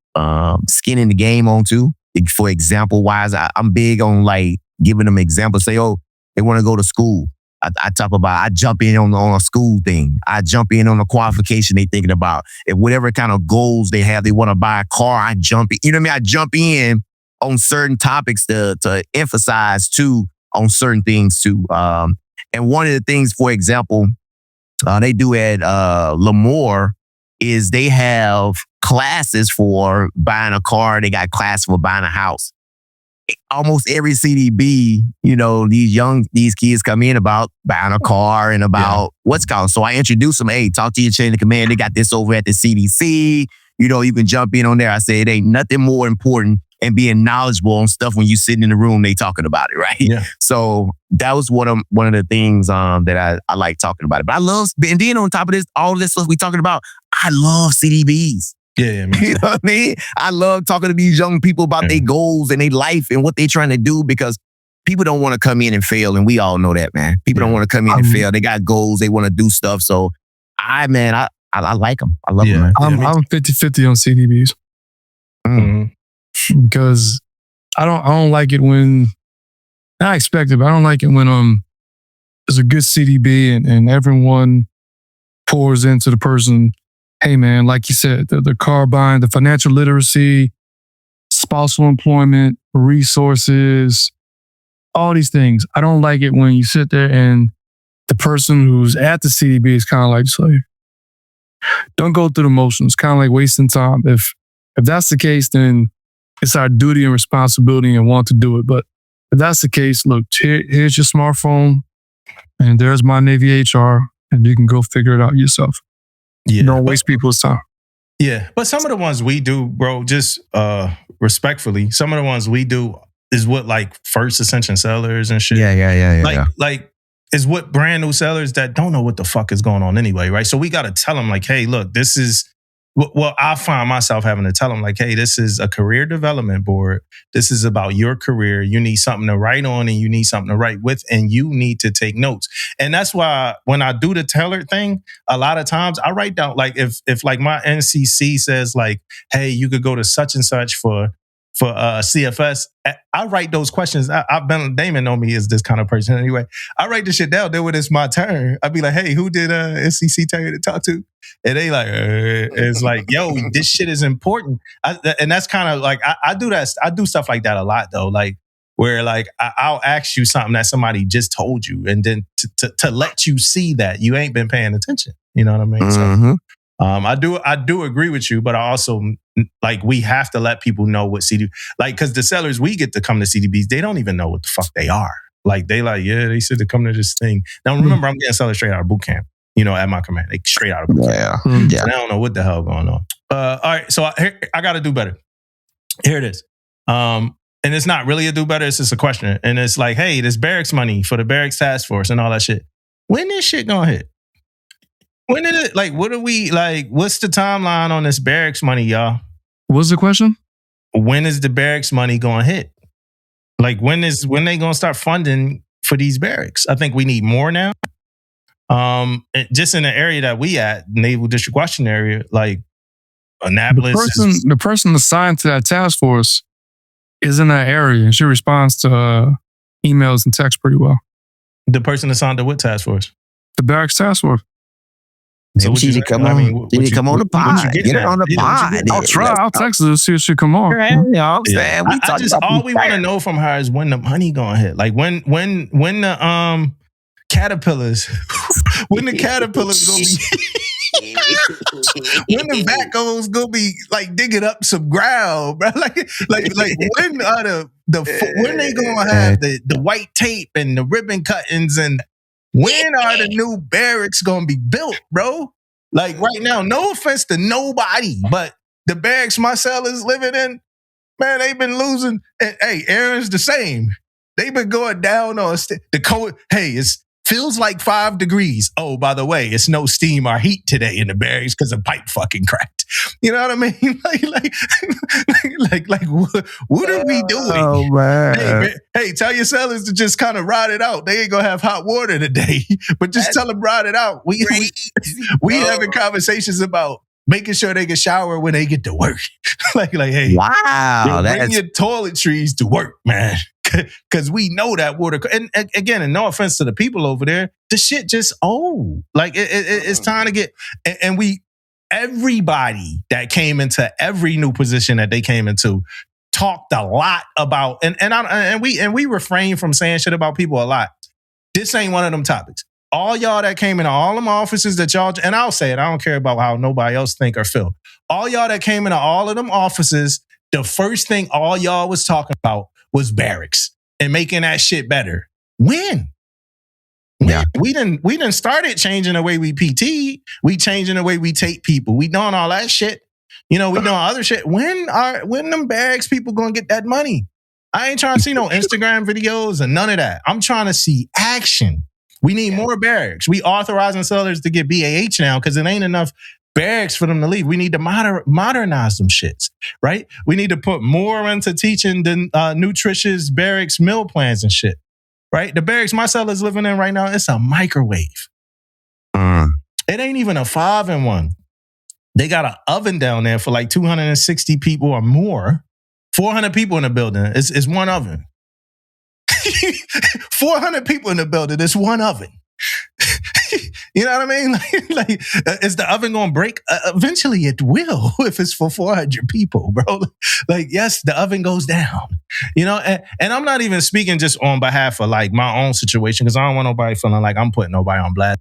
G: skin in the game on too. For example wise, I'm big on like giving them examples. Say, oh, they want to go to school. I talk about, I jump in on a school thing. I jump in on a qualification they thinking about. If whatever kind of goals they have, they want to buy a car, I jump in. You know what I mean? I jump in on certain topics to emphasize too on certain things too. And one of the things, for example, they do at Lemoore is they have classes for buying a car. They got classes for buying a house. Almost every CDB, you know, these kids come in about buying a car and about what's called. So I introduce them, hey, talk to your chain of command. They got this over at the CDC. You know, you can jump in on there. I say it ain't nothing more important and being knowledgeable on stuff when you sitting in the room, they talking about it, right?
C: Yeah.
G: So that was one of the things that I like talking about it. But I love, and then on top of this, all of this stuff we talking about, I love CDBs.
C: Yeah,
G: you know what I mean? I love talking to these young people about their goals and their life and what they trying to do, because people don't want to come in and fail, and we all know that, man. People don't want to come in and fail. They got goals. They want to do stuff. So I like them. I love them, man.
I: I'm 50-50 on CDBs.
C: Mm-hmm.
I: Because I don't like it when, I expect it, but I don't like it when there's a good CDB and everyone pours into the person. Hey man, like you said, the car buying, the financial literacy, spousal employment, resources, all these things. I don't like it when you sit there and the person who's at the CDB is kind of like, just like, don't go through the motions, kind of like wasting time. If that's the case, then it's our duty and responsibility and want to do it. But if that's the case, look, here's your smartphone and there's my Navy HR, and you can go figure it out yourself.
C: Yeah.
I: Don't waste people's time.
C: Yeah. But some of the ones we do, bro, just respectfully, some of the ones we do is what like first ascension sellers and shit.
G: Yeah.
C: Like is what brand new sellers that don't know what the fuck is going on anyway, right? So we got to tell them like, hey, look, this is, well, I find myself having to tell them like, hey, this is a career development board. This is about your career. You need something to write on and you need something to write with, and you need to take notes. And that's why when I do the tailored thing, a lot of times I write down, like if like my NCC says like, hey, you could go to such and such for CFS, I write those questions. Damon know me as this kind of person anyway. I write this shit down. Then when it's my turn, I'd be like, hey, who did NCC tell you to talk to? And they like, it's like, yo, this shit is important. And that's kind of like, I do that. I do stuff like that a lot though. Like where like, I'll ask you something that somebody just told you. And then to let you see that you ain't been paying attention. You know what I mean?
G: Mm-hmm.
C: So, I do agree with you, but I also like we have to let people know what CD, like, because the sellers we get to come to CDBs, they don't even know what the fuck they are. Like they like, yeah, they said to come to this thing. Now remember, I'm getting sellers straight out of boot camp. You know, at my command, they straight out of boot camp.
G: Yeah.
C: So I don't know what the hell going on. All right, so I got to do better. Here it is. And it's not really a do better. It's just a question. And it's like, hey, this barracks money for the barracks task force and all that shit. When this shit gonna hit? When did it, like, what are we, like, what's the timeline on this barracks money, y'all?
I: What's the question?
C: When is the barracks money going to hit? Like, when they going to start funding for these barracks? I think we need more now. Just in the area that we at, Naval District Washington area, like, Annapolis.
I: The person assigned to that task force is in that area, and she responds to emails and texts pretty well.
C: The person assigned to what task force?
I: The barracks task force.
G: So she need to come on. She need to come on the pod. Get her on the pod.
I: I'll try. I'll text her to see if she come on.
C: All we want to know from her is when the money gonna hit. Like when the caterpillars, when the caterpillars gonna be, when the backhoes gonna be like digging up some ground, bro. Like when are when they gonna have the white tape and the ribbon cuttings, and when are the new barracks gonna be built, bro? Like right now, no offense to nobody, but the barracks my cell is living in, man, they've been losing. And, hey, Aaron's the same. They've been going down on the cold. Hey, it feels like 5 degrees. Oh, by the way, it's no steam or heat today in the barracks because the pipe fucking cracked. You know what I mean? Like what are we doing?
G: Oh man!
C: Hey, tell your sellers to just kind of ride it out. They ain't gonna have hot water today, but just tell them ride it out. We having conversations about making sure they can shower when they get to work. like, hey,
G: wow,
C: bring your toiletries to work, man. Because we know that water. And again, and no offense to the people over there, the shit just old. Like it's time to get. And everybody that came into every new position that they came into talked a lot about. And we refrain from saying shit about people a lot. This ain't one of them topics. All y'all that came into all them offices that y'all, and I'll say it, I don't care about how nobody else think or feel. All y'all that came into all of them offices, the first thing all y'all was talking about was barracks and making that shit better. When? Yeah. We done started changing the way we PT. We changing the way we take people. We doing all that shit. We doing other shit. When them barracks people gonna get that money? I ain't trying to see no Instagram videos and none of that. I'm trying to see action. We need more barracks. We authorizing sellers to get BAH now because it ain't enough barracks for them to leave. We need to modernize them shits, right? We need to put more into teaching the nutritious barracks meal plans and shit, right? The barracks my seller's living in right now, it's a microwave. It ain't even a 5-in-1. They got an oven down there for like 260 people or more. 400 people in the building. It's one oven. 400 people in the building. It's one oven. You know what I mean? Like, is the oven going to break? Eventually it will if it's for 400 people, bro. Like, yes, the oven goes down. And I'm not even speaking just on behalf of like my own situation because I don't want nobody feeling like I'm putting nobody on blast.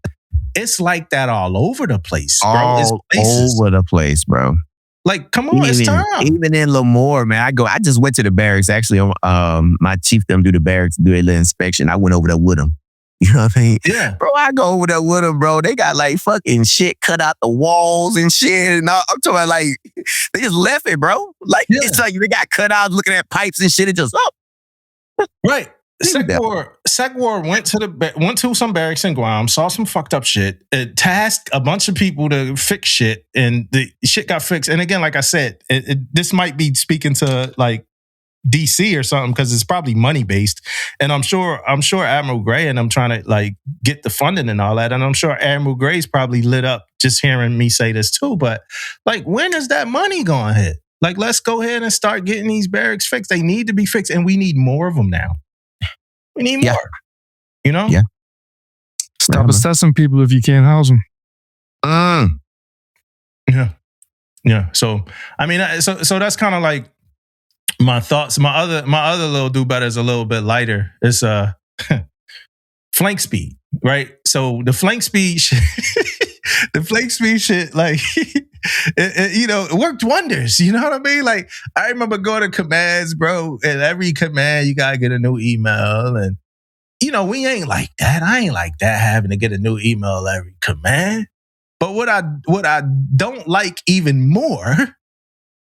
C: It's like that all over the place, bro.
G: All over the place, bro.
C: Like, come on, it's time.
G: Even in Lemoore, man, I just went to the barracks. Actually, my chief them do the barracks, do a little inspection. I went over there with them. You know what I mean?
C: Yeah.
G: Bro, I go over there with them, bro. They got like fucking shit cut out the walls and shit. And I'm talking about like, they just left it, bro. Like, It's like they got cut out looking at pipes and shit. It just,
C: Right. Sec Ward went to some barracks in Guam, saw some fucked up shit. It tasked a bunch of people to fix shit, and the shit got fixed. And again, like I said, this might be speaking to like DC or something because it's probably money based. And I'm sure Admiral Gray and I'm trying to like get the funding and all that. And I'm sure Admiral Gray's probably lit up just hearing me say this too. But like, when is that money going to hit? Like, let's go ahead and start getting these barracks fixed. They need to be fixed, and we need more of them now. We need more.
G: Yeah.
I: Stop assessing people if you can't house them.
C: Yeah. So I mean, so that's kind of like my thoughts. My other little do better is a little bit lighter. It's flank speed, right? So the flank speed shit, like it worked wonders. You know what I mean? Like, I remember going to commands, bro, and every command you gotta get a new email, and we ain't like that. I ain't like that, having to get a new email every command. But what I don't like even more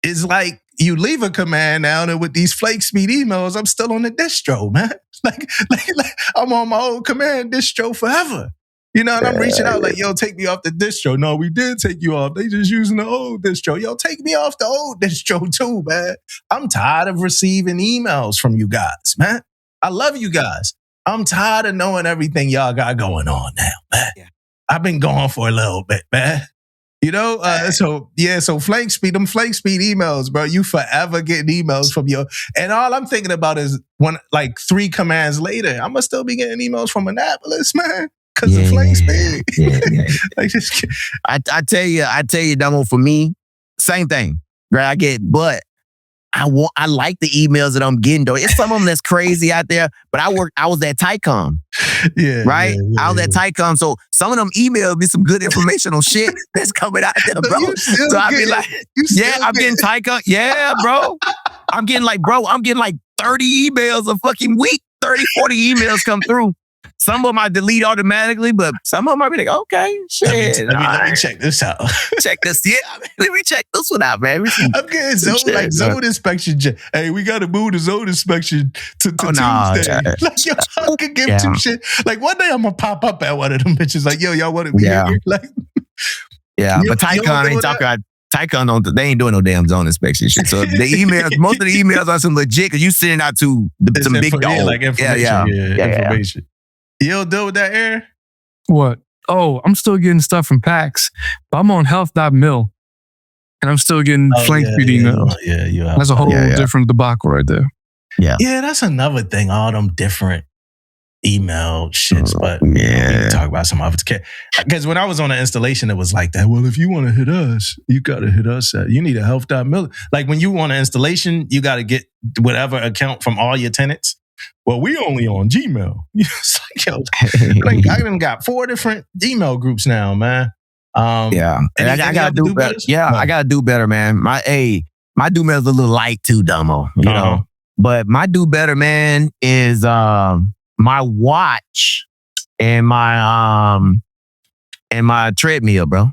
C: is like, you leave a command now, and with these flake speed emails, I'm still on the distro, man. Like I'm on my old command distro forever. And I'm reaching out like, yo, take me off the distro. No, we did take you off. They just using the old distro. Yo, take me off the old distro too, man. I'm tired of receiving emails from you guys, man. I love you guys. I'm tired of knowing everything y'all got going on now, man. Yeah. I've been gone for a little bit, man. So flake speed emails, bro. You forever getting emails from and all I'm thinking about is when like 3 commands later, I'm gonna still be getting emails from Annapolis, man. Because of flame speed. Like, just,
G: I tell you, Dumbo, for me, same thing. Right? I like the emails that I'm getting though. It's some of them that's crazy out there, but I was at Tycom. Right? I was at Tycom. So some of them emails me some good information on shit that's coming out there, bro. So I be like, I'm getting Tycom. Yeah, bro. I'm getting like 30 emails a fucking week. 30, 40 emails come through. Some of them I delete automatically, but some of them I be like, okay, shit.
C: Let me check this out.
G: Check this. Yeah, let me check this one out, man.
C: I'm getting zone inspection. Hey, we got to move the zone inspection to Tuesday. Like, yo, I could give 2 shit. Like, one day I'm going to pop up at one of them bitches like, yo, y'all want to be here? Like,
G: but Tycon ain't talking about Tycon, they ain't doing no damn zone inspection shit. So the emails, most of the emails are some legit because you sending out to some big dog.
C: Like information. Information. You don't deal with that, Aaron?
I: What? Oh, I'm still getting stuff from PAX, but I'm on health.mil and I'm still getting flank speed emails.
C: Yeah, you are.
I: That's a whole different debacle right there.
G: Yeah.
C: Yeah, that's another thing. All them different email shits, but we can talk about some of it. Because when I was on the installation, it was like that. Well, if you want to hit us, you got to hit us at, you need a health.mil. Like when you want an installation, you got to get whatever account from all your tenants. Well, we only on Gmail. It's like, yo, like I done got 4 different email groups now, man.
G: And I gotta do better. I gotta do better, man. My do better's a little light too, Dumbo. You know, but my do better, man, is my watch and my treadmill, bro.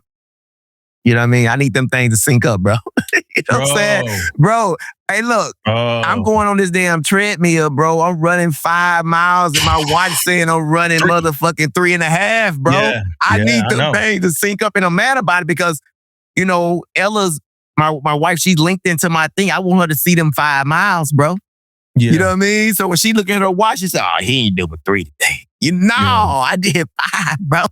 G: You know what I mean? I need them things to sync up, bro. You know what I'm saying? Bro, hey, look, I'm going on this damn treadmill, bro. I'm running 5 miles and my watch saying I'm running motherfucking 3.5, bro.
C: Yeah,
G: I need them
C: know.
G: things to sync up, and I'm mad about it because, you know, Ella's, my wife, she's linked into my thing. I want her to see them 5 miles, bro.
C: Yeah.
G: You know what I mean? So when she looking at her watch, she said, oh, he ain't doing 3 today. I did 5, bro.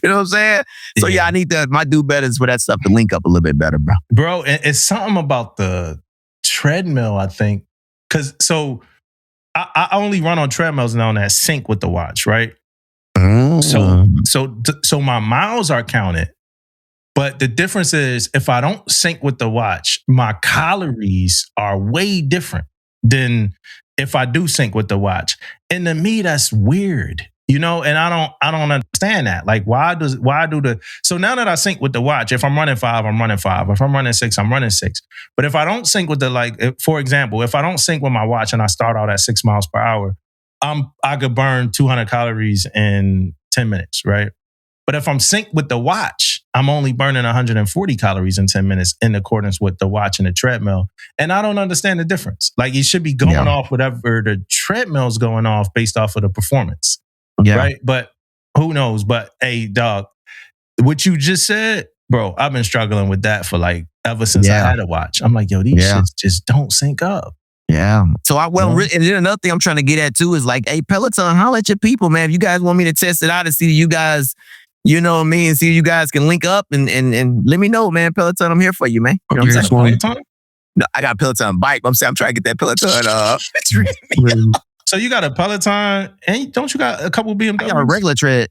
G: You know what I'm saying? So yeah, I need my do betters for that stuff to link up a little bit better, bro.
C: Bro, it's something about the treadmill, I think. Cause so I only run on treadmills now that sync with the watch, right? So my miles are counted. But the difference is if I don't sync with the watch, my calories are way different than if I do sync with the watch. And to me, that's weird. You know, and I don't understand that. Like, so now that I sync with the watch, if I'm running 5, I'm running 5. If I'm running 6, I'm running 6. But if I don't sync with for example, if I don't sync with my watch and I start out at 6 miles per hour, I could burn 200 calories in 10 minutes, right? But if I'm synced with the watch, I'm only burning 140 calories in 10 minutes in accordance with the watch and the treadmill. And I don't understand the difference. Like, it should be going off whatever the treadmill's going off based off of the performance. Yeah. Right. But who knows? But hey, dog, what you just said, bro, I've been struggling with that for like ever since I had a watch. I'm like, yo, these shits just don't sync up.
G: Yeah. So and then another thing I'm trying to get at too is like, hey, Peloton, holla at your people, man. If you guys want me to test it out and see you guys, you know what I mean, see if you guys can link up and let me know, man. Peloton, I'm here for you, man. You know what I'm saying? No, I got a Peloton bike, but I'm saying I'm trying to get that Peloton.
C: So you got a Peloton, and don't you got a couple BMWs?
G: I got a regular tread.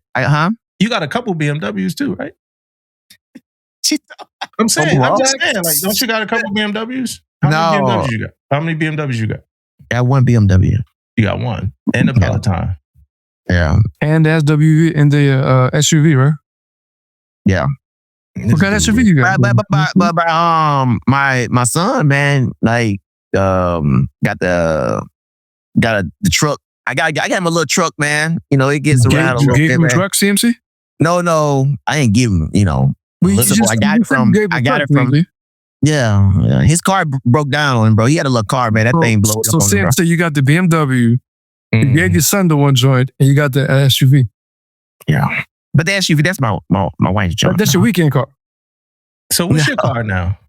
C: You got a couple BMWs too, right? I'm just saying, like, don't you got a couple BMWs? How many BMWs you got? How many BMWs you got?
G: I got one BMW.
C: You got one. And the Peloton.
G: Yeah.
I: And the SUV in the SUV, right?
G: Yeah.
I: What kind of SUV you got?
G: But my son, man, like got the truck. I got him a little truck, man. You know, it gets around a little bit. You gave him
I: a truck, CMC?
G: No, I ain't give him. You know, I got it from. Yeah. His car broke down on him, bro. He had a little car, man. That thing blew up.
I: So CMC, you got the BMW. You gave your son the one joint, and you got the SUV.
G: Yeah, but the SUV, that's my wife's joint.
I: That's your weekend car.
C: So what's your car now?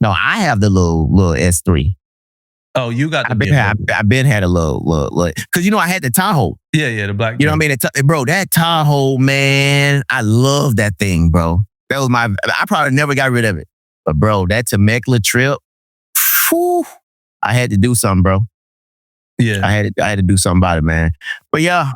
G: No, I have the little S3.
C: Oh, you got the
G: I've been had a little, because, you know, I had the Tahoe.
C: Yeah, the black.
G: You know what I mean? Bro, that Tahoe, man, I love that thing, bro. That was I probably never got rid of it. But, bro, that Temecula trip, whew, I had to do something, bro.
C: Yeah.
G: I had to do something about it, man. But yeah,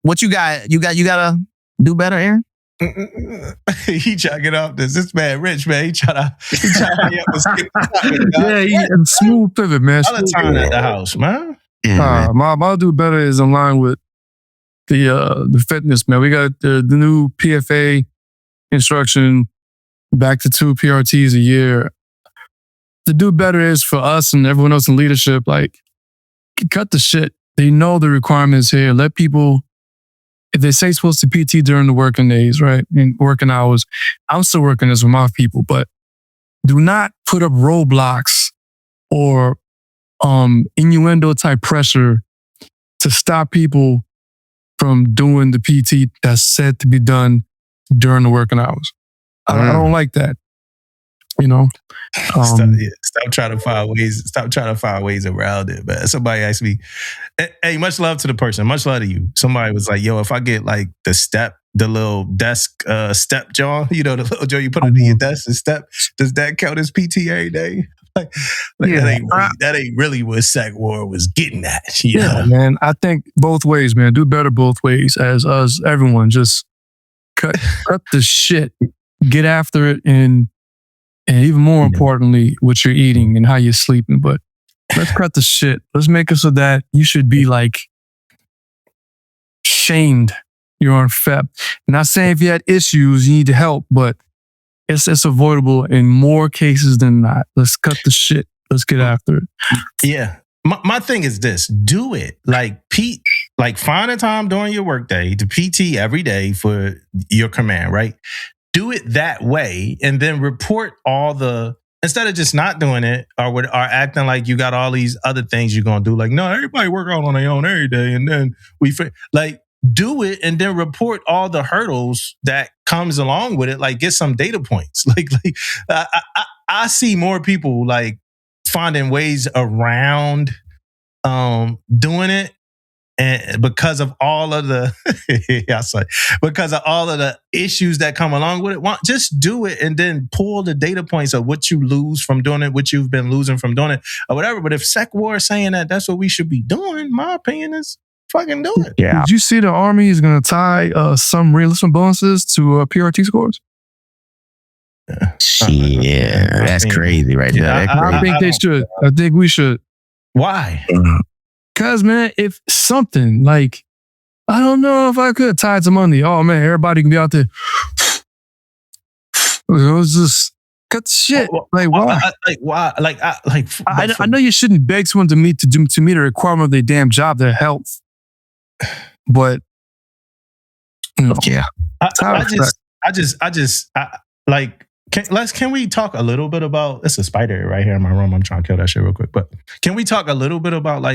G: what you got? You got to do better, Aaron?
C: He trying to get off this man rich, man. He trying to skip
I: he smooth pivot, man.
C: Peloton at the house, man.
I: My do better is in line with the fitness, man. We got the new PFA instruction, back to 2 PRTs a year. The do better is for us and everyone else in leadership, like, cut the shit. They know the requirements here. Let people, if they say supposed to PT during the working days, right, and working hours, I'm still working this with my people, but do not put up roadblocks or innuendo type pressure to stop people from doing the PT that's said to be done during the working hours. I don't like that. You know,
C: stop trying to find ways. Stop trying to find ways around it, man. Somebody asked me, "Hey, much love to the person. Much love to you." Somebody was like, "Yo, if I get like the little desk step, John, you know, the little Joe you put under your desk and step, does that count as PT every day?" Like that ain't really what Sac War was getting at. You know?
I: Man. I think both ways, man. Do better both ways. As us, everyone, just cut the shit, get after it, and even more importantly, what you're eating and how you're sleeping. But let's cut the shit. Let's make it so that you should be like shamed you're on FEP. Not saying if you had issues, you need help, but it's avoidable in more cases than not. Let's cut the shit. Let's get after it.
C: Yeah. My thing is this. Do it. Like find a time during your workday to PT every day for your command, right? do it that way, and then report all the, instead of just not doing it or acting like you got all these other things you're gonna do. Like, no, everybody work out on their own every day, and then like do it and then report all the hurdles that comes along with it. Like, get some data points. I see more people like finding ways around doing it. And because of all of the because of all of the issues that come along with it, just do it and then pull the data points of what you lose from doing it, what you've been losing from doing it, or whatever. But if SecWar is saying that that's what we should be doing, my opinion is fucking do it.
I: Yeah. Did you see the Army is going to tie some realism bonuses to PRT scores?
G: Yeah, that's crazy right there.
I: I think they should. I think we should.
C: Why?
I: Because, man, if something like, I don't know if I could tie some money. Oh, man, everybody can be out there. It was just cut the shit. Like, why?
C: I
I: know you shouldn't beg someone to meet the requirement of their damn job, their health. But, you know,
C: yeah. Can we talk a little bit about, it's a spider right here in my room. I'm trying to kill that shit real quick. But can we talk a little bit about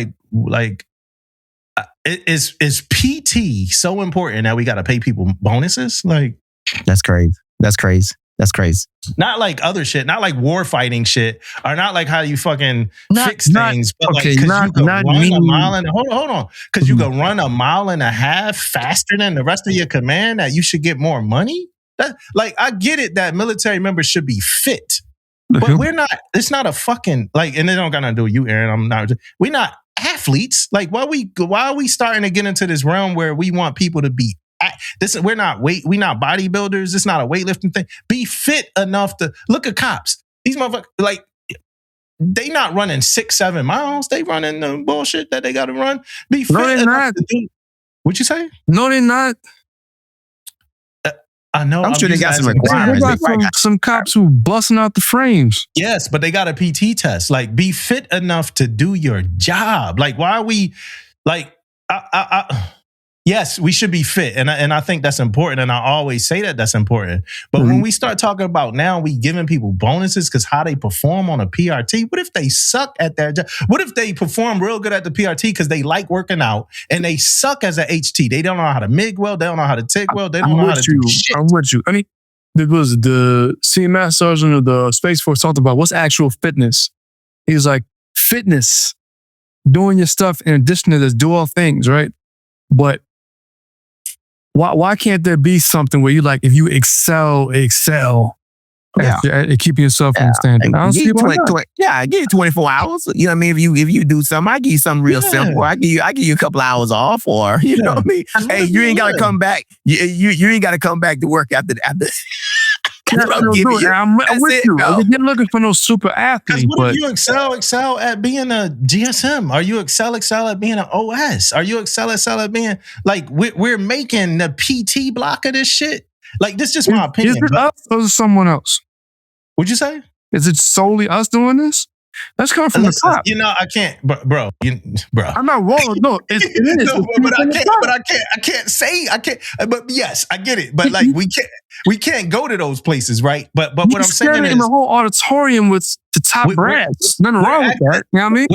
C: is PT so important that we got to pay people bonuses? Like,
G: that's crazy. That's crazy. That's crazy.
C: Not like other shit, not like war fighting shit, or not like how you fucking fix things. But
I: okay,
C: like, hold on. Because you can run a mile and a half faster than the rest of your command, that you should get more money? Like, I get it that military members should be fit, but we're not. It's not a fucking like, and they don't got nothing to do with you, Aaron. We're not athletes. Like, why are we starting to get into this realm where we want people to be? We're not bodybuilders. It's not a weightlifting thing. Be fit enough to look at cops. These motherfuckers, like, they not running 6-7 miles. They running the bullshit that they got to run. Be fit enough to do. What'd you say?
I: No, they're not.
C: I know.
G: I'm sure they got some requirements.
I: They got some cops who busting out the frames.
C: Yes, but they got a PT test. Like, be fit enough to do your job. Like, why are we like? Yes, we should be fit, and I think that's important. And I always say that's important. But when we start talking about now, we giving people bonuses because how they perform on a PRT. What if they suck at their job? What if they perform real good at the PRT because they like working out and they suck as a HT? They don't know how to MIG well. They don't know how to TIG well. They don't know how to do shit.
I: I'm with you. I mean, there was the Senior Master Sergeant of the Space Force talked about what's actual fitness. He was like, fitness, doing your stuff in addition to this, do all things, right? But why can't there be something where you like, if you excel at keeping yourself in standard?
G: I give you 24 hours. You know what I mean? If you do something, I give you something real simple. I give you a couple hours off, or you know what I mean? Hey, you ain't gotta come back. You ain't gotta come back to work after.
I: I'm with you. You're looking for no super athlete.
C: What if you excel at being a GSM? Are you excel at being an OS? Are you excel at being like, we're making the PT block of this shit? Like, this is just my opinion.
I: Is it us or is it someone else?
C: What'd you say?
I: Is it solely us doing this? That's coming from the top.
C: You know, I can't, bro.
I: I'm not wrong. No, it is.
C: No, I can't say. But yes, I get it. But like, we can't go to those places, right? But what I'm saying is,
I: in the whole auditorium with the top brass. Nothing wrong with that. You know what I mean?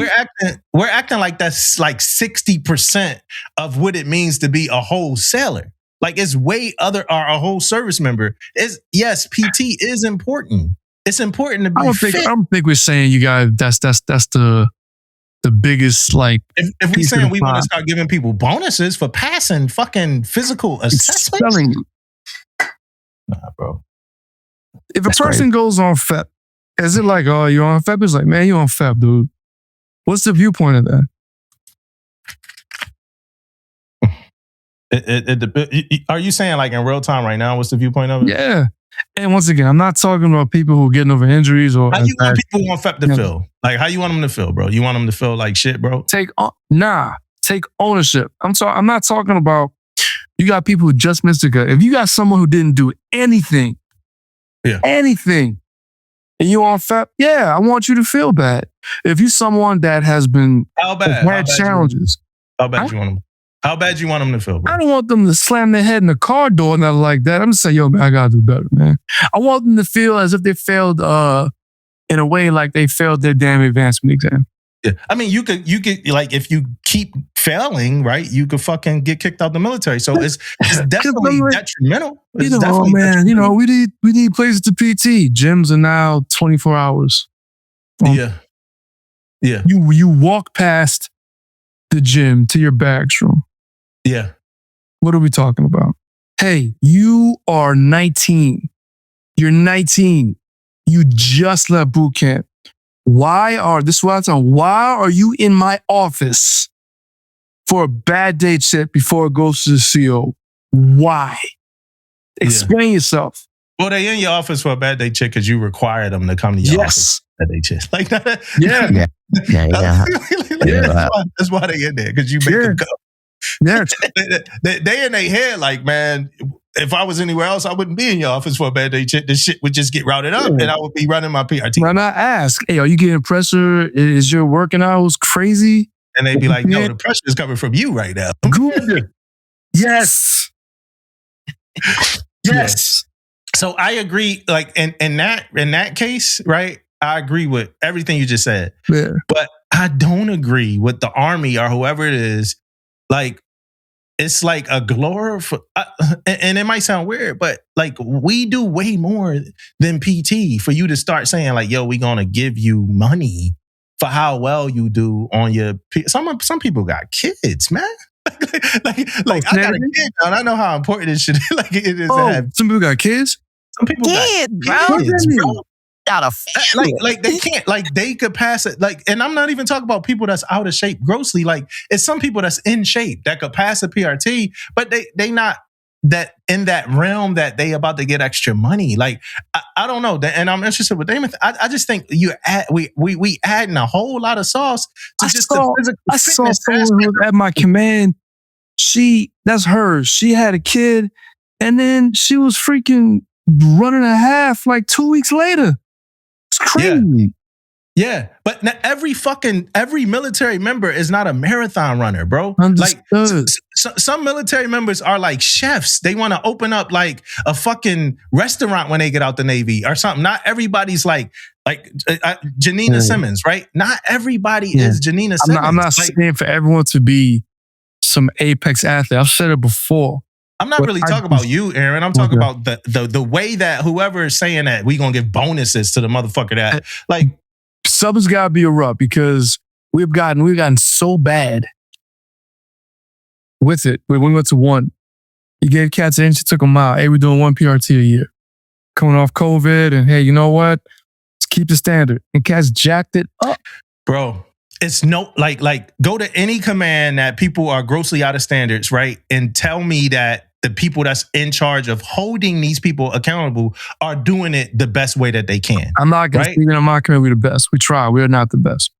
C: We're acting like that's like 60% of what it means to be a whole sailor. Like, it's way other, or a whole service member. Yes, PT is important. It's important to be fit.
I: I don't think we're saying you guys. That's the biggest, like.
C: If we're saying we want to start giving people bonuses for passing fucking physical assessments, nah, bro.
I: If a person goes on FEP, is it like, oh, you're on FEP? It's like, man, you're on FEP, dude. What's the viewpoint of
C: that? Are you saying like in real time right now? What's the viewpoint of it?
I: Yeah. And once again, I'm not talking about people who are getting over injuries or.
C: How you want people on FEP to feel? Like, how you want them to feel, bro? You want them to feel like shit, bro?
I: Take ownership. I'm not talking about, you got people who just missed a cut. If you got someone who didn't do anything, and you on FEP, I want you to feel bad. If you someone that has been
C: had
I: challenges,
C: how bad you want them? How bad you want them to feel, bro?
I: I don't want them to slam their head in the car door and nothing like that. I'm just saying, yo, man, I gotta do better, man. I want them to feel as if they failed in a way like they failed their damn advancement exam.
C: Yeah. I mean, you could like if you keep failing, right? You could fucking get kicked out the military. So it's definitely detrimental. It's definitely
I: detrimental. We need places to PT. Gyms are now 24 hours.
C: Yeah.
I: You walk past the gym to your bags room.
C: Yeah. What
I: are we talking about? Hey, you are 19. You're 19. You just left boot camp. Why are you in my office for a bad day check before it goes to the CO? Why? Explain yourself.
C: Well, they in your office for a bad day check because you require them to come to your office. That they check. Like that.
I: Yeah.
C: That's why they in there, because you make them go.
I: Yeah.
C: They in their head like, man, if I was anywhere else, I wouldn't be in your office for a bad day check. This shit would just get routed up and I would be running my PRT.
I: Why not ask, hey, are you getting pressure? Is your working hours crazy?
C: And they'd be like, no, the pressure is coming from you right now.
I: Good. Yes. Yes.
C: So I agree, like in that case, right? I agree with everything you just said.
I: Yeah.
C: But I don't agree with the Army or whoever it is. Like, it's like a and it might sound weird, but like we do way more than PT for you to start saying like, yo, we gonna give you money for how well you do on your. Some people got kids, man. like I got a kid now, and I know how important this shit like it is. To have.
I: Some people got kids.
C: Some people got kids, bro.
G: Got a family.
C: Like they can't, like they could pass it, like, and I'm not even talking about people that's out of shape grossly. Like it's some people that's in shape that could pass a PRT, but they not that in that realm that they about to get extra money. Like I don't know, and I'm interested with Damon. I just think we adding a whole lot of sauce to the physical
I: I saw someone who was at my command. That's her. She had a kid, and then she was freaking running a half like 2 weeks later. It's crazy.
C: Yeah. But every military member is not a marathon runner, bro.
I: Understood.
C: Like some military members are like chefs. They want to open up like a fucking restaurant when they get out the Navy or something. Not everybody's like Janina Simmons, right? Not everybody is Janina Simmons.
I: I'm not saying for everyone to be some apex athlete. I've said it before.
C: I'm not really talking about you, Aaron. I'm talking about the way that whoever is saying that we gonna give bonuses to the motherfucker that like
I: something's gotta be a rub because we've gotten so bad with it. When we went to one, you gave cats an inch, you took them out. Hey, we're doing one PRT a year. Coming off COVID, and hey, you know what? Let's keep the standard. And cats jacked it up.
C: Bro. It's no like go to any command that people are grossly out of standards, right? And tell me that the people that's in charge of holding these people accountable are doing it the best way that they can.
I: I'm not going to speak in my command. We're the best. We try. We're not the best.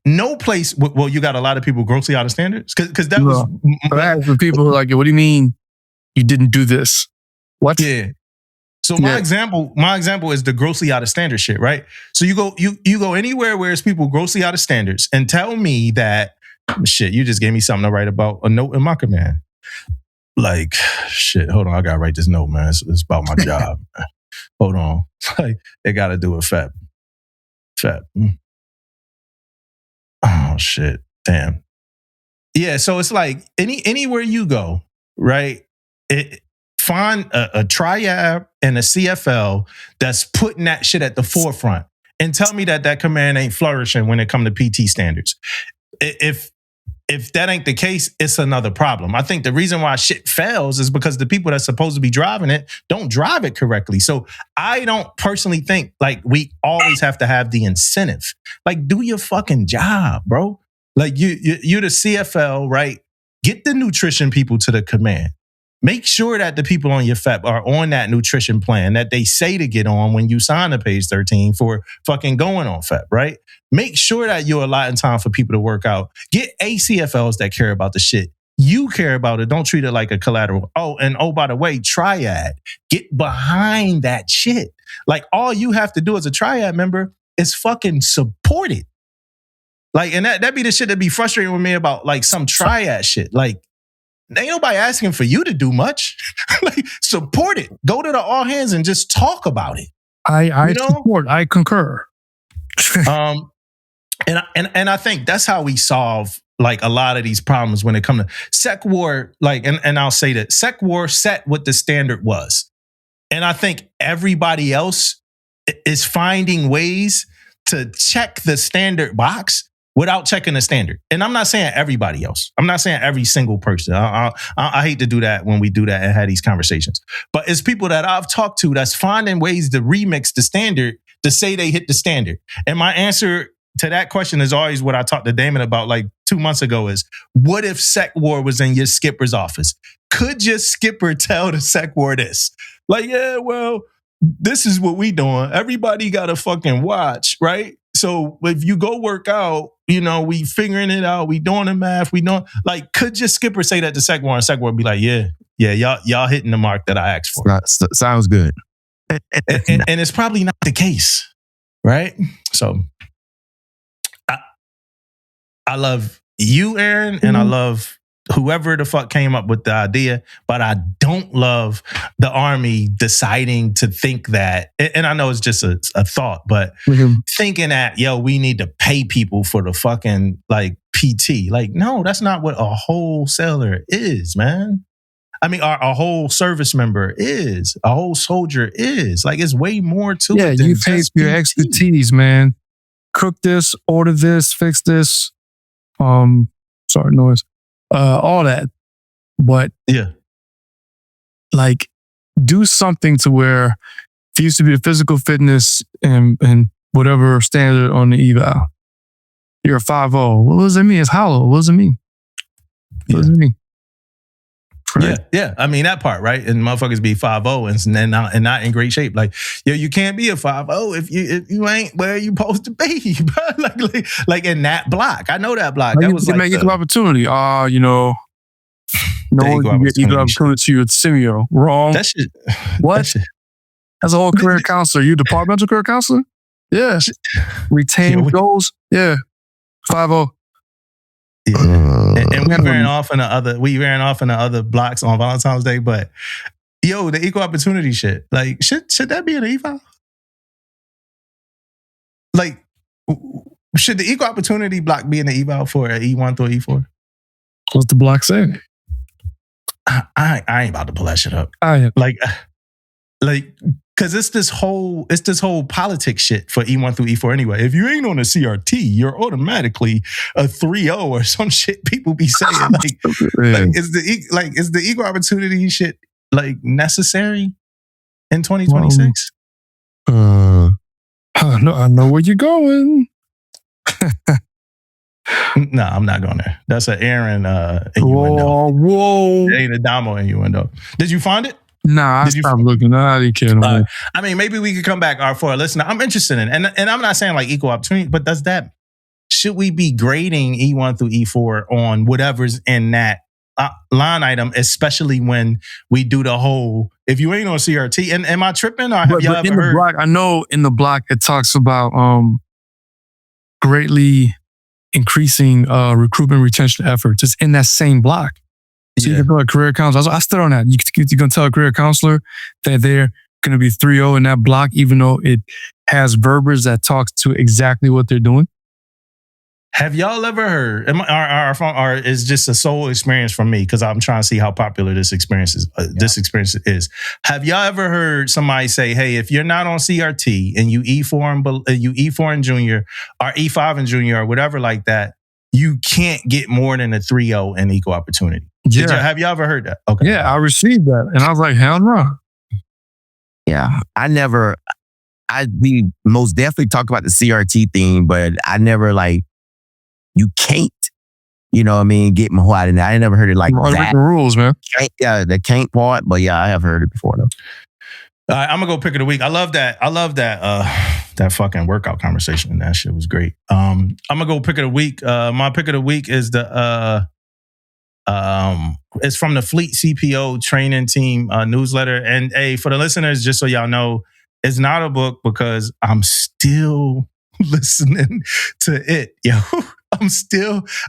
C: No place. Well, you got a lot of people grossly out of standards because that was.
I: But I have people who are like, what do you mean you didn't do this? What?
C: Yeah. So my example is the grossly out of standard shit, right? So you go anywhere where it's people grossly out of standards and tell me that shit, you just gave me something to write about a note in my command. Like, shit, hold on, I gotta write this note, man. It's about my job. Hold on. Like, it gotta do with FEP. Oh shit. Damn. Yeah, so it's like anywhere you go, right? Find a triad and a CFL that's putting that shit at the forefront and tell me that command ain't flourishing when it comes to PT standards. If that ain't the case, it's another problem. I think the reason why shit fails is because the people that's supposed to be driving it don't drive it correctly. So I don't personally think like we always have to have the incentive. Like, do your fucking job, bro. Like you're the CFL, right? Get the nutrition people to the command. Make sure that the people on your FEP are on that nutrition plan that they say to get on when you sign the page 13 for fucking going on FEP, right? Make sure that you're allotting time for people to work out. Get ACFLs that care about the shit. You care about it. Don't treat it like a collateral. Oh, and by the way, triad. Get behind that shit. Like all you have to do as a triad member is fucking support it. Like, and that be the shit that be frustrating with me about like some triad shit. Like, ain't nobody asking for you to do much. Like, support it. Go to the all hands and just talk about it.
I: I support. I concur.
C: And I think that's how we solve like a lot of these problems when it comes to Sec War. Like, and I'll say that Sec War set what the standard was, and I think everybody else is finding ways to check the standard box without checking the standard. And I'm not saying everybody else. I'm not saying every single person. I hate to do that when we do that and have these conversations. But it's people that I've talked to that's finding ways to remix the standard to say they hit the standard. And my answer to that question is always what I talked to Damon about like 2 months ago is, what if Sec War was in your skipper's office? Could your skipper tell the Sec War this? Like, yeah, well, this is what we doing. Everybody got to fucking watch, right? So if you go work out, you know, we figuring it out. We doing the math. We know, like, could your skipper say that to Sec War and Sec War be like, yeah, y'all hitting the mark that I asked for.
G: Sounds good.
C: and it's probably not the case, right? So I love you, Aaron, and I love whoever the fuck came up with the idea, but I don't love the Army deciding to think that, and I know it's just a thought, but thinking that, yo, we need to pay people for the fucking like PT. Like, no, that's not what a wholesaler is, man. I mean, a whole service member is, a whole soldier is. Like, it's way more to it.
I: Yeah, you pay for your expertise, man. Cook this, order this, fix this. Sorry, noise. All that. But
C: yeah,
I: like, do something to where if it used to be a physical fitness and whatever standard on the eval, you're a 5.0. What does it mean? It's hollow. What does it mean? What does it mean?
C: Right. Yeah. I mean, that part, right? And motherfuckers be 5.0 and not in great shape. Like, yo, you can't be a 5.0 if you ain't where you supposed to be, bro. Like in that block. I know that block. That was like
I: equal opportunity. You know, no one can get equal opportunity with Simio. Wrong.
C: That shit.
I: What? As a whole career counselor, you departmental career counselor? Yeah. Retain goals? Yeah. 5.0.
C: Yeah. And we ran off in the other blocks on Valentine's Day, but yo, the equal opportunity shit. Like, should that be an eval? Like, should the equal opportunity block be in the eval for an E1 through E4?
I: What's the block say?
C: I ain't about to pull that shit up. Like, because it's this whole politics shit for E1 through E4 anyway. If you ain't on a CRT, you're automatically a 3.0 or some shit people be saying. Is the equal opportunity shit like necessary in 2026?
I: I know where you're going.
C: No, I'm not going there. That's an Aaron innuendo.
I: Whoa.
C: It ain't a Damo innuendo. Did you find it?
I: Nah, I stopped looking. I didn't care.
C: I mean, maybe we could come back for a listener. I'm interested in, and I'm not saying like equal opportunity, but should we be grading E1 through E4 on whatever's in that line item, especially when we do the whole, if you ain't on CRT, and am I tripping or have y'all ever heard?
I: Block, I know in the block it talks about greatly increasing recruitment retention efforts. It's in that same block. So you can tell a career counselor. I stood on that. You're going to tell a career counselor that they're going to be 3.0 in that block, even though it has verbiage that talks to exactly what they're doing.
C: Have y'all ever heard, or is just a sole experience from me, because I'm trying to see how popular this experience is. Have y'all ever heard somebody say, hey, if you're not on CRT and you E4 and junior, or E5 and junior, or whatever like that, you can't get more than a 3.0 in equal opportunity?
I: Yeah.
C: Have y'all ever heard that? Okay.
I: Yeah, I received that. And I was like, hell no.
G: Yeah, we most definitely talk about the CRT thing, but I never you can't, you know what I mean, get Mahwad in there. I never heard it like that.
I: The rules, man.
G: The can't part, but yeah, I have heard it before though.
C: All right, I'm gonna go pick of the week. I love that fucking workout conversation, and that shit was great. I'm gonna go pick of the week. My pick of the week is it's from the Fleet CPO training team newsletter. And hey, for the listeners, just so y'all know, it's not a book because I'm still listening to it. Yo,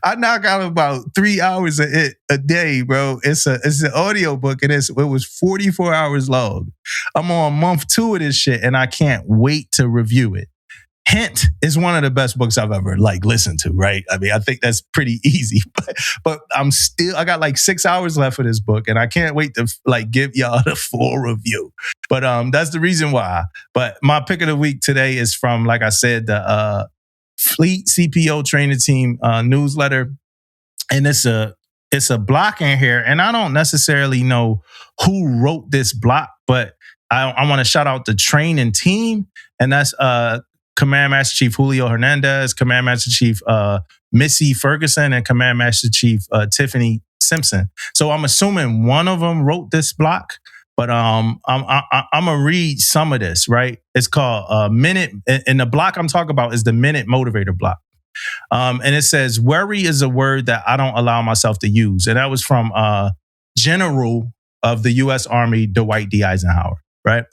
C: I knock out about 3 hours of it a day, bro. It's an audio book and it was 44 hours long. I'm on month 2 of this shit and I can't wait to review it. Hint is one of the best books I've ever listened to, right? I mean, I think that's pretty easy, but I got like 6 hours left for this book and I can't wait to give y'all the full review. But that's the reason why. But my pick of the week today is from, like I said, the Fleet CPO Training Team newsletter. And it's a block in here. And I don't necessarily know who wrote this block, but I want to shout out the training team. And that's Command Master Chief Julio Hernandez, Command Master Chief Missy Ferguson, and Command Master Chief Tiffany Simpson. So I'm assuming one of them wrote this block, but I'm gonna read some of this. Right? It's called Minute, and the block I'm talking about is the Minute Motivator block. And it says, "Worry is a word that I don't allow myself to use," and that was from General of the U.S. Army Dwight D. Eisenhower. Right?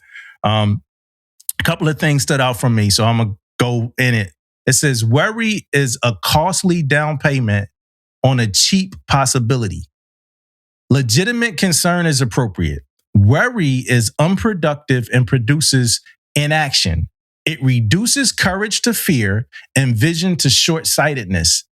C: A couple of things stood out for me, so I'm going to go in it. It says, worry is a costly down payment on a cheap possibility. Legitimate concern is appropriate. Worry is unproductive and produces inaction. It reduces courage to fear and vision to short-sightedness.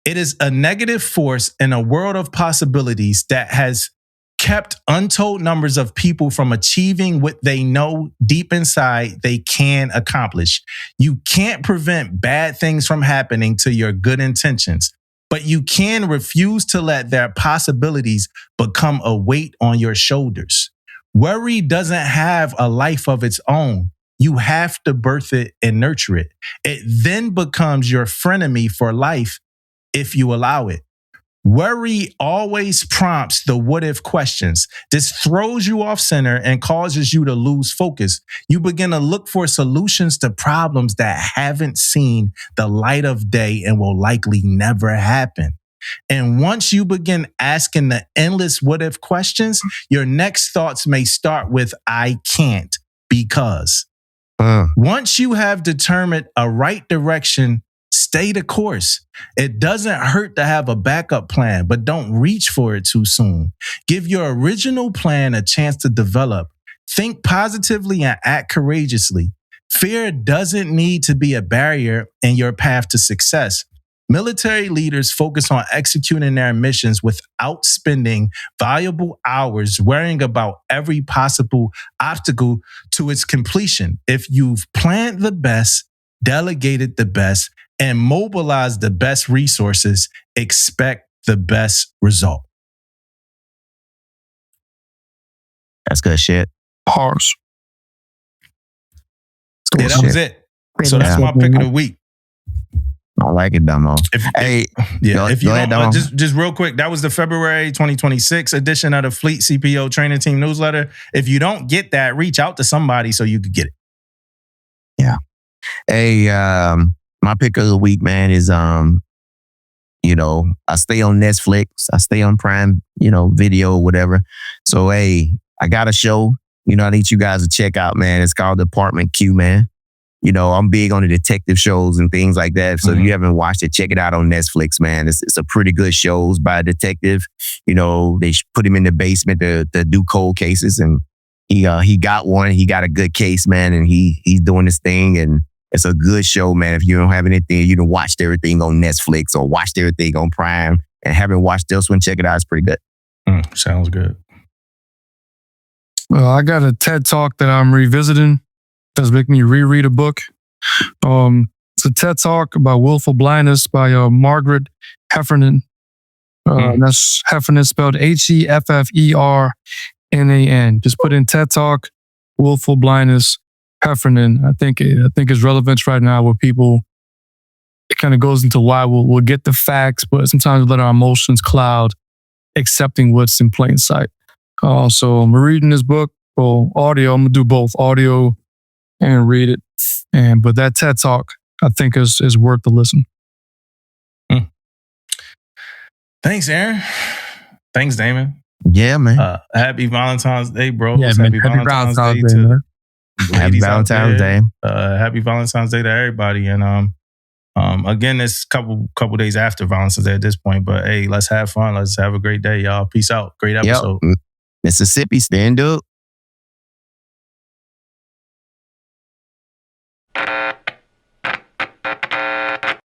C: It is a negative force in a world of possibilities that has kept untold numbers of people from achieving what they know deep inside they can accomplish. You can't prevent bad things from happening to your good intentions, but you can refuse to let their possibilities become a weight on your shoulders. Worry doesn't have a life of its own. You have to birth it and nurture it. It then becomes your frenemy for life if you allow it. Worry always prompts the what if questions. This throws you off center and causes you to lose focus. You begin to look for solutions to problems that haven't seen the light of day and will likely never happen. And once you begin asking the endless what if questions, your next thoughts may start with, I can't because. Once you have determined a right direction, stay the course. It doesn't hurt to have a backup plan, but don't reach for it too soon. Give your original plan a chance to develop. Think positively and act courageously. Fear doesn't need to be a barrier in your path to success. Military leaders focus on executing their missions without spending valuable hours worrying about every possible obstacle to its completion. If you've planned the best, delegated the best, and mobilized the best resources, expect the best result.
G: That's good shit.
I: Pause.
C: Yeah, that was it. So that's my pick of the week.
G: I like it, Damo.
C: Just real quick, that was the February 2026 edition of the Fleet CPO Training Team newsletter. If you don't get that, reach out to somebody so you could get it.
G: Yeah. Hey, my pick of the week, man, is I stay on Netflix, I stay on Prime, Video, whatever. So hey, I got a show, I need you guys to check out, man. It's called Department Q, man. I'm big on the detective shows and things like that. So if you haven't watched it, check it out on Netflix, man. It's a pretty good show by a detective. They put him in the basement to do cold cases, and he got one. He got a good case, man, and he's doing this thing, and it's a good show, man. If you don't have anything, you can watch everything on Netflix or watch everything on Prime, and haven't watched this one, check it out. It's pretty good.
C: Sounds good.
I: Well, I got a TED Talk that I'm revisiting. Does make me reread a book. It's a TED Talk about willful blindness by Margaret Heffernan. That's Heffernan spelled Hefffernan. Just put in TED Talk, willful blindness, Heffernan. I think it's relevant right now where people, it kind of goes into why we'll get the facts, but sometimes we let our emotions cloud accepting what's in plain sight. So I'm reading this book, audio. I'm gonna do both audio and read it. But that TED Talk, I think is worth the listen.
C: Thanks, Aaron. Thanks, Damon.
G: Yeah, man.
C: Happy Valentine's Day, bro.
I: Yeah, man. Happy Valentine's Day, man.
C: ladies out
G: Valentine's
C: there,
G: Day.
C: Happy Valentine's Day to everybody. And again, it's couple days after Valentine's Day at this point. But hey, let's have fun. Let's have a great day, y'all. Peace out. Great episode.
G: Yep. Mississippi, stand up.